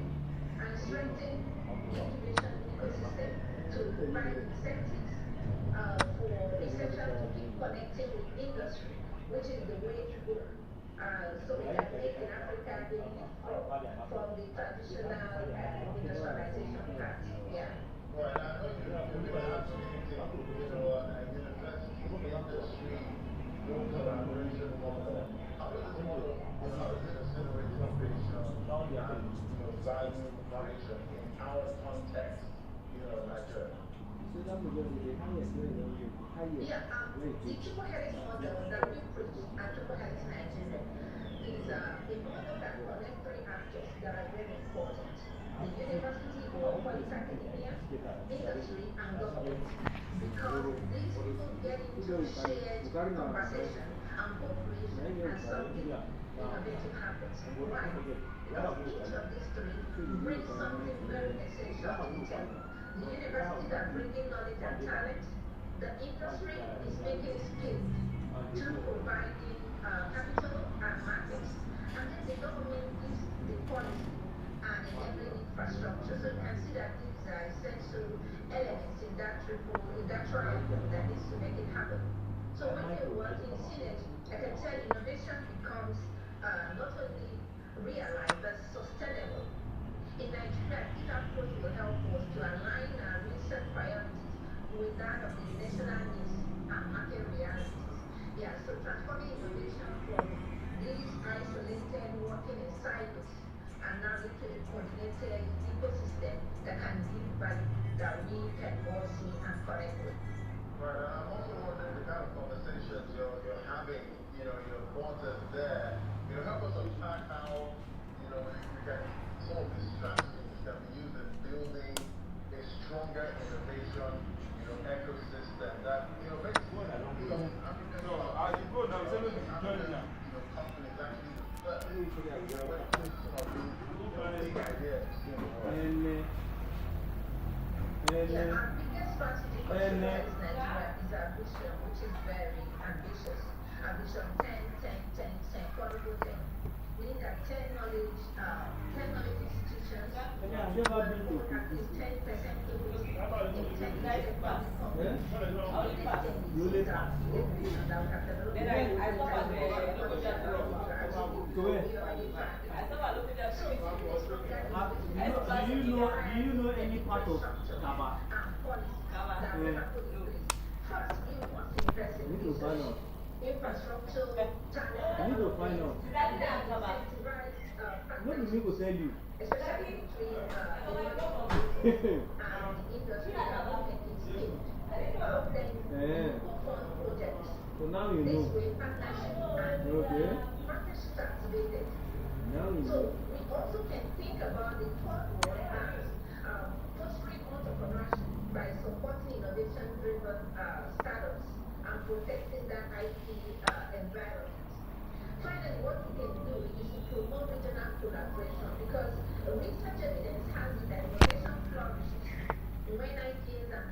and strengthen the innovation ecosystem to provide incentives for researchers to keep connecting with industry, which is the way to go. So we can make in Africa a leapfrog from the traditional industrialization path. Yeah. Right, I know you've been advocating, university, industry, collaboration model. How does this model, how does it accelerate innovation and, value creation in our context, Nigeria? Yeah, the triple helix model that we preach at Triple Helix Nigeria is a model that connects three actors that are very important: the university or college academia, industry, and government. Because these people get into shared conversation and cooperation, and something innovative happens. Why? Because each of these three brings something very essential to the table. The universities are bringing knowledge and talent. The industry is making skills to providing capital and markets. And then the government gives the policy and enabling infrastructure. So you can see that these are essential elements in that triangle that needs to make it happen. So when they work in synergy, I can tell innovation becomes not only realized but sustainable. In Nigeria, this approach will help us to align our research priorities with that of the national needs and market realities. Yeah, so transforming innovation from these isolated working in silos and now into a coordinated ecosystem that can give value that we can all see and connect with. Right, and I'm also wondering the kind of conversations you're having, your quarters there, help us unpack how, we can, some of these strategies can be used in building a stronger innovation, ecosystem that, makes African companies actually the first when it comes to some of these big ideas. Yeah, our biggest strategy for Nigeria is our vision, which is very ambitious. Our vision 10, quadruple 10. We need that 10 knowledge institutions with at least 10% equity in 10 public companies. These things are the vision that we have developed. Do you know any part of Kaba? First, we want to invest in research, infrastructure, talent. I need to find out. What do people tell you? Especially between and industry that will make it scale. Then fund projects. So now you This know. way, partnership and partnerships activated. Now you So know. we also can think about the third one as fostering entrepreneurship by supporting innovation-driven startups and protecting that IP environment. Finally, what we can do is to promote regional collaboration because research evidence has it that innovation flourishes when ideas and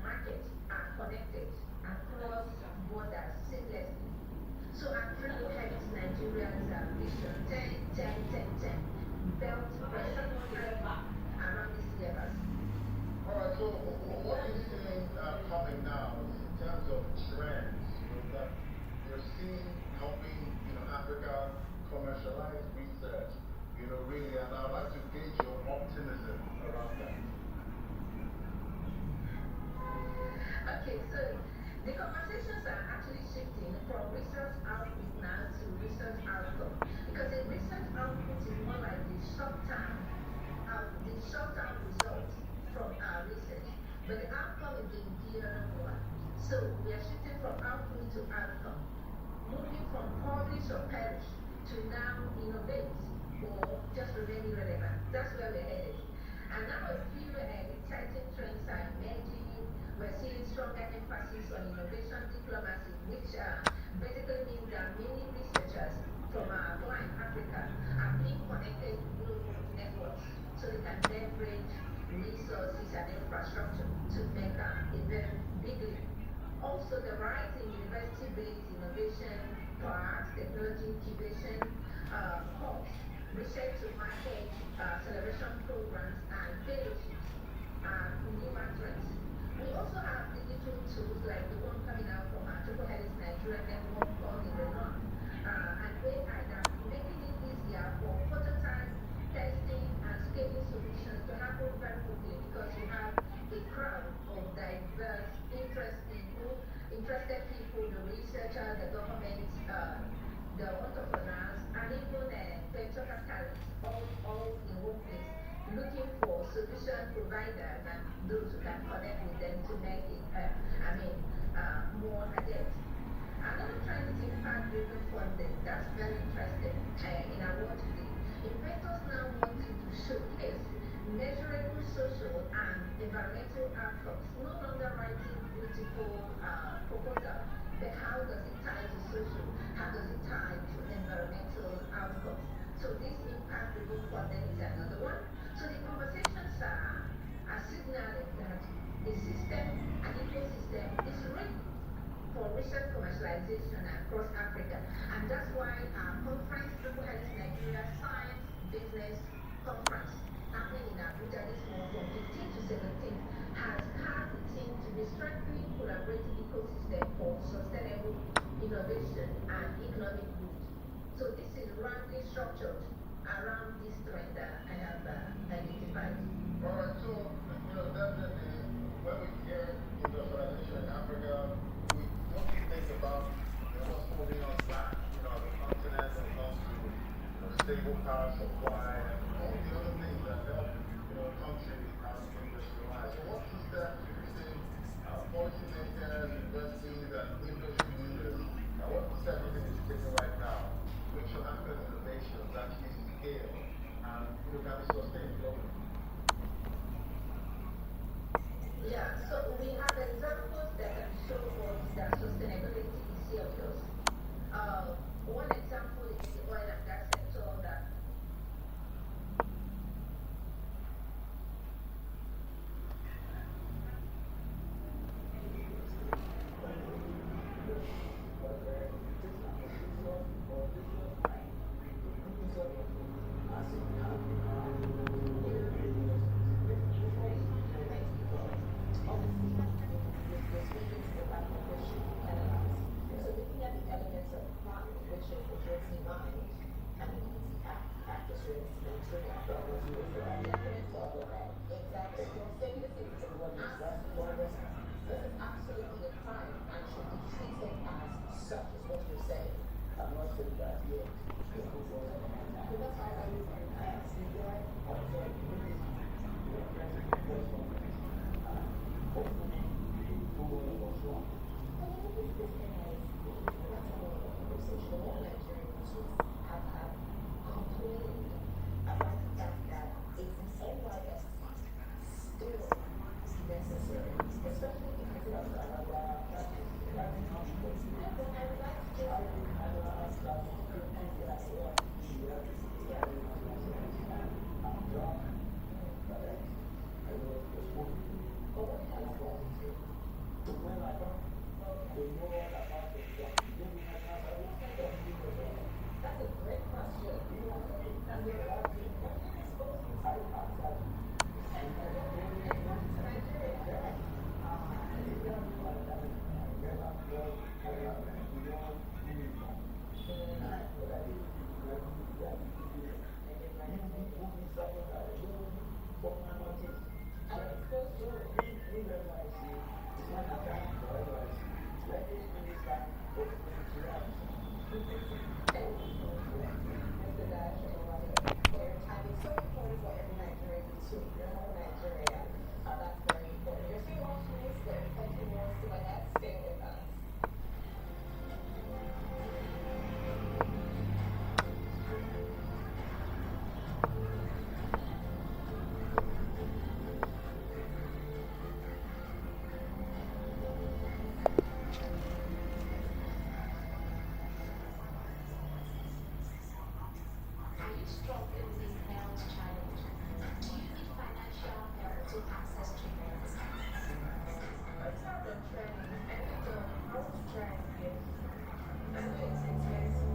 across borders seamlessly. So Africa helps Nigeria's vision 10-10-10-10 belt pressure around these levers. All right, so what are you seeing coming now in terms of trends that you're seeing helping, Africa commercialize research, really, and I'd like to gauge your optimism around that. Okay, so the conversations are actually shifting from research output now to research outcome. Because the research output is more like the short-term results from our research. But the outcome is the imperial one. So we are shifting from output to outcome. Moving from publish or perish to now innovate or just remain relevant. That's where we're headed. And now a few exciting trends are emerging. We're seeing stronger emphasis on innovation diplomacy, which basically means that many researchers from our client Africa are being connected to global networks so they can leverage resources and infrastructure to make a very big leap. Also, the rise in university-based innovation, parks, technology incubation, hubs, research to market, celebration programs, and fellowships are new trends. We also have digital tools like the one coming out from our Triple Helix Nigeria network on in the north, and AI that making it easier for prototype testing and scaling solutions to happen very quickly because you have a crowd of diverse, interested people, the researchers, the government, the entrepreneurs, and even venture capitalists, all in one place, looking for solution providers and those who can connect with them to make it, more adept. Another trend is impact-driven funding. That's very interesting in our world today. Investors now want to showcase measurable social and environmental outcomes, no longer writing beautiful proposal, but how does it tie to social? How does it tie to environmental outcomes? So this impact-driven funding is another one. So the conversations are signaling that the system, an ecosystem, is ready for research commercialization across Africa. And that's why our conference, Triple Helix Nigeria Science Business Conference, happening in Abuja this month from 15th to 17th, has had the team to be strengthening collaborative ecosystem for sustainable innovation and economic growth. So this is rightly structured around this trend that I have identified. All right, so, definitely, when we hear industrialization in Africa, we mostly think about what's moving us back, as a continent when it comes to stable power supply and all the other things that help, a country industrialize. So what steps do you think policymakers, investors, and industry leaders, what steps do you think is taking right now to make sure African innovations actually scale and can be sustained globally? Yeah, so we have examples that can show us that sustainability is serious. One example is the oil and gas sector that necessary, especially because of That's a great question. That's a good question. What did they supposed to say? Exported to Nigeria. Their time is so important for every Nigerian to know Nigeria. That's very important. You're still watching this. There are plenty more to my next. Stay with us. Are you struggling with this health challenge? Do you need financial help to access treatment? It's not been trending. I think I was trying to get. I know it's expensive.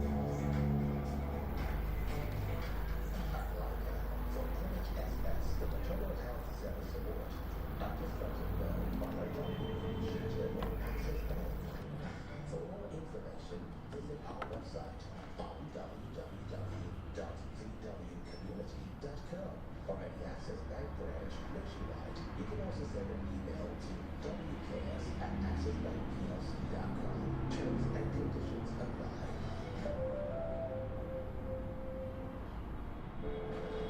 For more information, visit our website www.vwcommunity.com or any Access Bank branch nationwide. You can also send an email to wks@accessbankplc.com. Terms and conditions apply. The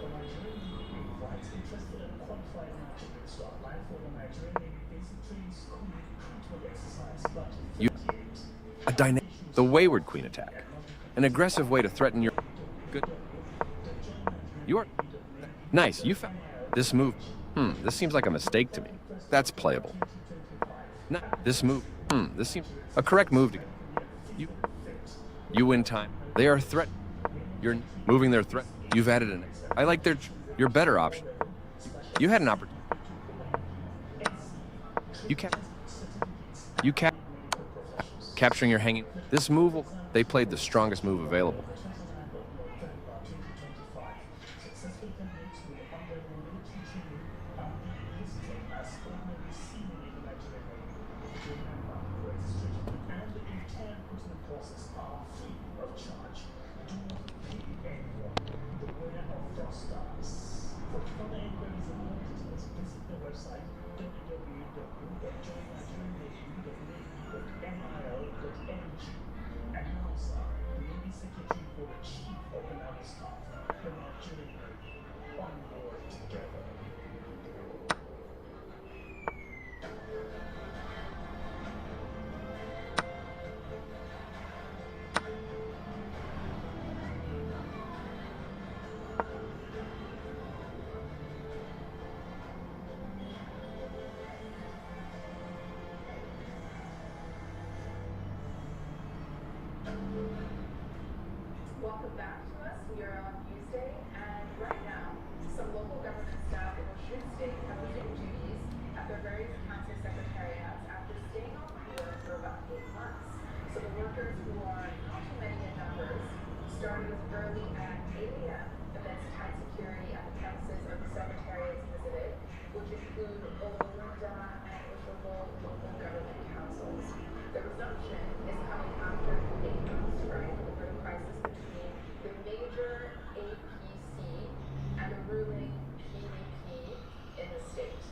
Nigerian Navy invites interested and qualified Nigerians to apply for the Nigerian Navy Basic Training School recruitment exercise batch 38. A dynamic, the wayward queen attack, an aggressive way to threaten your good. You're nice. You found this move. This seems like a mistake to me. That's playable. No, this move. This seems a correct move to you win time. They are threat. You're moving their threat. You've added an. I like your better option. You had an opportunity. You capturing your hanging. This move. They played the strongest move available. Successful candidates will undergo military training and be listed as ordinary seamen in the Nigerian Navy. Remember, registration and the entire recruitment process are free of charge. Do not pay anyone. Beware of fraudsters. For further inquiries and more details, visit the website www.joinnigeriannavy.navy.nil.ng. Announcer, Navy Secretary for the Chief of the Naval Staff, the Nigerian Navy, on board together. Welcome back to us. We are on Tuesday, and right now, some local government staff in Osun State have resumed duties at their various council secretariats after staying off work for about 8 months. So the workers, who are not too many in numbers, started as early at 8 a.m. amidst tight security at the premises of the secretariats visited, which include Olunda and Oshogo local government councils. The resumption is coming after 8 months strike over the crisis between the major APC and the ruling PDP in the state.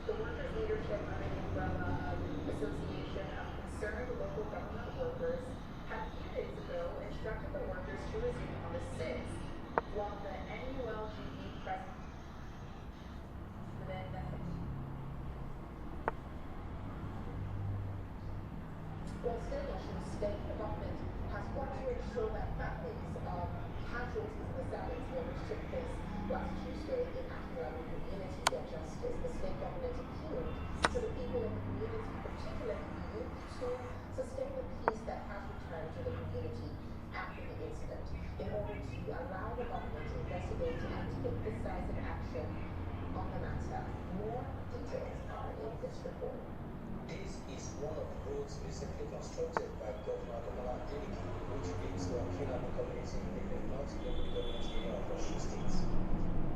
The workers' leadership under the umbrella of Association of Concerned Local Government Workers had a few days ago instructed the workers to resume on the 6th, while the NULGB president Well, still, Osun State government has got to ensure that families of casualties in the South East which took place last Tuesday in Accra community get justice. The state government appealed to the people in the community, particularly youth, to sustain the peace that has returned to the community after the incident, in order to allow the government to investigate and take decisive action on the matter. More details are in this report. This is one of the roads recently constructed by Governor Ademola Adeleke, which links the Akinlabo community in the North Local Government area of Osun State.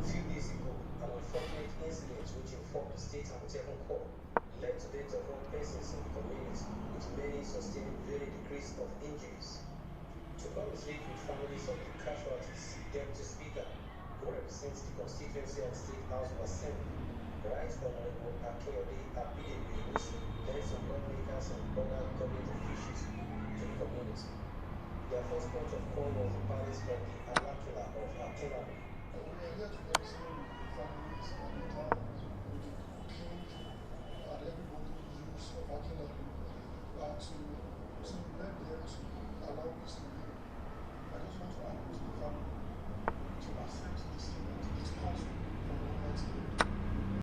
Few days ago, an unfortunate incident which informed the State Amotekun Corps led to death of one persons in the community, with many sustaining varying degrees of injuries. To commiserate with families of the casualties, Deputy Speaker, who represents the constituency of State House of Assembly, Right Honorable Akinlabo Abidemi, led some lawmakers and other government officials to the community. Their first point of call was the parties from the Alakila of Akinlabo. We are here to console the families and the town